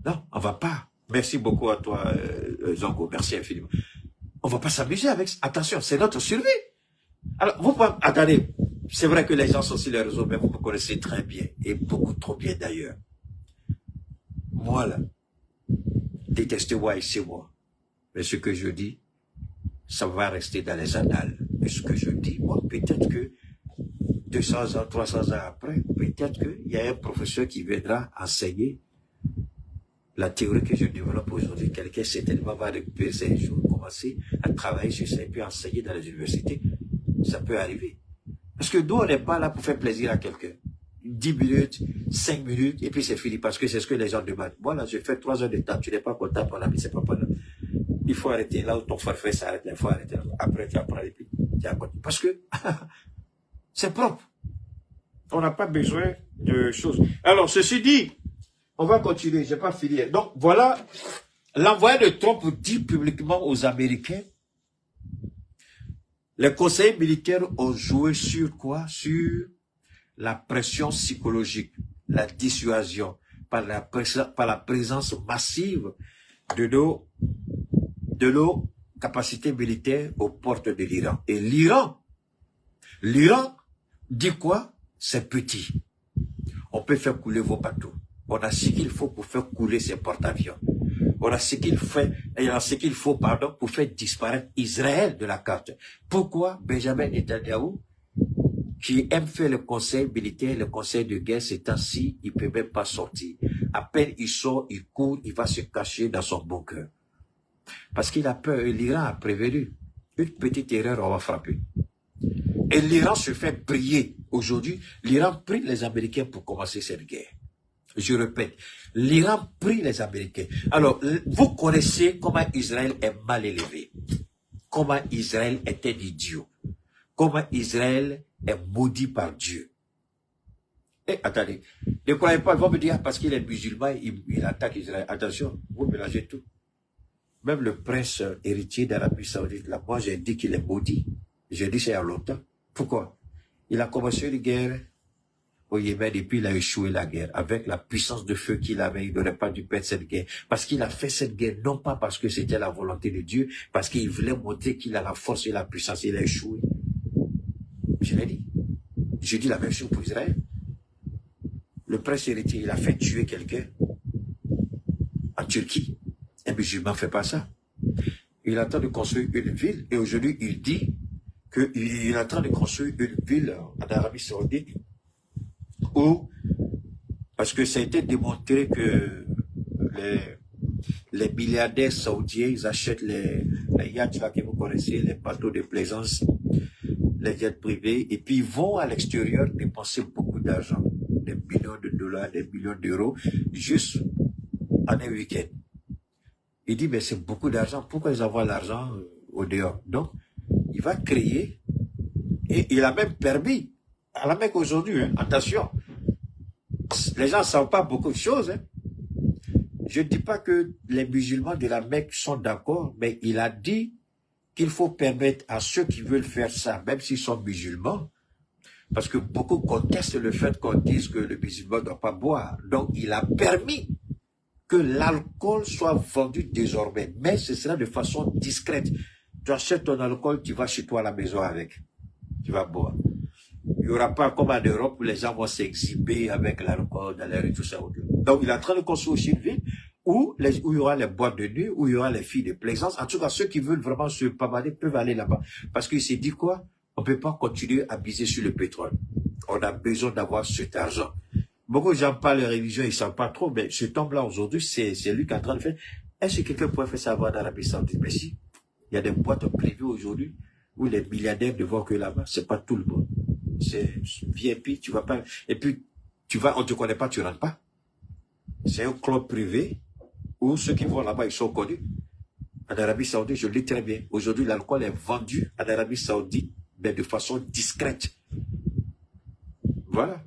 Non, on va pas. Merci beaucoup à toi, Zongo, merci infiniment. On va pas s'amuser avec ça. Attention, c'est notre survie. Alors, vous pouvez, attendez, c'est vrai que les gens sont sur les réseaux, mais vous me connaissez très bien, et beaucoup trop bien d'ailleurs. Moi là, détestez-moi et c'est moi. Mais ce que je dis, ça va rester dans les annales. Mais ce que je dis, moi, peut-être que 200 ans, 300 ans après, peut-être qu'il y a un professeur qui viendra enseigner la théorie que je développe aujourd'hui. Quelqu'un certainement va récupérer ces jours, commencer à travailler sur ça et puis enseigner dans les universités. Ça peut arriver. Parce que nous, on n'est pas là pour faire plaisir à quelqu'un. 10 minutes, 5 minutes, et puis c'est fini, parce que c'est ce que les gens demandent. Voilà, je fais 3 heures de temps, tu n'es pas content, mon ami, c'est pas pendant. Il faut arrêter là où ton forfait s'arrête, il faut arrêter là. Après, tu apprends et puis tu as continué. Parce que c'est propre. On n'a pas besoin de choses. Alors, ceci dit, on va continuer, j'ai pas fini. Donc, voilà, l'envoyé de Trump dit publiquement aux Américains, les conseillers militaires ont joué sur quoi? Sur la pression psychologique, la dissuasion, par la présence massive de nos capacités militaires aux portes de l'Iran. Et l'Iran dit quoi? C'est petit. On peut faire couler vos bateaux. On a ce qu'il faut pour faire couler ces porte-avions. On a ce qu'il faut, pour faire disparaître Israël de la carte. Pourquoi Benjamin Netanyahu, qui aime faire le conseil militaire, le conseil de guerre, ces temps-ci, il ne peut même pas sortir. À peine il sort, il court, il va se cacher dans son bunker. Parce qu'il a peur, et l'Iran a prévenu. Une petite erreur, on va frapper. Et l'Iran se fait prier. Aujourd'hui, l'Iran prie les Américains pour commencer cette guerre. Je répète, l'Iran prie les Américains. Alors, vous connaissez comment Israël est mal élevé. Comment Israël est un idiot. Comment Israël est maudit par Dieu. Et attendez, ne croyez pas, ils vont me dire, parce qu'il est musulman, il attaque Israël. Attention, vous mélangez tout. Même le prince héritier d'Arabie Saoudite, là, moi j'ai dit qu'il est maudit. J'ai dit ça il y a longtemps. Pourquoi? Il a commencé une guerre au Yémen et puis il a échoué la guerre. Avec la puissance de feu qu'il avait, il n'aurait pas dû perdre cette guerre. Parce qu'il a fait cette guerre, non pas parce que c'était la volonté de Dieu, parce qu'il voulait montrer qu'il a la force et la puissance. Il a échoué. Je l'ai dit. Je dis la même chose pour Israël. Le prince héritier, il a fait tuer quelqu'un en Turquie. Un musulman ne fait pas ça. Il est en train de construire une ville et aujourd'hui il dit qu'il est en train de construire une ville en Arabie Saoudite où, parce que ça a été démontré que les milliardaires saoudiens, ils achètent les yachts là que vous connaissez, les bateaux de plaisance, les jets privés, et puis ils vont à l'extérieur dépenser beaucoup d'argent, des millions de dollars, des millions d'euros, juste en un week-end. Il dit, mais c'est beaucoup d'argent, pourquoi ils envoient l'argent au dehors? Donc, il va créer, et il a même permis, à la Mecque aujourd'hui, hein, attention, les gens ne savent pas beaucoup de choses. Hein. Je ne dis pas que les musulmans de la Mecque sont d'accord, mais il a dit qu'il faut permettre à ceux qui veulent faire ça, même s'ils sont musulmans, parce que beaucoup contestent le fait qu'on dise que le musulman ne doit pas boire. Donc, il a permis que l'alcool soit vendu désormais, mais ce sera de façon discrète. Tu achètes ton alcool, tu vas chez toi à la maison avec. Tu vas boire. Il n'y aura pas comme en Europe où les gens vont s'exhiber avec l'alcool dans les rues, tout ça. Donc, il est en train de construire aussi une ville où il y aura les boîtes de nuit, où il y aura les filles de plaisance. En tout cas, ceux qui veulent vraiment se pavaner peuvent aller là-bas. Parce qu'il s'est dit quoi? On ne peut pas continuer à miser sur le pétrole. On a besoin d'avoir cet argent. Beaucoup de gens parlent de religion, ils ne savent pas trop, mais cet homme-là aujourd'hui, c'est lui qui est en train de faire. Est-ce que quelqu'un pourrait faire savoir dans l'Arabie Saoudite? Mais si, il y a des boîtes privées aujourd'hui où les milliardaires ne vont que là-bas. C'est pas tout le monde. C'est VIP, tu vas pas. Et puis, tu vas, on ne te connaît pas, tu rentres pas. C'est un club privé où ceux qui vont là-bas, ils sont connus. En Arabie Saoudite, je le dis très bien. Aujourd'hui, l'alcool est vendu en Arabie Saoudite, mais de façon discrète. Voilà.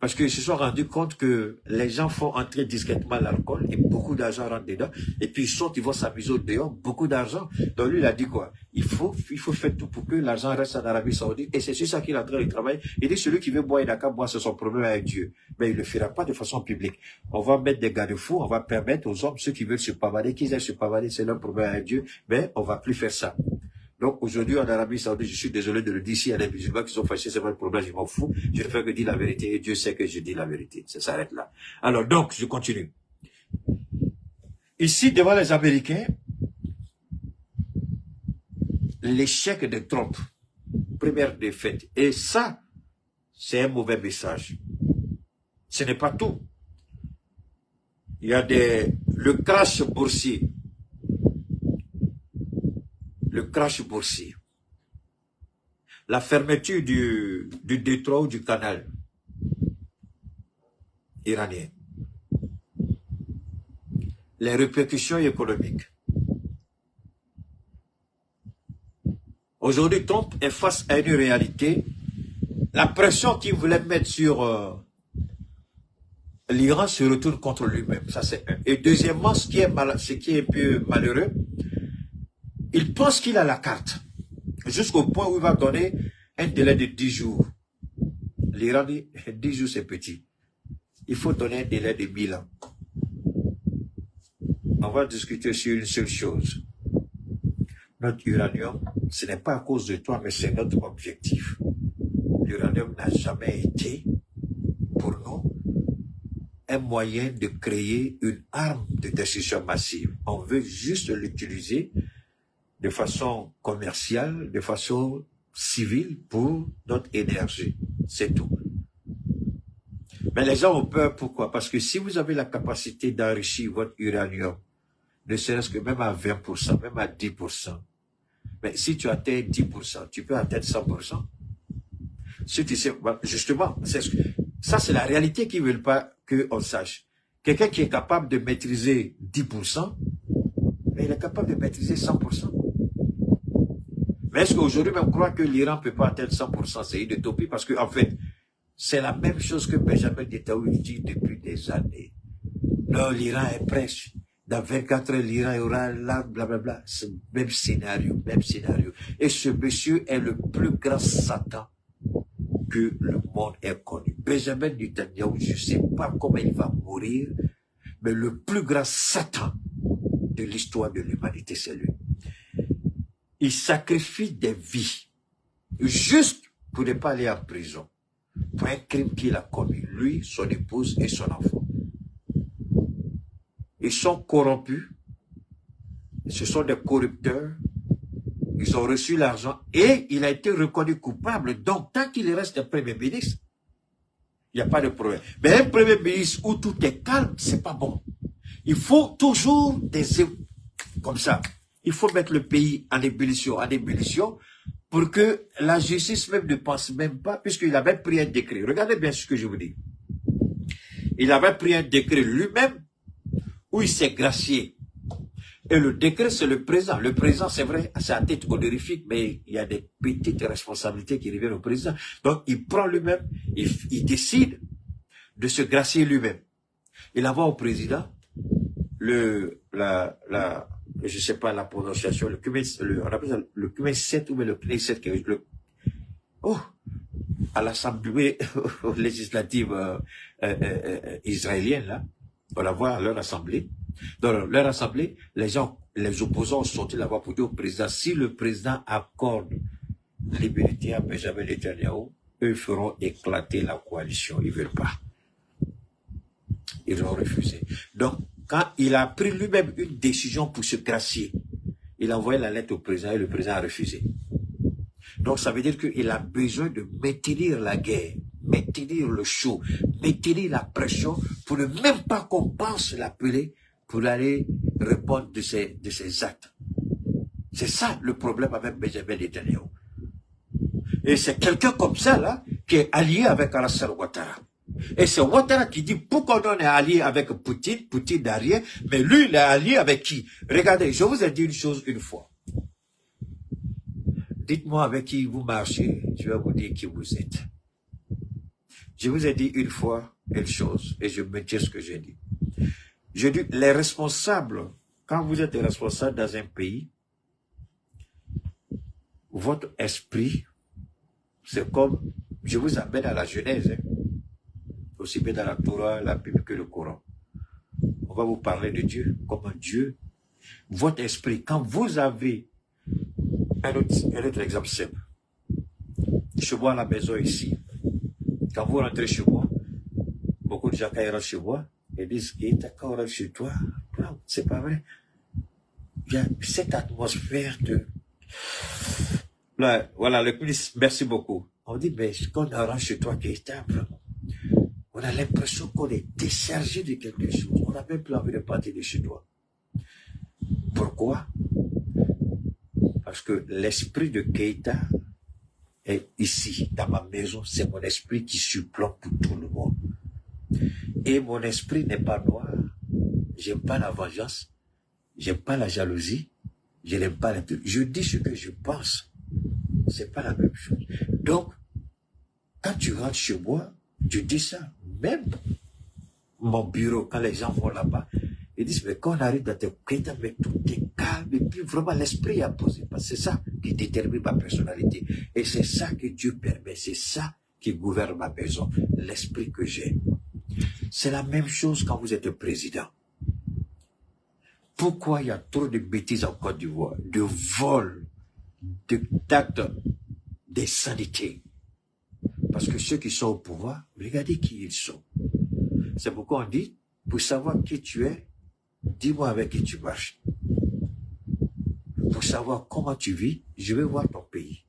Parce qu'ils se sont rendus compte que les gens font entrer discrètement l'alcool et beaucoup d'argent rentre dedans. Et puis ils sortent, ils vont s'amuser au dehors, beaucoup d'argent. Donc lui, il a dit quoi? Il faut faire tout pour que l'argent reste en Arabie Saoudite. Et c'est sur ça qu'il est en train de travailler. Il dit, celui qui veut boire, il n'a qu'à boire, c'est son problème avec Dieu. Mais il ne le fera pas de façon publique. On va mettre des garde-fous, on va permettre aux hommes, ceux qui veulent se pavader, qu'ils aillent se pavader, c'est leur problème avec Dieu. Mais on va plus faire ça. Donc aujourd'hui en Arabie Saoudite, je suis désolé de le dire, s'il y a des musulmans qui sont fâchés, c'est pas le problème, je m'en fous. Je ne fais que dire la vérité et Dieu sait que je dis la vérité. Ça s'arrête là. Alors donc, je continue. Ici, devant les Américains, l'échec de Trump, première défaite. Et ça, c'est un mauvais message. Ce n'est pas tout. Il y a le crash boursier. Le crash boursier, la fermeture du détroit ou du canal iranien, les répercussions économiques. Aujourd'hui, Trump est face à une réalité. La pression qu'il voulait mettre sur l'Iran se retourne contre lui-même. Ça, c'est un. Et deuxièmement, ce qui est un peu malheureux, il pense qu'il a la carte, jusqu'au point où il va donner un délai de 10 jours. L'Iran dit, 10 jours c'est petit. Il faut donner un délai de 1000 ans. On va discuter sur une seule chose. Notre uranium, ce n'est pas à cause de toi, mais c'est notre objectif. L'uranium n'a jamais été, pour nous, un moyen de créer une arme de destruction massive. On veut juste l'utiliser de façon commerciale, de façon civile pour notre énergie. C'est tout. Mais les gens ont peur, pourquoi? Parce que si vous avez la capacité d'enrichir votre uranium, ne serait-ce que même à 20%, même à 10%, mais si tu atteins 10%, tu peux atteindre 100%. Si tu sais, justement, ça c'est la réalité qu'ils ne veulent pas qu'on sache. Quelqu'un qui est capable de maîtriser 10%, mais il est capable de maîtriser 100%. Mais est-ce qu'aujourd'hui, même croire que l'Iran ne peut pas atteindre 100%, c'est une utopie parce que, en fait, c'est la même chose que Benjamin Netanyahu dit depuis des années. Non, l'Iran est prêt. Dans 24 heures, l'Iran aura là, blablabla. C'est le même scénario, même scénario. Et ce monsieur est le plus grand Satan que le monde ait connu. Benjamin Netanyahu, je ne sais pas comment il va mourir, mais le plus grand Satan de l'histoire de l'humanité, c'est lui. Il sacrifie des vies juste pour ne pas aller en prison pour un crime qu'il a commis, lui, son épouse et son enfant. Ils sont corrompus, ce sont des corrupteurs, ils ont reçu l'argent et il a été reconnu coupable. Donc, tant qu'il reste un premier ministre, il n'y a pas de problème. Mais un premier ministre où tout est calme, c'est pas bon. Il faut toujours comme ça. Il faut mettre le pays en ébullition, pour que la justice même ne pense même pas, puisqu'il avait pris un décret. Regardez bien ce que je vous dis. Il avait pris un décret lui-même, où il s'est gracié. Et le décret, c'est le président. Le président, c'est vrai, c'est à tête honorifique, mais il y a des petites responsabilités qui reviennent au président. Donc, il prend lui-même, il décide de se gracier lui-même. Il envoie au président je sais pas la prononciation, on appelle ça le Knesset ou le Knesset, à l'Assemblée législative israélienne, là, on la voit à leur assemblée. Dans leur assemblée, les opposants sont sortis là-bas pour dire au président, si le président accorde l'immunité à Benjamin Netanyahu, eux feront éclater la coalition. Ils ne veulent pas. Ils ont refusé. Donc, quand il a pris lui-même une décision pour se gracier, il a envoyé la lettre au président et le président a refusé. Donc, ça veut dire qu'il a besoin de maintenir la guerre, maintenir le chaud, maintenir la pression pour ne même pas qu'on pense l'appeler pour aller répondre de ses actes. C'est ça le problème avec Benjamin Netanyahu. Et c'est quelqu'un comme ça, là, qui est allié avec Alassane Ouattara. Et c'est Ouattara qui dit, pourquoi on est allié avec Poutine, Poutine n'a rien, mais lui, il est allié avec qui? Regardez, je vous ai dit une chose une fois. Dites-moi avec qui vous marchez, je vais vous dire qui vous êtes. Je vous ai dit une fois une chose, et je me dis ce que j'ai dit. Je dis, les responsables, quand vous êtes responsable dans un pays, votre esprit, c'est comme, je vous amène à la Genèse, hein, aussi bien dans la Torah, la Bible que le Coran. On va vous parler de Dieu, comme un Dieu. Votre esprit, quand vous avez un autre exemple simple, chez moi à la maison ici, quand vous rentrez chez moi, beaucoup de gens quand ils rentrent chez moi, ils disent, quand on rentre chez toi, c'est pas vrai. Il y a cette atmosphère de... Là, voilà, le ministre, merci beaucoup. On dit, mais quand on rentre chez toi, Keïta, vraiment, on a l'impression qu'on est déchargé de quelque chose. On n'a même plus envie de partir de chez toi. Pourquoi? Parce que l'esprit de Keïta est ici, dans ma maison. C'est mon esprit qui surplombe pour tout le monde. Et mon esprit n'est pas noir. J'aime pas la vengeance. J'aime pas la jalousie. Je n'aime pas la... Je dis ce que je pense. C'est pas la même chose. Donc, quand tu rentres chez moi, je dis ça. Même mon bureau, quand les gens vont là-bas, ils disent, mais quand on arrive dans tes Keïta, mais tout est calme, et puis vraiment l'esprit a posé. C'est ça qui détermine ma personnalité. Et c'est ça que Dieu permet. C'est ça qui gouverne ma maison. L'esprit que j'ai. C'est la même chose quand vous êtes président. Pourquoi il y a trop de bêtises en Côte d'Ivoire, de vols, d'actes d'insanité? Parce que ceux qui sont au pouvoir, regardez qui ils sont. C'est pourquoi on dit, pour savoir qui tu es, dis-moi avec qui tu marches. Pour savoir comment tu vis, je vais voir ton pays.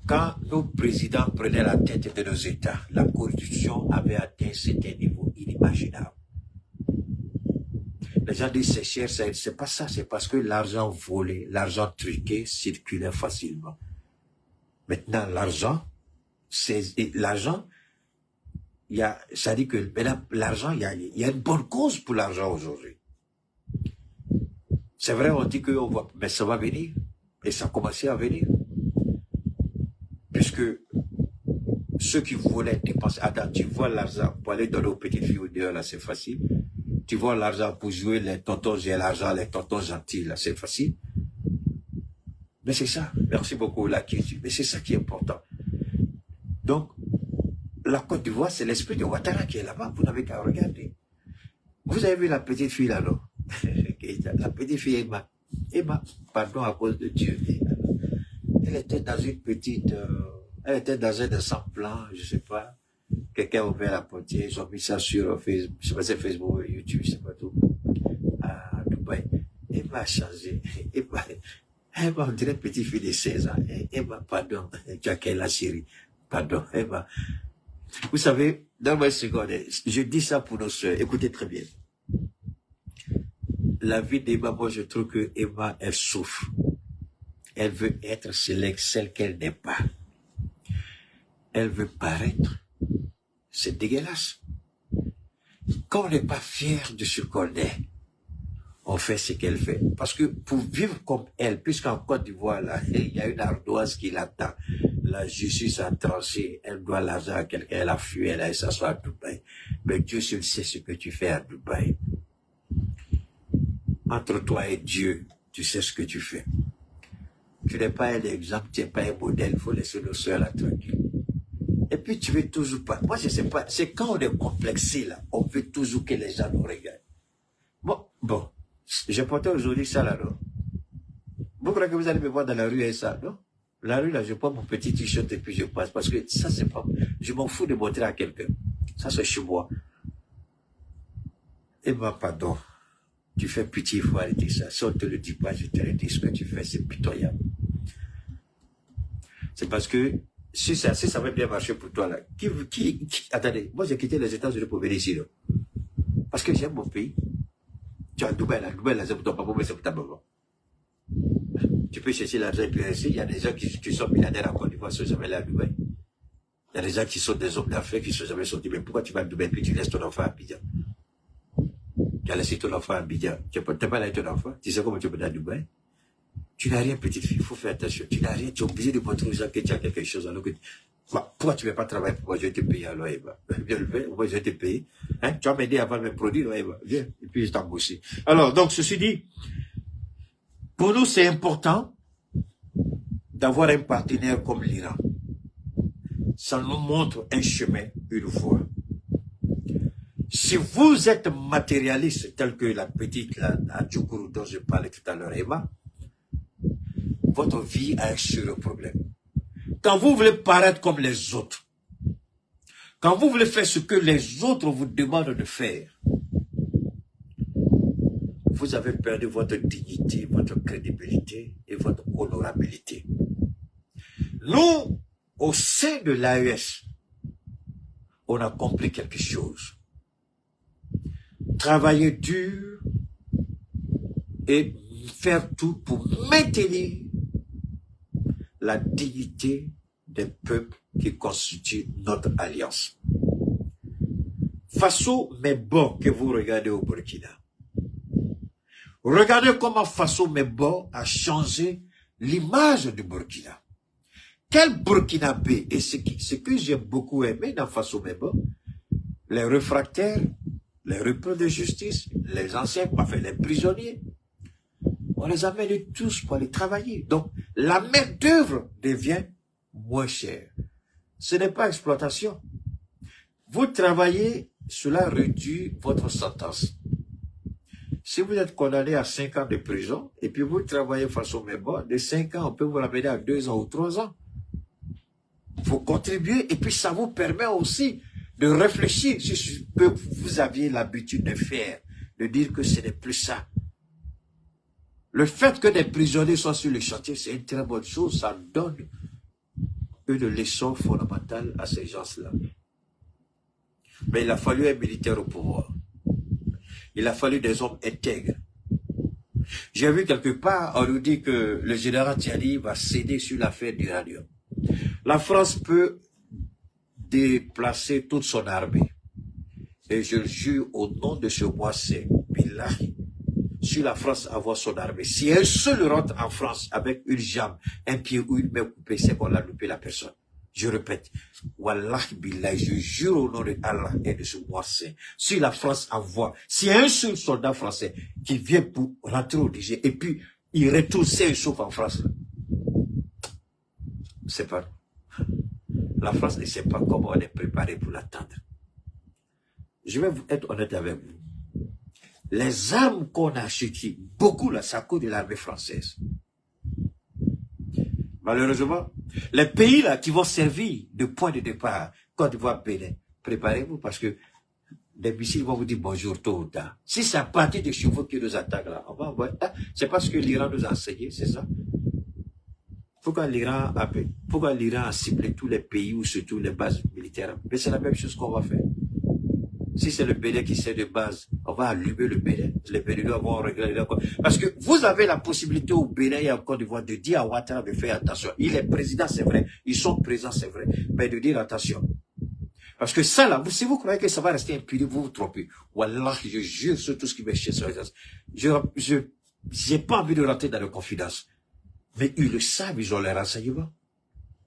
Quand nos présidents prenaient la tête de nos États, la corruption avait atteint certains niveaux inimaginables. Les gens disent c'est cher, c'est pas ça, c'est parce que l'argent volé, l'argent truqué circulait facilement. Maintenant, l'argent, ça dit que l'argent, il y a une bonne cause pour l'argent aujourd'hui. C'est vrai, on dit qu'on voit, mais ça va venir, et ça a commencé à venir. Puisque ceux qui voulaient dépenser, attends, tu vois l'argent pour aller donner aux petites filles au dehors, là, c'est facile. Tu vois l'argent pour jouer les tontons, j'ai l'argent, les tontons gentils, là, c'est facile. Mais c'est ça, merci beaucoup, là, mais c'est ça qui est important. Donc, la Côte d'Ivoire, c'est l'esprit de Ouattara qui est là-bas, vous n'avez qu'à regarder. Vous avez vu la petite fille là, non? La petite fille Emma, pardon à cause de Dieu. Elle était dans une petite, elle était dans un assemblage, je sais pas. Quelqu'un a ouvert la portière, ils ont mis ça sur Facebook, je sais pas, c'est Facebook, YouTube, je sais pas tout, à Dubaï. Emma a changé. Emma, on dirait petite fille de 16 ans. Emma, pardon, tu as quelle la Syrie? Pardon, Emma. Vous savez, dans ma seconde, je dis ça pour nos soeurs, écoutez très bien. La vie d'Emma, moi je trouve que Emma, elle souffre. Elle veut être celle qu'elle n'est pas. Elle veut paraître. C'est dégueulasse. Quand on n'est pas fier de ce qu'on est, on fait ce qu'elle fait. Parce que pour vivre comme elle, puisqu'en Côte d'Ivoire, là, il y a une ardoise qui l'attend. La justice a tranché, elle doit l'argent à quelqu'un, elle a fui, elle a s'asseoir à Dubaï. Mais Dieu seul sait ce que tu fais à Dubaï. Entre toi et Dieu, tu sais ce que tu fais. Tu n'es pas un exemple, tu n'es pas un modèle, il faut laisser nos soeurs là tranquille. Et puis tu veux toujours pas. Moi je sais pas, c'est quand on est complexé là, on veut toujours que les gens nous regardent. Bon, j'ai porté aujourd'hui ça là, non? Vous croyez que vous allez me voir dans la rue et ça, non? La rue là, je prends mon petit t-shirt et puis je passe, parce que ça c'est pas, je m'en fous de montrer à quelqu'un. Ça c'est chez moi. Et pardon. Tu fais pitié, il faut arrêter ça. Si on ne te le dit pas, je te le dis, ce que tu fais, c'est pitoyable. C'est parce que, si ça va bien marcher pour toi, là, attendez, moi j'ai quitté les États-Unis pour venir ici, là. Parce que j'aime mon pays. Tu as Dubaï, là, c'est pour ton papa, mais c'est pour ta maman. Tu peux chercher l'argent et puis rester. Il y a des gens qui sont milliardaires en Côte d'Ivoire, sans jamais aller à Dubaï. Il y a des gens qui sont des hommes d'affaires qui ne sont jamais sortis. Mais pourquoi tu vas à Dubaï puis tu laisses ton enfant à Abidjan? Tu as laissé ton enfant à Abidjan. Tu n'as pas laissé ton enfant. Tu sais comment tu peux aller à Dubaï? Tu n'as rien, petite fille. Il faut faire attention. Tu n'as rien. Tu es obligé de montrer aux gens que tu as quelque chose. Alors que pourquoi tu ne veux pas travailler? Pourquoi je vais te payer alors, Eva? Viens le faire. Pourquoi je vais te payer? Hein? Tu vas m'aider à vendre mes produits, là, Eva. Viens. Et puis je t'embauche. Alors, donc, ceci dit, pour nous, c'est important d'avoir un partenaire comme l'Iran. Ça nous montre un chemin, une voie. Si vous êtes matérialiste, tel que la petite, la Djokourou dont je parlais tout à l'heure, Emma, votre vie a un sérieux problème. Quand vous voulez paraître comme les autres, quand vous voulez faire ce que les autres vous demandent de faire, vous avez perdu votre dignité, votre crédibilité et votre honorabilité. Nous, au sein de l'AES, on a compris quelque chose. Travailler dur et faire tout pour maintenir la dignité des peuples qui constituent notre alliance. Faso Mebo que vous regardez au Burkina. Regardez comment Faso Mebo a changé l'image du Burkina. Quel Burkinabé, et ce que j'ai beaucoup aimé dans Faso Mebo, les réfractaires, les repris de justice, les anciens, enfin les prisonniers, on les amène tous pour aller travailler. Donc, la main-d'œuvre devient moins chère. Ce n'est pas exploitation. Vous travaillez, cela réduit votre sentence. Si vous êtes condamné à 5 ans de prison, et puis vous travaillez Faso Mebo, de 5 ans, on peut vous ramener à 2 ans ou 3 ans. Vous contribuez, et puis ça vous permet aussi de réfléchir sur ce que vous aviez l'habitude de faire, de dire que ce n'est plus ça. Le fait que des prisonniers soient sur le chantier, c'est une très bonne chose, ça donne une leçon fondamentale à ces gens-là. Mais il a fallu un militaire au pouvoir. Il a fallu des hommes intègres. J'ai vu quelque part, on nous dit que le général Tiani va céder sur l'affaire d'uranium. La France peut déplacer toute son armée. Et je jure au nom de ce mois-ci, Billahi, si la France envoie son armée, si un seul rentre en France avec une jambe, un pied ou une main coupée, c'est qu'on a loupé la personne. Je répète, Wallahi Billahi, je jure au nom de Allah et de ce mois-ci, si la France envoie, si un seul soldat français qui vient pour rentrer au Niger, et puis il retourne sain et sauf en France, c'est pas. La France ne sait pas comment on est préparé pour l'attendre. Je vais être honnête avec vous. Les armes qu'on a achetées, beaucoup là, ça coûte de l'armée française. Malheureusement, les pays là qui vont servir de point de départ, Côte d'Ivoire, Bénin, préparez-vous parce que les missiles vont vous dire bonjour tôt ou tard. Si c'est à partir des chevaux qui nous attaquent là, on va envoyer. C'est parce que l'Iran nous a enseigné, c'est ça. Pourquoi l'Iran a ciblé tous les pays ou surtout les bases militaires? Mais c'est la même chose qu'on va faire. Si c'est le Bénin qui sert de base, on va allumer le Bénin. Les Béninois vont regarder encore. Parce que vous avez la possibilité au Bénin et en Côte d'Ivoire de dire à Ouattara de faire attention. Il est président, c'est vrai. Ils sont présents, c'est vrai. Mais de dire attention. Parce que ça là, si vous croyez que ça va rester impuni, vous vous trompez. Wallah, je jure sur tout ce qui m'est chez sur les gens. J'ai pas envie de rentrer dans les confidences. Mais ils le savent, ils ont les renseignements.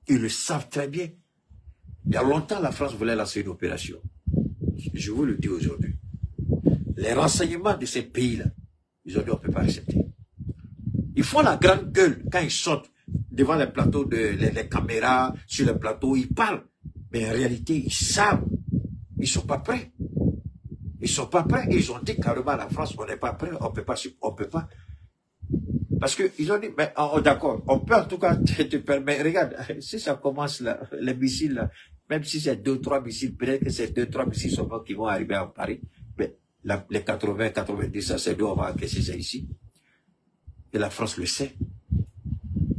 Ils le savent très bien. Il y a longtemps, la France voulait lancer une opération. Je vous le dis aujourd'hui. Les renseignements de ces pays-là, ils ont dit on ne peut pas accepter. Ils font la grande gueule quand ils sortent devant les plateaux, les caméras, sur les plateaux, ils parlent. Mais en réalité, ils savent. Ils ne sont pas prêts. Ils ne sont pas prêts. Et ils ont dit carrément à la France, on n'est pas prêt, on ne peut pas. Parce qu'ils ont dit, mais d'accord, on peut en tout cas te permettre. Regarde, si ça commence là, les missiles là, même si c'est 2-3 missiles, peut-être que c'est 2-3 missiles seulement qui vont arriver à Paris. Mais les 80, 90, ça c'est d'où on va encaisser ça ici. Et la France le sait.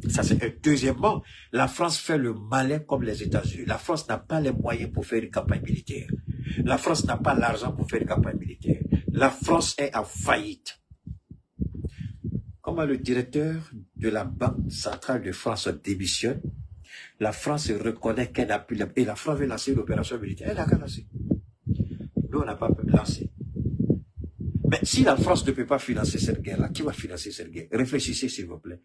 Ça c'est deuxièmement, la France fait le malin comme les États-Unis. La France n'a pas les moyens pour faire une campagne militaire. La France n'a pas l'argent pour faire une campagne militaire. La France est en faillite. Comment le directeur de la Banque centrale de France démissionne, La France reconnaît qu'elle a pu... Et la France veut lancer l'opération militaire. Elle a qu'à lancer. Nous, on n'a pas pu lancer. Mais si la France ne peut pas financer cette guerre-là, qui va financer cette guerre? Réfléchissez, s'il vous plaît.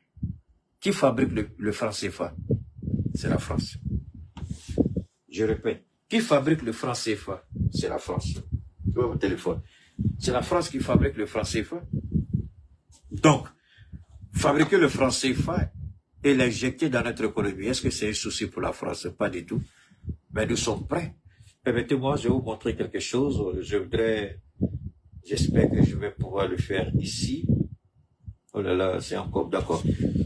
Qui fabrique le franc CFA? C'est la France. Je répète. Qui fabrique le franc CFA? C'est la France. Tu vois mon téléphone. C'est la France qui fabrique le franc CFA. Donc, fabriquer le franc CFA et l'injecter dans notre économie, est-ce que c'est un souci pour la France? Pas du tout. Mais nous sommes prêts. Permettez-moi, je vais vous montrer quelque chose. J'espère que je vais pouvoir le faire ici. Oh là là, c'est encore, d'accord.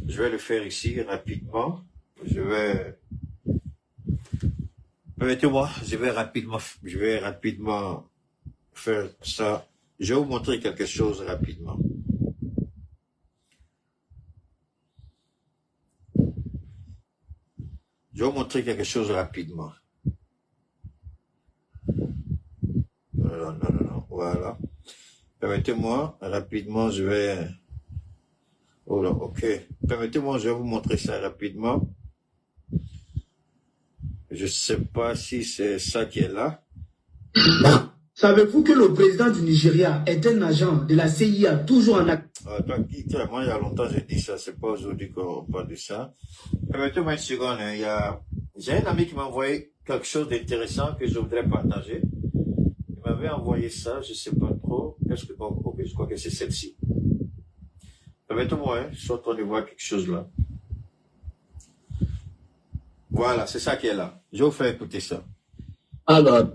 Je vais le faire ici rapidement. Permettez-moi, je vais rapidement faire ça. Je vais vous montrer quelque chose rapidement. Je vais vous montrer quelque chose rapidement. Non, voilà. Permettez-moi, rapidement, je vais... Oh là, ok. Permettez-moi, je vais vous montrer ça rapidement. Je ne sais pas si c'est ça qui est là. Savez-vous que le président du Nigeria est un agent de la CIA toujours en activité? Moi, il y a longtemps, j'ai dit ça. C'est pas aujourd'hui qu'on parle de ça. Permettez-moi une seconde. J'ai un ami qui m'a envoyé quelque chose d'intéressant que je voudrais partager. Il m'avait envoyé ça, je ne sais pas trop. Je crois que c'est celle-ci. Permettez-moi, je suis en train de voir quelque chose là. Voilà, c'est ça qui est là. Je vais vous faire écouter ça. Alors,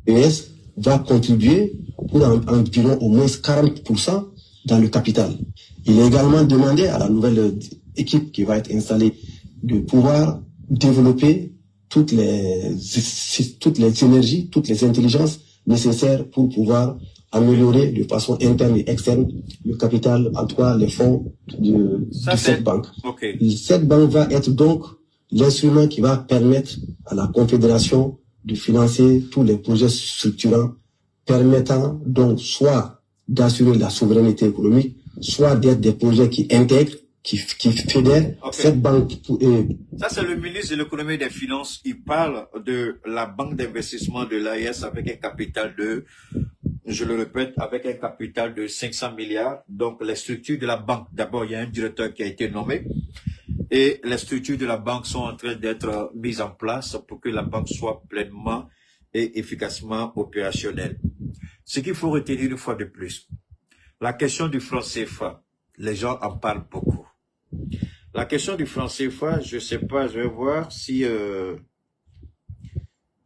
l'US va contribuer pour environ au moins 40% dans le capital. Il est également demandé à la nouvelle équipe qui va être installée de pouvoir développer toutes les énergies, toutes les intelligences nécessaires pour pouvoir améliorer de façon interne et externe le capital, en tout cas les fonds de cette banque. Okay. Cette banque va être donc l'instrument qui va permettre à la Confédération de financer tous les projets structurants permettant donc soit d'assurer la souveraineté économique, soit d'être des projets qui intègrent, qui fédèrent cette banque. Ça, c'est le ministre de l'économie et des finances. Il parle de la banque d'investissement de l'AES avec un capital de, je le répète, avec un capital de 500 milliards. Donc, les structures de la banque, d'abord, il y a un directeur qui a été nommé. Et les structures de la banque sont en train d'être mises en place pour que la banque soit pleinement et efficacement opérationnelle. Ce qu'il faut retenir une fois de plus, la question du franc CFA, les gens en parlent beaucoup. La question du franc CFA, je sais pas, je vais voir si...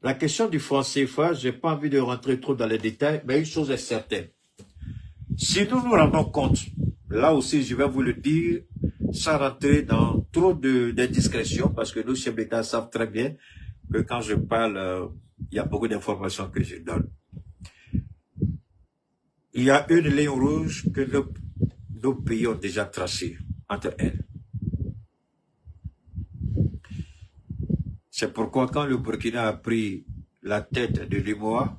La question du franc CFA, j'ai pas envie de rentrer trop dans les détails, mais une chose est certaine. Si nous nous rendons compte, là aussi je vais vous le dire, sans rentrer dans trop d'indiscrétion, parce que nos chefs d'État savent très bien que quand je parle, il y a beaucoup d'informations que je donne. Il y a une ligne rouge que nos pays ont déjà tracée entre elles. C'est pourquoi quand le Burkina a pris la tête de l'UEMOA,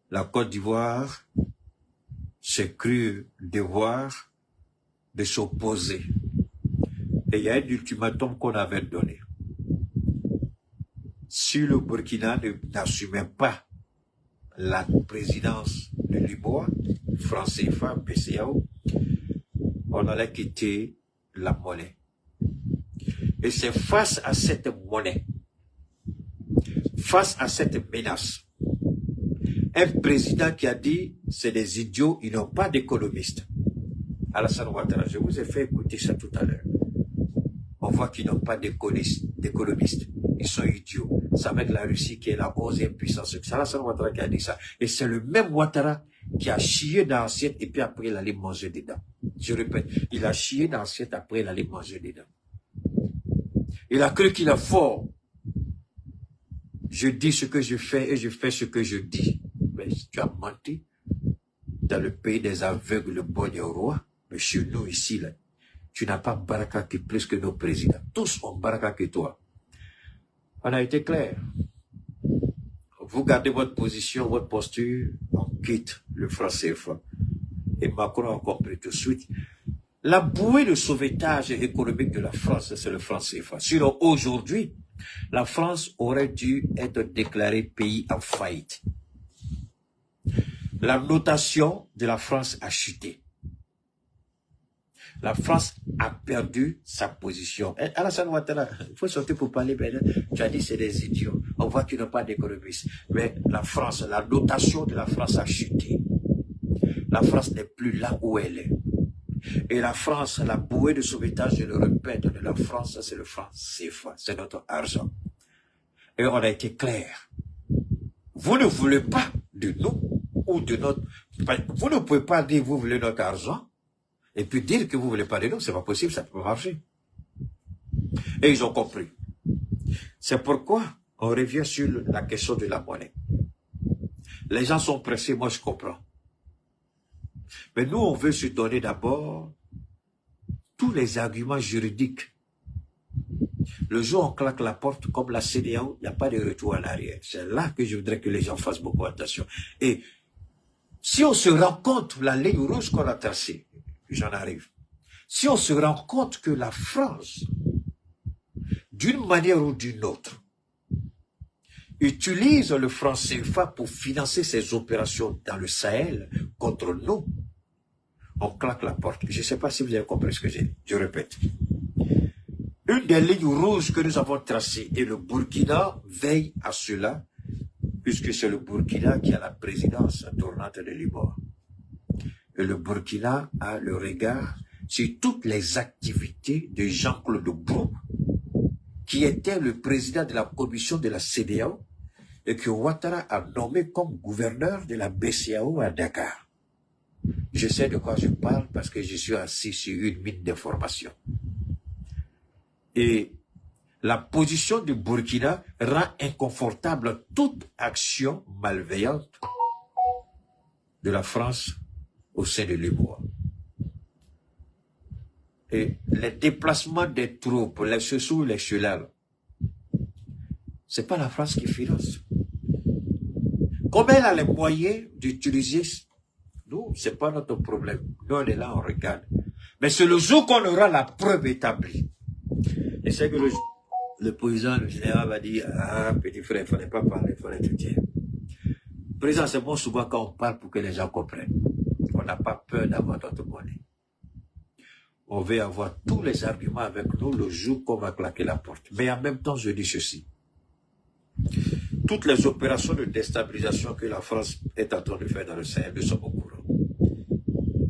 la Côte d'Ivoire s'est cru devoir de s'opposer. Et il y a un ultimatum qu'on avait donné. Si le Burkina n'assumait pas la présidence de l'UEMOA, franc CFA, BCEAO, on allait quitter la monnaie. Et c'est face à cette monnaie, face à cette menace, un président qui a dit c'est des idiots, ils n'ont pas d'économistes. Alassane Ouattara, je vous ai fait écouter ça tout à l'heure. On voit qu'ils n'ont pas d'économistes, ils sont idiots. C'est avec la Russie qui est la 11e puissance. C'est Alassane Ouattara qui a dit ça. Et c'est le même Ouattara qui a chié dans l'assiette et puis après il allait manger dedans. Je répète, il a chié dans l'assiette après il allait manger dedans. Il a cru qu'il est fort. Je dis ce que je fais et je fais ce que je dis. Mais tu as menti. Dans le pays des aveugles, le bonnet au roi. Mais chez nous ici, là, tu n'as pas baraka qui plus que nos présidents. Tous ont baraka que toi. On a été clair. Vous gardez votre position, votre posture, on quitte le franc CFA. Et Macron a encore pris tout de suite. La bouée de sauvetage économique de la France, c'est le franc CFA. Sinon, aujourd'hui, la France aurait dû être déclarée pays en faillite. La notation de la France a chuté. La France a perdu sa position. Alassane Ouattara, il faut sortir pour parler maintenant. Tu as dit c'est des idiots. On voit qu'il n'y a pas d'économistes. Mais la France, la notation de la France a chuté. La France n'est plus là où elle est. Et la France, la bouée de sauvetage, je le répète, de la France, c'est le franc CFA. C'est notre argent. Et on a été clair. Vous ne voulez pas de nous ou de notre... Vous ne pouvez pas dire que vous voulez notre argent et puis dire que vous ne voulez pas de nous. C'est pas possible, ça peut pas marcher. Et ils ont compris. C'est pourquoi on revient sur la question de la monnaie. Les gens sont pressés, moi je comprends. Mais nous, on veut se donner d'abord tous les arguments juridiques. Le jour où on claque la porte, comme la CEDEAO, il n'y a pas de retour en arrière. C'est là que je voudrais que les gens fassent beaucoup attention. Et si on se rend compte, la ligne rouge qu'on a tracée, j'en arrive, si on se rend compte que la France, d'une manière ou d'une autre, utilise le franc CFA pour financer ses opérations dans le Sahel contre nous, on claque la porte. Je ne sais pas si vous avez compris ce que j'ai dit. Je répète. Une des lignes rouges que nous avons tracées, et le Burkina veille à cela, puisque c'est le Burkina qui a la présidence tournante de Liban. Et le Burkina a le regard sur toutes les activités de Jean-Claude Brou, qui était le président de la commission de la CEDEAO, et que Ouattara a nommé comme gouverneur de la BCEAO à Dakar. Je sais de quoi je parle parce que je suis assis sur une mine d'informations. Et la position du Burkina rend inconfortable toute action malveillante de la France au sein de l'UEMOA. Et les déplacements des troupes, les Sessou, les Chelal, c'est pas la France qui finance. Comme elle a les moyens d'utiliser, nous, c'est pas notre problème. Nous, on est là, on regarde. Mais c'est le jour qu'on aura la preuve établie. Et c'est que le président, le général va dire, ah, petit frère, il ne fallait pas parler, il fallait te dire. Président, c'est bon souvent quand on parle pour que les gens comprennent. On n'a pas peur d'avoir notre monnaie. On veut avoir tous les arguments avec nous le jour qu'on va claquer la porte. Mais en même temps, je dis ceci. Toutes les opérations de déstabilisation que la France est en train de faire dans le Sahel, nous sommes au courant.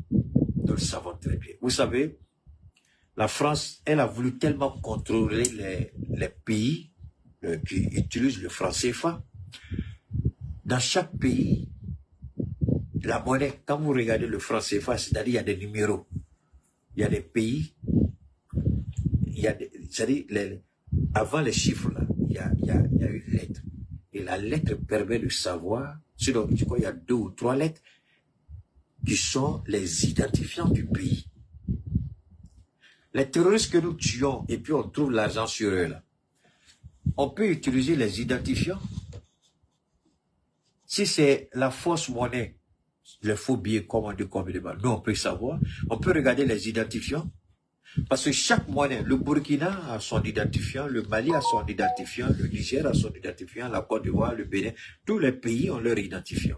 Nous le savons très bien. Vous savez, la France, elle a voulu tellement contrôler les pays qui utilisent le franc CFA. Dans chaque pays, la monnaie, quand vous regardez le franc CFA, c'est-à-dire il y a des numéros. Il y a des pays, c'est-à-dire avant les chiffres, là, il y a une lettre. Et la lettre permet de savoir, sinon, je crois qu'il y a 2 ou 3 lettres qui sont les identifiants du pays. Les terroristes que nous tuons et puis on trouve l'argent sur eux, là, on peut utiliser les identifiants. Si c'est la fausse monnaie, le faux billet, comme on dit communément, nous on peut savoir. On peut regarder les identifiants. Parce que chaque monnaie, le Burkina a son identifiant, le Mali a son identifiant, le Niger a son identifiant, la Côte d'Ivoire, le Bénin, tous les pays ont leur identifiant.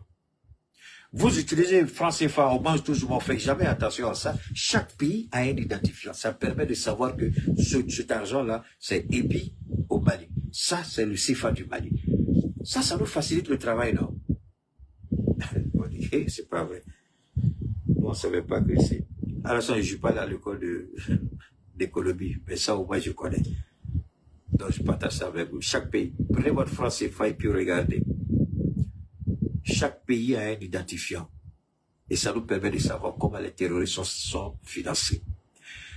Vous utilisez le franc CFA, on mange toujours, on fait jamais attention à ça. Chaque pays a un identifiant. Ça permet de savoir que cet argent-là, c'est EBI au Mali. Ça, c'est le CFA du Mali. Ça nous facilite le travail, non? On dit, c'est pas vrai. Nous, on ne savait pas que c'est... Alors ça, je ne suis pas à l'école d'économie, mais ça, au moins, je connais. Donc, je partage ça avec vous. Chaque pays, prenez votre franc CFA et puis regardez. Chaque pays a un identifiant. Et ça nous permet de savoir comment les terroristes sont financés.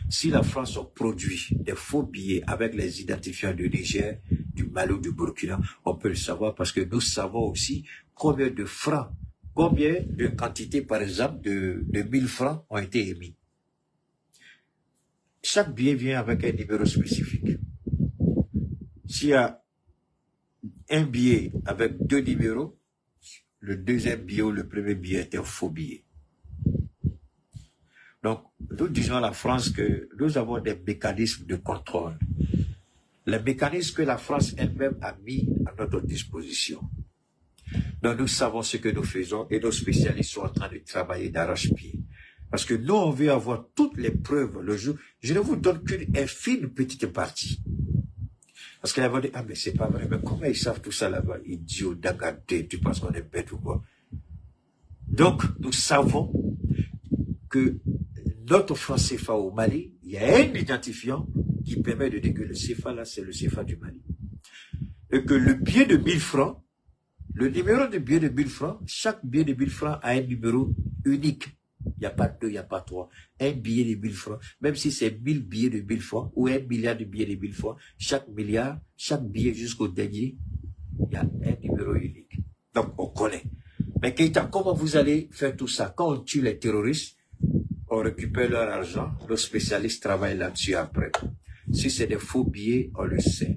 Si la France produit des faux billets avec les identifiants du Niger, du Mali ou du Burkina, on peut le savoir parce que nous savons aussi combien de francs, combien de quantités, par exemple, de 1000 francs ont été émis. Chaque billet vient avec un numéro spécifique. S'il y a un billet avec 2 numéros, le deuxième billet ou le premier billet est un faux billet. Donc, nous disons à la France que nous avons des mécanismes de contrôle. Les mécanismes que la France elle-même a mis à notre disposition. Donc, nous savons ce que nous faisons et nos spécialistes sont en train de travailler d'arrache-pied. Parce que nous, on veut avoir toutes les preuves le jour. Je ne vous donne qu'une infime petite partie. Parce qu'elle va dire, ah mais c'est pas vrai, mais comment ils savent tout ça là-bas? Idiot, dagadé, tu penses qu'on est bête ou quoi? Donc, nous savons que notre franc CFA au Mali, il y a un identifiant qui permet de dire que le CFA là, c'est le CFA du Mali. Et que le billet de 1000 francs, le numéro de billet de 1000 francs, chaque billet de 1000 francs a un numéro unique. Il n'y a pas 2, il n'y a pas 3. Un billet de 1000 francs, même si c'est 1000 billets de 1000 francs ou 1 milliard de billets de 1000 francs, chaque milliard, chaque billet jusqu'au dernier, il y a un numéro unique. Donc, on connaît. Mais Keïta, comment vous allez faire tout ça? Quand on tue les terroristes, on récupère leur argent, nos spécialistes travaillent là-dessus après. Si c'est des faux billets, on le sait.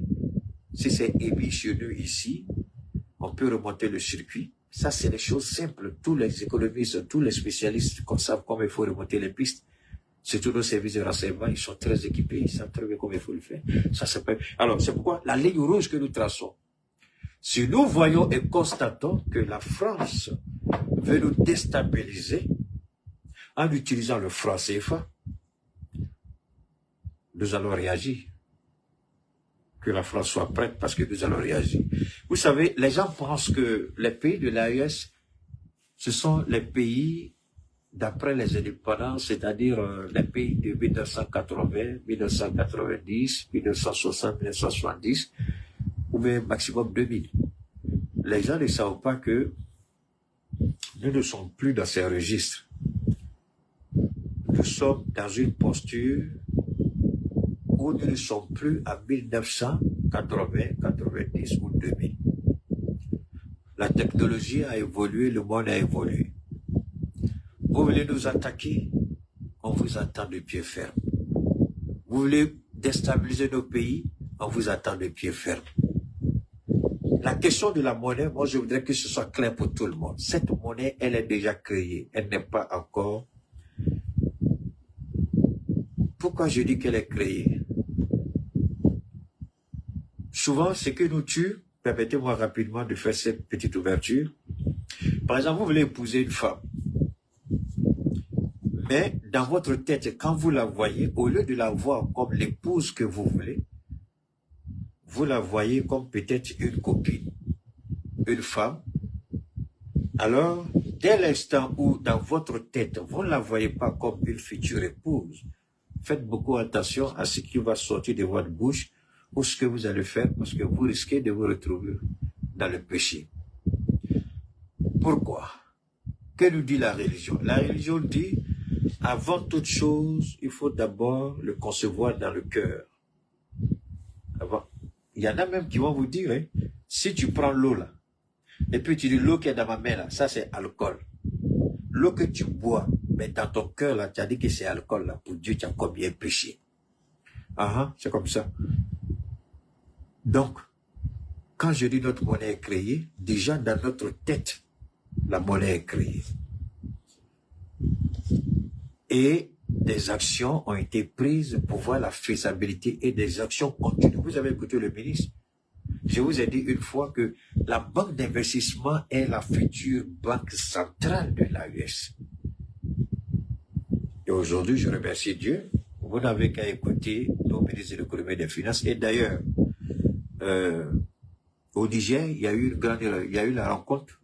Si c'est émis chez nous ici, on peut remonter le circuit. Ça, c'est des choses simples. Tous les économistes, tous les spécialistes savent comment il faut remonter les pistes. Surtout nos services de renseignement, ils sont très équipés, ils savent très bien comment il faut le faire. Ça s'appelle. Alors, c'est pourquoi la ligne rouge que nous traçons. Si nous voyons et constatons que la France veut nous déstabiliser en utilisant le franc CFA, nous allons réagir. Que la France soit prête parce que nous allons réagir. Vous savez, les gens pensent que les pays de l'AES, ce sont les pays d'après les indépendances, c'est-à-dire les pays de 1980, 1990, 1960, 1970, ou même maximum 2000. Les gens ne savent pas que nous ne sommes plus dans ces registres. Nous sommes dans une posture où nous ne sommes plus à 1980, 90 ou 2000. La technologie a évolué, le monde a évolué. Vous voulez nous attaquer, on vous attend de pied ferme. Vous voulez déstabiliser nos pays, on vous attend de pied ferme. La question de la monnaie, moi je voudrais que ce soit clair pour tout le monde. Cette monnaie, elle est déjà créée, elle n'est pas encore. Pourquoi je dis qu'elle est créée? Souvent, ce que nous tue, permettez-moi rapidement de faire cette petite ouverture. Par exemple, vous voulez épouser une femme. Mais dans votre tête, quand vous la voyez, au lieu de la voir comme l'épouse que vous voulez, vous la voyez comme peut-être une copine, une femme. Alors, dès l'instant où dans votre tête, vous ne la voyez pas comme une future épouse, faites beaucoup attention à ce qui va sortir de votre bouche ou ce que vous allez faire parce que vous risquez de vous retrouver dans le péché. Pourquoi? Que nous dit la religion? La religion dit, avant toute chose, il faut d'abord le concevoir dans le cœur. Avant. Il y en a même qui vont vous dire, hein, si tu prends l'eau là, et puis tu dis l'eau qui est dans ma main là, ça c'est alcool. L'eau que tu bois, mais dans ton cœur là, tu as dit que c'est alcool là, pour Dieu tu as combien péché? C'est comme ça. Donc, quand je dis notre monnaie est créée, déjà dans notre tête, la monnaie est créée. Et des actions ont été prises pour voir la faisabilité et des actions continues. Vous avez écouté le ministre? Je vous ai dit une fois que la banque d'investissement est la future banque centrale de l'AES. Et aujourd'hui, je remercie Dieu. Vous n'avez qu'à écouter nos ministres de l'économie et des finances. Et d'ailleurs, au Niger, il y a eu la rencontre.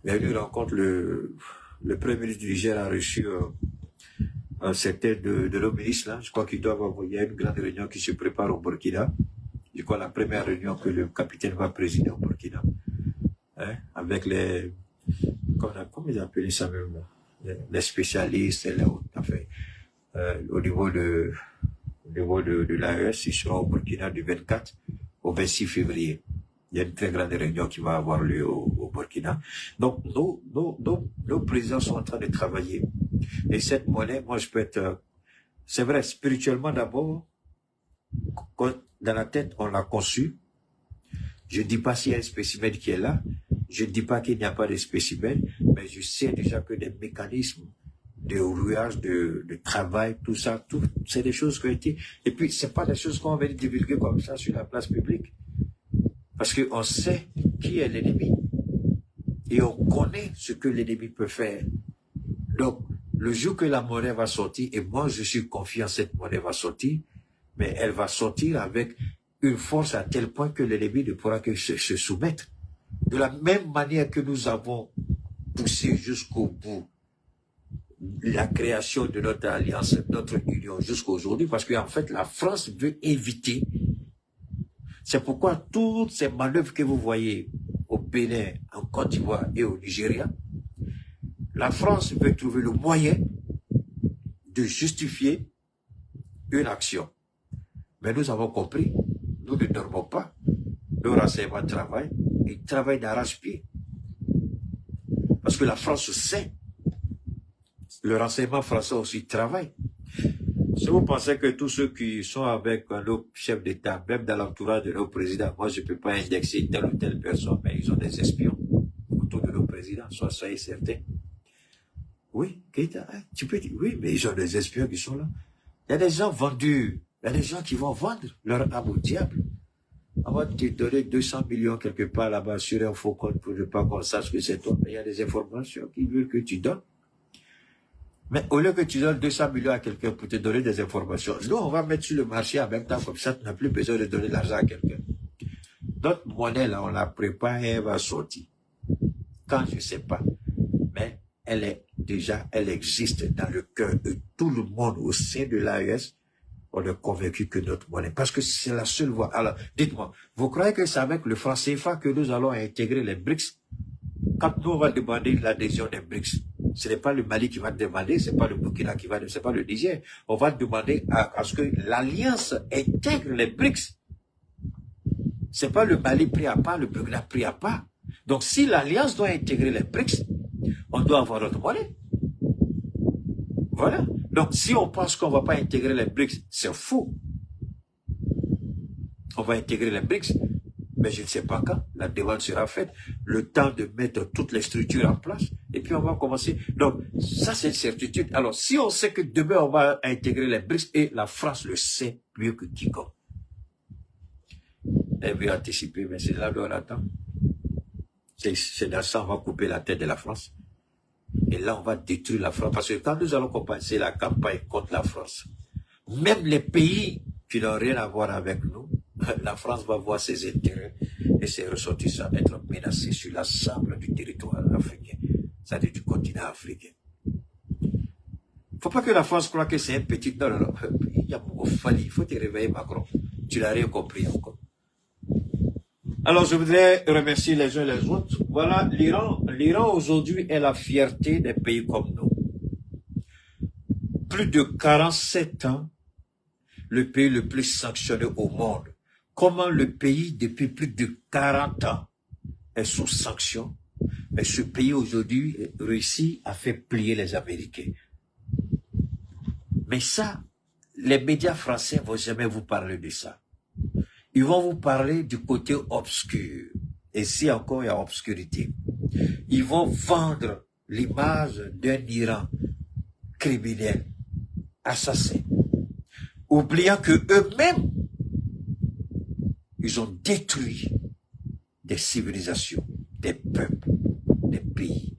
Il y a eu une rencontre, le Premier ministre du Niger a reçu un certain de nos ministres là. Je crois qu'il doit avoir, il y a une grande réunion qui se prépare au Burkina. Je crois la première réunion que le capitaine va présider au Burkina. Avec les, comment ils appellent ça même là? Les spécialistes, au niveau de l'AES, ils seront au Burkina du 24 au 26 février. Il y a une très grande réunion qui va avoir lieu au Burkina. Donc, nos présidents sont en train de travailler. Et cette monnaie, moi, je peux être... c'est vrai, spirituellement d'abord, dans la tête, on l'a conçue. Je ne dis pas s'il y a un spécimen qui est là. Je ne dis pas qu'il n'y a pas de spécimen. Mais je sais déjà que des mécanismes de rouillage, de travail, tout ça, tout, c'est des choses qui ont été, et puis c'est pas des choses qu'on va divulguer comme ça sur la place publique. Parce qu'on sait qui est l'ennemi. Et on connaît ce que l'ennemi peut faire. Donc, le jour que la monnaie va sortir, et moi je suis confiant, cette monnaie va sortir, mais elle va sortir avec une force à tel point que l'ennemi ne pourra que se soumettre. De la même manière que nous avons poussé jusqu'au bout la création de notre alliance, notre union jusqu'à aujourd'hui, parce qu'en fait, la France veut éviter. C'est pourquoi toutes ces manœuvres que vous voyez au Bénin, en Côte d'Ivoire et au Nigeria, la France veut trouver le moyen de justifier une action. Mais nous avons compris, nous ne dormons pas. Le renseignement travaille, il travaille d'arrache-pied. Parce que la France sait. Le renseignement français aussi travaille. Si vous pensez que tous ceux qui sont avec nos chefs d'État, même dans l'entourage de nos présidents, moi je ne peux pas indexer telle ou telle personne, mais ils ont des espions autour de nos présidents, soyez certains. Oui, tu peux dire, oui, mais ils ont des espions qui sont là. Il y a des gens vendus, il y a des gens qui vont vendre leur âme au diable. On va te donner 200 millions quelque part là-bas sur un faux compte pour ne pas qu'on sache que c'est toi, mais il y a des informations qui veulent que tu donnes. Mais au lieu que tu donnes 200 millions à quelqu'un pour te donner des informations, nous, on va mettre sur le marché en même temps, comme ça, tu n'as plus besoin de donner de l'argent à quelqu'un. Notre monnaie, là, on la prépare et elle va sortir. Quand, je ne sais pas. Mais elle est déjà, elle existe dans le cœur de tout le monde au sein de l'AES. On est convaincu que notre monnaie, parce que c'est la seule voie. Alors, dites-moi, vous croyez que c'est avec le franc CFA que nous allons intégrer les BRICS? Quand nous, on va demander l'adhésion des BRICS, ce n'est pas le Mali qui va demander, ce n'est pas le Burkina qui va demander, ce n'est pas le Niger. On va demander à ce que l'Alliance intègre les BRICS. Ce n'est pas le Mali pris à part, le Burkina pris à part. Donc, si l'Alliance doit intégrer les BRICS, on doit avoir notre monnaie. Voilà. Donc, si on pense qu'on ne va pas intégrer les BRICS, c'est faux. On va intégrer les BRICS, mais je ne sais pas quand. La demande sera faite. Le temps de mettre toutes les structures en place. Et puis, on va commencer. Donc, ça, c'est une certitude. Alors, si on sait que demain, on va intégrer les BRICS, et la France le sait mieux que quiconque. Elle veut anticiper, mais c'est là où on attend. C'est dans ça qu'on va couper la tête de la France. Et là, on va détruire la France. Parce que quand nous allons commencer la campagne contre la France, même les pays qui n'ont rien à voir avec nous, la France va voir ses intérêts et ses ressortissants être menacés sur l'ensemble du territoire africain, c'est-à-dire du continent africain. Il ne faut pas que la France croie que c'est un petit... Non, non, non. Il faut te réveiller, Macron. Tu n'as rien compris encore. Alors, je voudrais remercier les uns et les autres. Voilà, l'Iran. L'Iran, aujourd'hui, est la fierté des pays comme nous. Plus de 47 ans, le pays le plus sanctionné au monde. Comment le pays, depuis plus de 40 ans, est sous sanction, mais ce pays, aujourd'hui, réussit à faire plier les Américains. Mais ça, les médias français ne vont jamais vous parler de ça. Ils vont vous parler du côté obscur. Et si encore il y a obscurité, ils vont vendre l'image d'un Iran criminel, assassin, oubliant que eux-mêmes, ils ont détruit des civilisations, des peuples, des pays.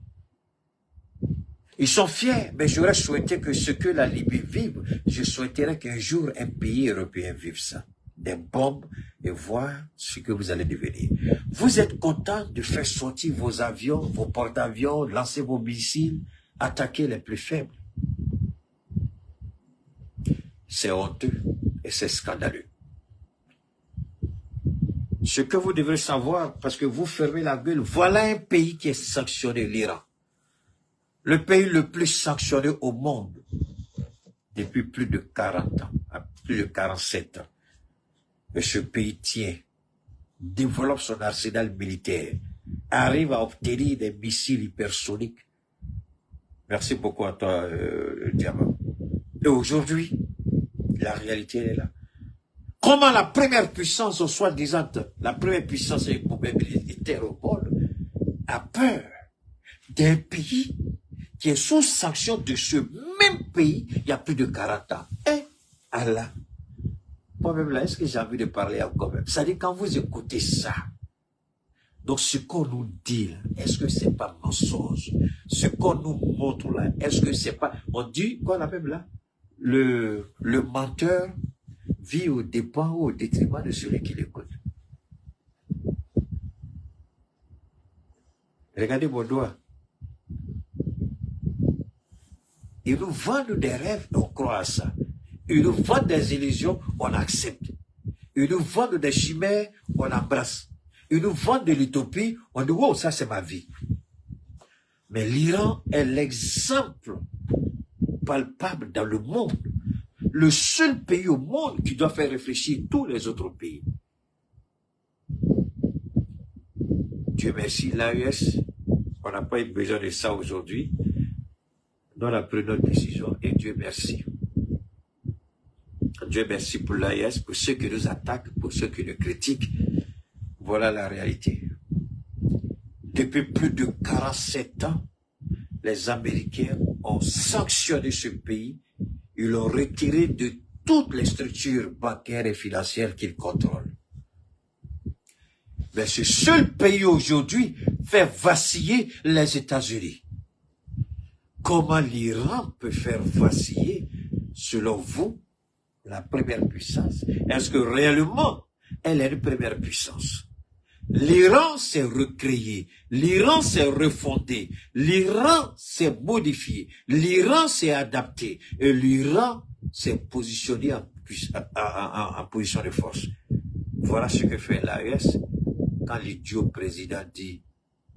Ils sont fiers, mais j'aurais souhaité que ce que la Libye vive, je souhaiterais qu'un jour un pays européen vive ça. Des bombes et voir ce que vous allez devenir. Vous êtes content de faire sortir vos avions, vos porte-avions, lancer vos missiles, attaquer les plus faibles. C'est honteux et c'est scandaleux. Ce que vous devrez savoir, parce que vous fermez la gueule, voilà un pays qui est sanctionné, l'Iran. Le pays le plus sanctionné au monde depuis plus de 40 ans, plus de 47 ans. Et ce pays tient, développe son arsenal militaire, arrive à obtenir des missiles hypersoniques. Merci beaucoup à toi, Diamant. Et aujourd'hui, la réalité est là. Comment la première puissance, soi-disant, la première puissance militaire au monde, a peur d'un pays qui est sous sanction de ce même pays il y a plus de 40 ans. Eh, Allah. Moi-même là, est-ce que j'ai envie de parler encore même? Ça dit quand vous écoutez ça, donc ce qu'on nous dit là, est-ce que c'est pas mensonge? Ce qu'on nous montre là, est-ce que c'est pas... On dit, quoi là même là? Le menteur vit au dépens ou au détriment de celui qui l'écoute. Regardez mon doigt. Ils nous vendent des rêves, on croit à ça. Ils nous vendent des illusions, on accepte. Ils nous vendent des chimères, on embrasse. Ils nous vendent de l'utopie, on dit, wow, ça c'est ma vie. Mais l'Iran est l'exemple palpable dans le monde. Le seul pays au monde qui doit faire réfléchir tous les autres pays. Dieu merci, l'AES, on n'a pas eu besoin de ça aujourd'hui. Nous on a pris notre décision et Dieu merci. Dieu merci pour l'AES, pour ceux qui nous attaquent, pour ceux qui nous critiquent. Voilà la réalité. Depuis plus de 47 ans, les Américains ont sanctionné ce pays. Ils l'ont retiré de toutes les structures bancaires et financières qu'ils contrôlent. Mais ce seul pays aujourd'hui fait vaciller les États-Unis. Comment l'Iran peut faire vaciller, selon vous, la première puissance? Est-ce que réellement, elle est une première puissance? L'Iran s'est recréé, l'Iran s'est refondé, l'Iran s'est modifié, l'Iran s'est adapté et l'Iran s'est positionné en position de force. Voilà ce que fait l'AES quand l'idiot président dit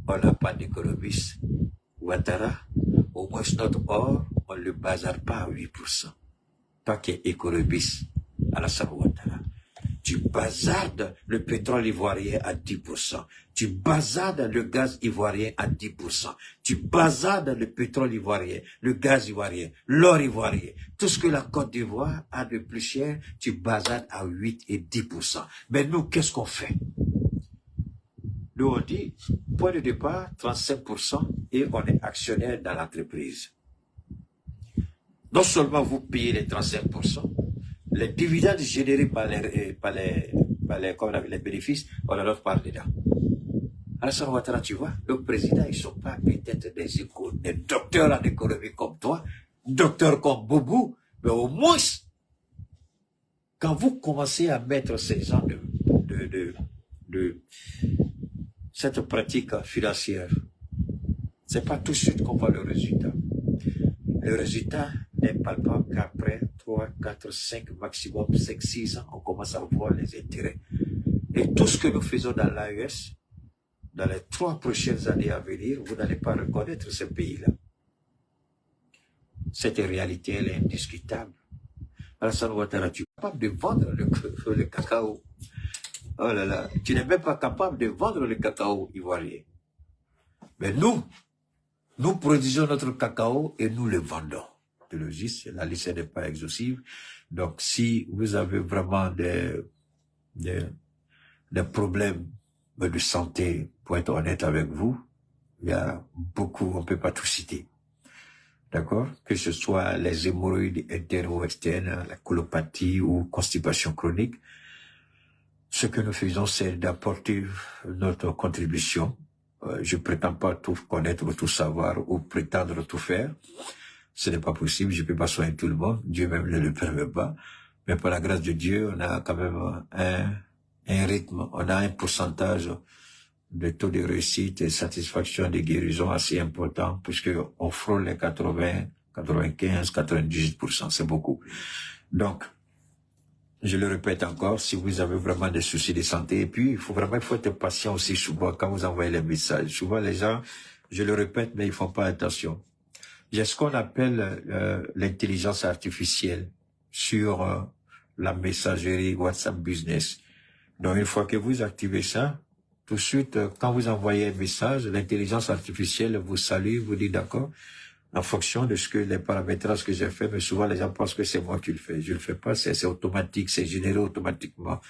on n'a pas d'économiste. Ouattara, au moins notre or, on ne le bazarde pas à 8%. Pas qu'il y ait économiste, Alassane Ouattara. Tu bazardes le pétrole ivoirien à 10%. Tu bazardes le gaz ivoirien à 10%. Tu bazardes le pétrole ivoirien, le gaz ivoirien, l'or ivoirien. Tout ce que la Côte d'Ivoire a de plus cher, tu bazardes à 8 et 10%. Mais nous, qu'est-ce qu'on fait? Nous, on dit, point de départ, 35% et on est actionnaire dans l'entreprise. Non seulement vous payez les 35%, les dividendes générés par les bénéfices, on leur parle dedans. Alassane Ouattara, tu vois, le président, ils ne sont pas peut-être des docteurs en économie comme toi, docteurs comme Boubou, mais au moins, quand vous commencez à mettre ces gens de cette pratique financière, c'est pas tout de suite qu'on voit le résultat. Le résultat n'est palpable qu'après 3, 4, 5, maximum 5, 6 ans, on commence à voir les intérêts. Et tout ce que nous faisons dans l'AES, dans les 3 prochaines années à venir, vous n'allez pas reconnaître ce pays-là. Cette réalité, elle est indiscutable. Alassane Ouattara, tu es capable de vendre le cacao. Oh là là, tu n'es même pas capable de vendre le cacao ivoirien. Mais nous produisons notre cacao et nous le vendons. La liste n'est pas exhaustive. Donc, si vous avez vraiment des problèmes de santé, pour être honnête avec vous, il y a beaucoup, on ne peut pas tout citer. D'accord? Que ce soit les hémorroïdes internes ou externes, la colopathie ou constipation chronique, ce que nous faisons, c'est d'apporter notre contribution. Je prétends pas tout connaître ou tout savoir ou prétendre tout faire. Ce n'est pas possible, je ne peux pas soigner tout le monde, Dieu même ne le permet pas. Mais par la grâce de Dieu, on a quand même un rythme, on a un pourcentage de taux de réussite et satisfaction de guérison assez important, puisqu'on frôle les 80, 95, 98%, c'est beaucoup. Donc, je le répète encore, si vous avez vraiment des soucis de santé, et puis il faut être patient aussi souvent quand vous envoyez les messages. Souvent les gens, je le répète, mais ils font pas attention. Il y a ce qu'on appelle l'intelligence artificielle sur la messagerie WhatsApp Business. Donc une fois que vous activez ça, tout de suite, quand vous envoyez un message, l'intelligence artificielle vous salue, vous dit d'accord, en fonction de les paramétrages que j'ai fait, mais souvent les gens pensent que c'est moi qui le fais. Je le fais pas, c'est automatique, c'est généré automatiquement.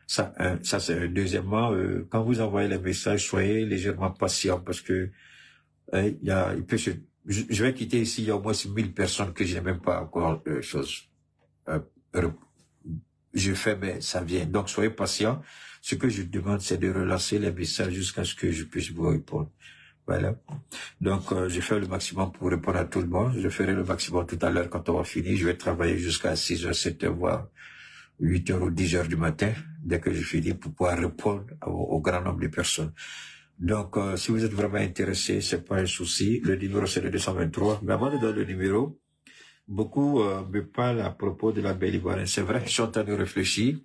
Ça c'est deuxièmement, quand vous envoyez les messages, soyez légèrement patient parce que il peut se je vais quitter ici, il y a au moins 1000 personnes que je n'ai même pas encore je fais, mais ça vient. Donc, soyez patients. Ce que je demande, c'est de relancer les messages jusqu'à ce que je puisse vous répondre. Voilà. Donc, je fais le maximum pour répondre à tout le monde. Je ferai le maximum tout à l'heure quand on va finir. Je vais travailler jusqu'à 6h, 7h, voire 8h ou 10h du matin, dès que je finis, pour pouvoir répondre au grand nombre de personnes. Donc, si vous êtes vraiment intéressé, c'est pas un souci. Le numéro, c'est le 223. Mais avant de donner le numéro, beaucoup me parlent à propos de la belle ivoirienne. C'est vrai, je suis en train de réfléchir,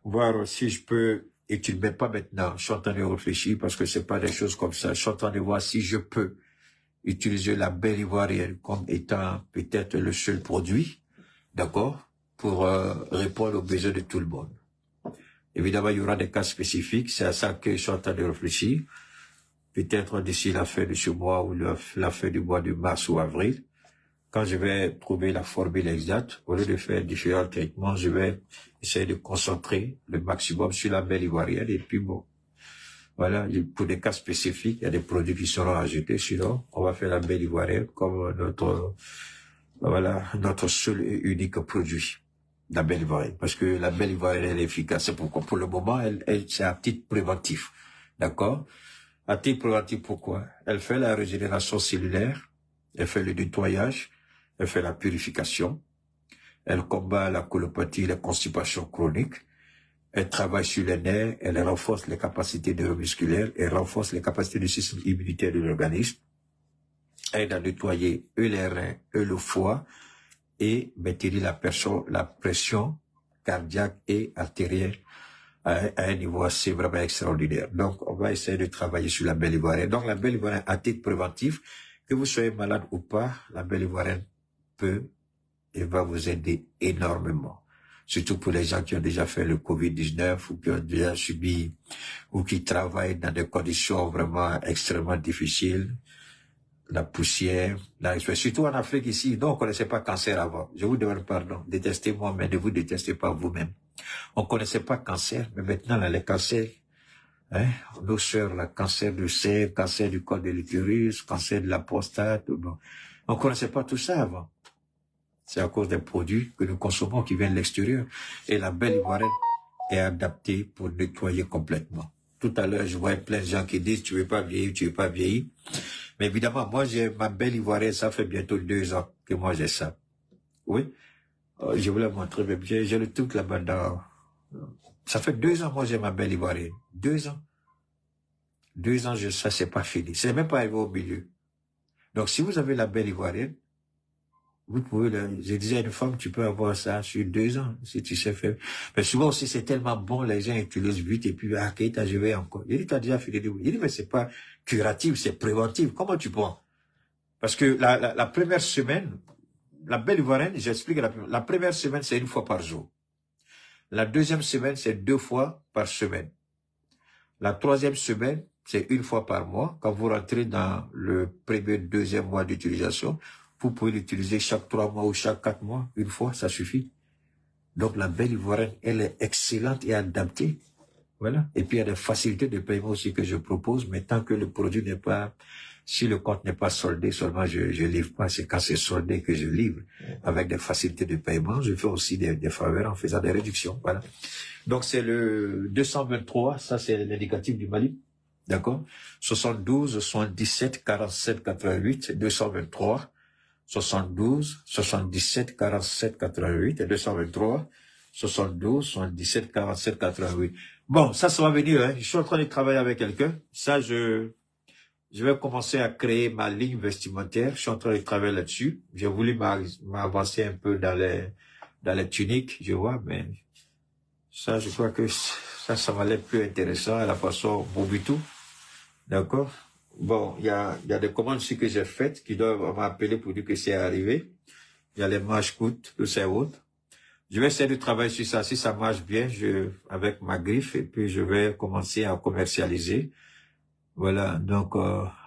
voir si je peux, et tu ne mets pas maintenant, je suis en train de réfléchir parce que c'est pas des choses comme ça. Je suis en train de voir si je peux utiliser la belle ivoirienne comme étant peut-être le seul produit, d'accord, pour répondre aux besoins de tout le monde. Évidemment, il y aura des cas spécifiques, c'est à ça que je suis en train de réfléchir. Peut-être d'ici la fin de ce mois ou la fin du mois de mars ou avril, quand je vais trouver la formule exacte, au lieu de faire différents traitements, je vais essayer de concentrer le maximum sur la belle ivoirienne. Et puis bon, voilà, pour des cas spécifiques, il y a des produits qui seront ajoutés. Sinon, on va faire la belle ivoirienne comme notre seul et unique produit, la belle ivoirienne. Parce que la belle ivoirienne, elle est efficace. C'est pourquoi, pour le moment, c'est à titre préventif. D'accord? À titre préventif, pourquoi? Elle fait la régénération cellulaire, elle fait le nettoyage, elle fait la purification, elle combat la colopathie, la constipation chronique, elle travaille sur les nerfs, elle renforce les capacités neuromusculaires, elle renforce les capacités du système immunitaire de l'organisme, elle aide à nettoyer les reins et le foie et maintenir la pression cardiaque et artérielle à un niveau assez vraiment extraordinaire. Donc, on va essayer de travailler sur la belle ivoirienne. Donc, la belle ivoirienne à titre préventif, que vous soyez malade ou pas, la belle ivoirienne peut et va vous aider énormément. Surtout pour les gens qui ont déjà fait le Covid-19 ou qui ont déjà subi ou qui travaillent dans des conditions vraiment extrêmement difficiles. La poussière, surtout en Afrique ici, nous on connaissait pas cancer avant. Je vous demande pardon, détestez-moi, mais ne vous détestez pas vous-même. On connaissait pas cancer, mais maintenant là, les cancers, nos sœurs, le cancer du sein, cancer du col de l'utérus, cancer de la prostate, bon. On connaissait pas tout ça avant. C'est à cause des produits que nous consommons qui viennent de l'extérieur. Et la belle ivoirienne est adaptée pour nettoyer complètement. Tout à l'heure, je voyais plein de gens qui disent, tu veux pas vieillir. Mais évidemment, moi, j'ai ma belle ivoirienne, ça fait bientôt 2 ans que moi j'ai ça. Oui. Je voulais montrer, mais j'ai le truc là-bas dans, ça fait 2 ans, moi, j'ai ma belle ivoirienne. 2 ans. 2 ans, ça, c'est pas fini. C'est même pas arrivé au milieu. Donc, si vous avez la belle ivoirienne, vous pouvez, je disais à une femme, tu peux avoir ça sur 2 ans, si tu sais faire. Mais souvent aussi, c'est tellement bon, les gens utilisent vite, et puis, je vais encore. Il dit, t'as déjà fini de vous. Il dit, mais c'est pas curatif, c'est préventif. Comment tu prends? Parce que la première semaine, la belle ivoirienne, j'explique, la première semaine, c'est 1 fois par jour. La deuxième semaine, c'est 2 fois par semaine. La troisième semaine, c'est 1 fois par mois. Quand vous rentrez dans le premier, deuxième mois d'utilisation, vous pouvez l'utiliser chaque 3 mois ou chaque 4 mois. 1 fois, ça suffit. Donc, la belle ivoirienne, elle est excellente et adaptée. Voilà. Et puis, il y a des facilités de paiement aussi que je propose, mais tant que le produit n'est pas, si le compte n'est pas soldé, seulement je livre pas, c'est quand c'est soldé que je livre. Avec des facilités de paiement, je fais aussi des faveurs en faisant des réductions. Voilà. Donc, c'est le 223, ça c'est l'indicatif du Mali. D'accord? 72, 77, 47, 88, 223. 72, 77, 47, 88 et 223, 72, 77, 47, 88. Bon, ça va venir, hein. Je suis en train de travailler avec quelqu'un. Ça, je vais commencer à créer ma ligne vestimentaire. Je suis en train de travailler là-dessus. J'ai voulu m'avancer un peu dans les tuniques, je vois, mais ça, je crois que ça m'a l'air plus intéressant à la façon Mobutu. D'accord? Bon, il y a des commandes aussi que j'ai faites qui doivent m'appeler pour dire que c'est arrivé. Il y a les manches coûtent, tout ça autre. Je vais essayer de travailler sur ça. Si ça marche bien, avec ma griffe, et puis je vais commencer à commercialiser. Voilà. Donc,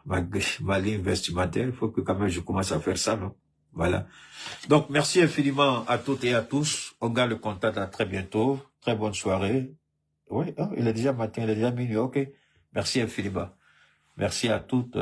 ma ligne vestimentaire, il faut que quand même je commence à faire ça, non? Voilà. Donc, merci infiniment à toutes et à tous. On garde le contact, à très bientôt. Très bonne soirée. Oui, il est déjà matin, il est déjà minuit. OK. Merci infiniment. Merci à toutes.